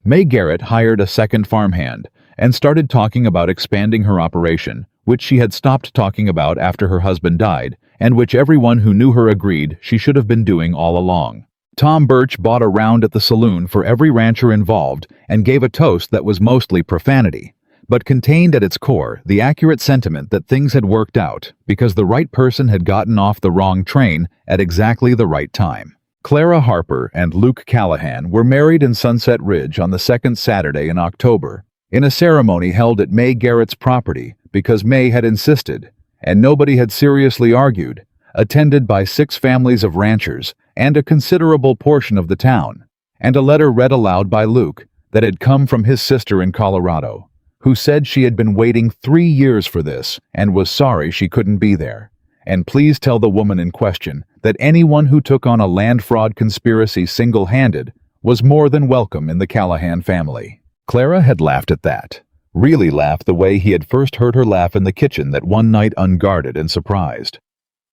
May Garrett hired a second farmhand and started talking about expanding her operation, which she had stopped talking about after her husband died, and which everyone who knew her agreed she should have been doing all along. Tom Birch bought a round at the saloon for every rancher involved and gave a toast that was mostly profanity, but contained at its core the accurate sentiment that things had worked out because the right person had gotten off the wrong train at exactly the right time. Clara Harper and Luke Callahan were married in Sunset Ridge on the second Saturday in October, in a ceremony held at May Garrett's property because May had insisted, and nobody had seriously argued, attended by 6 families of ranchers and a considerable portion of the town, and a letter read aloud by Luke that had come from his sister in Colorado, who said she had been waiting 3 years for this and was sorry she couldn't be there. And please tell the woman in question that anyone who took on a land fraud conspiracy single-handed was more than welcome in the Callahan family. Clara had laughed at that. Really laughed the way he had first heard her laugh in the kitchen that one night unguarded and surprised.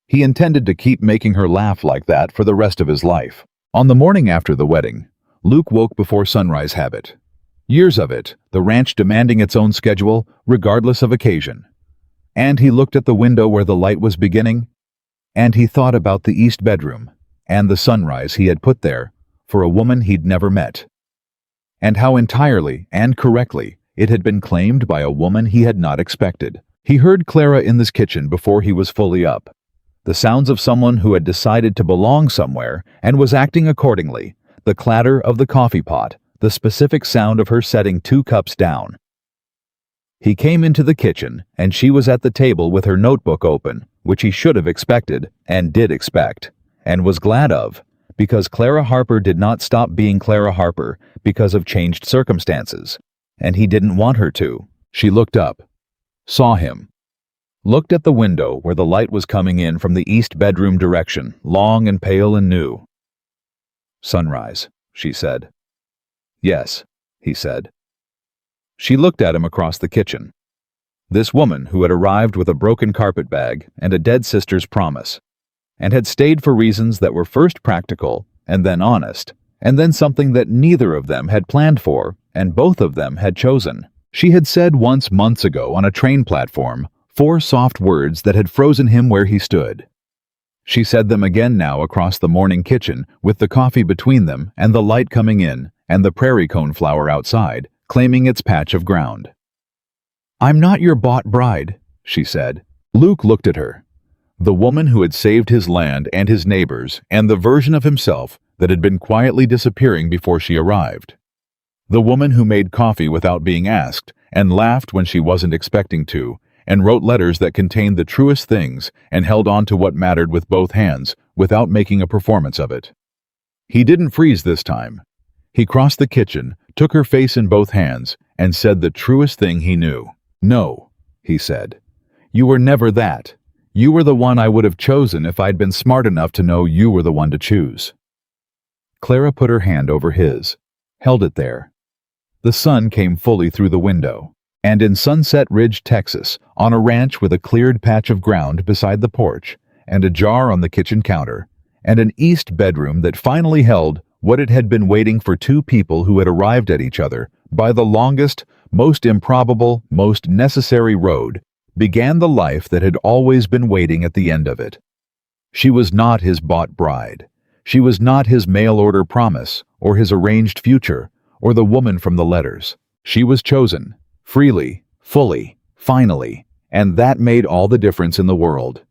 He intended to keep making her laugh like that for the rest of his life. On the morning after the wedding, Luke woke before sunrise habit. Years of it, the ranch demanding its own schedule, regardless of occasion. And he looked at the window where the light was beginning, and he thought about the east bedroom and the sunrise he had put there for a woman he'd never met. And how entirely and correctly it had been claimed by a woman he had not expected. He heard Clara in this kitchen before he was fully up. The sounds of someone who had decided to belong somewhere and was acting accordingly, the clatter of the coffee pot, the specific sound of her setting 2 cups down. He came into the kitchen, and she was at the table with her notebook open, which he should have expected, and did expect, and was glad of, because Clara Harper did not stop being Clara Harper because of changed circumstances, and he didn't want her to. She looked up, saw him, looked at the window where the light was coming in from the east bedroom direction, long and pale and new. "Sunrise," she said. "Yes," he said. She looked at him across the kitchen. This woman who had arrived with a broken carpet bag and a dead sister's promise, and had stayed for reasons that were first practical, and then honest, and then something that neither of them had planned for, and both of them had chosen. She had said once months ago on a train platform 4 soft words that had frozen him where he stood. She said them again now across the morning kitchen with the coffee between them and the light coming in and the prairie cone flower outside, claiming its patch of ground. "I'm not your bought bride," she said. Luke looked at her. The woman who had saved his land and his neighbors and the version of himself that had been quietly disappearing before she arrived. The woman who made coffee without being asked and laughed when she wasn't expecting to and wrote letters that contained the truest things and held on to what mattered with both hands without making a performance of it. He didn't freeze this time. He crossed the kitchen, took her face in both hands, and said the truest thing he knew. "No," he said. "You were never that. You were the one I would have chosen if I'd been smart enough to know you were the one to choose." Clara put her hand over his, held it there. The sun came fully through the window, and in Sunset Ridge, Texas, on a ranch with a cleared patch of ground beside the porch, and a jar on the kitchen counter, and an east bedroom that finally held what it had been waiting for 2 people who had arrived at each other by the longest, most improbable, most necessary road, began the life that had always been waiting at the end of it. She was not his bought bride. She was not his mail-order promise, or his arranged future, or the woman from the letters. She was chosen, freely, fully, finally, and that made all the difference in the world.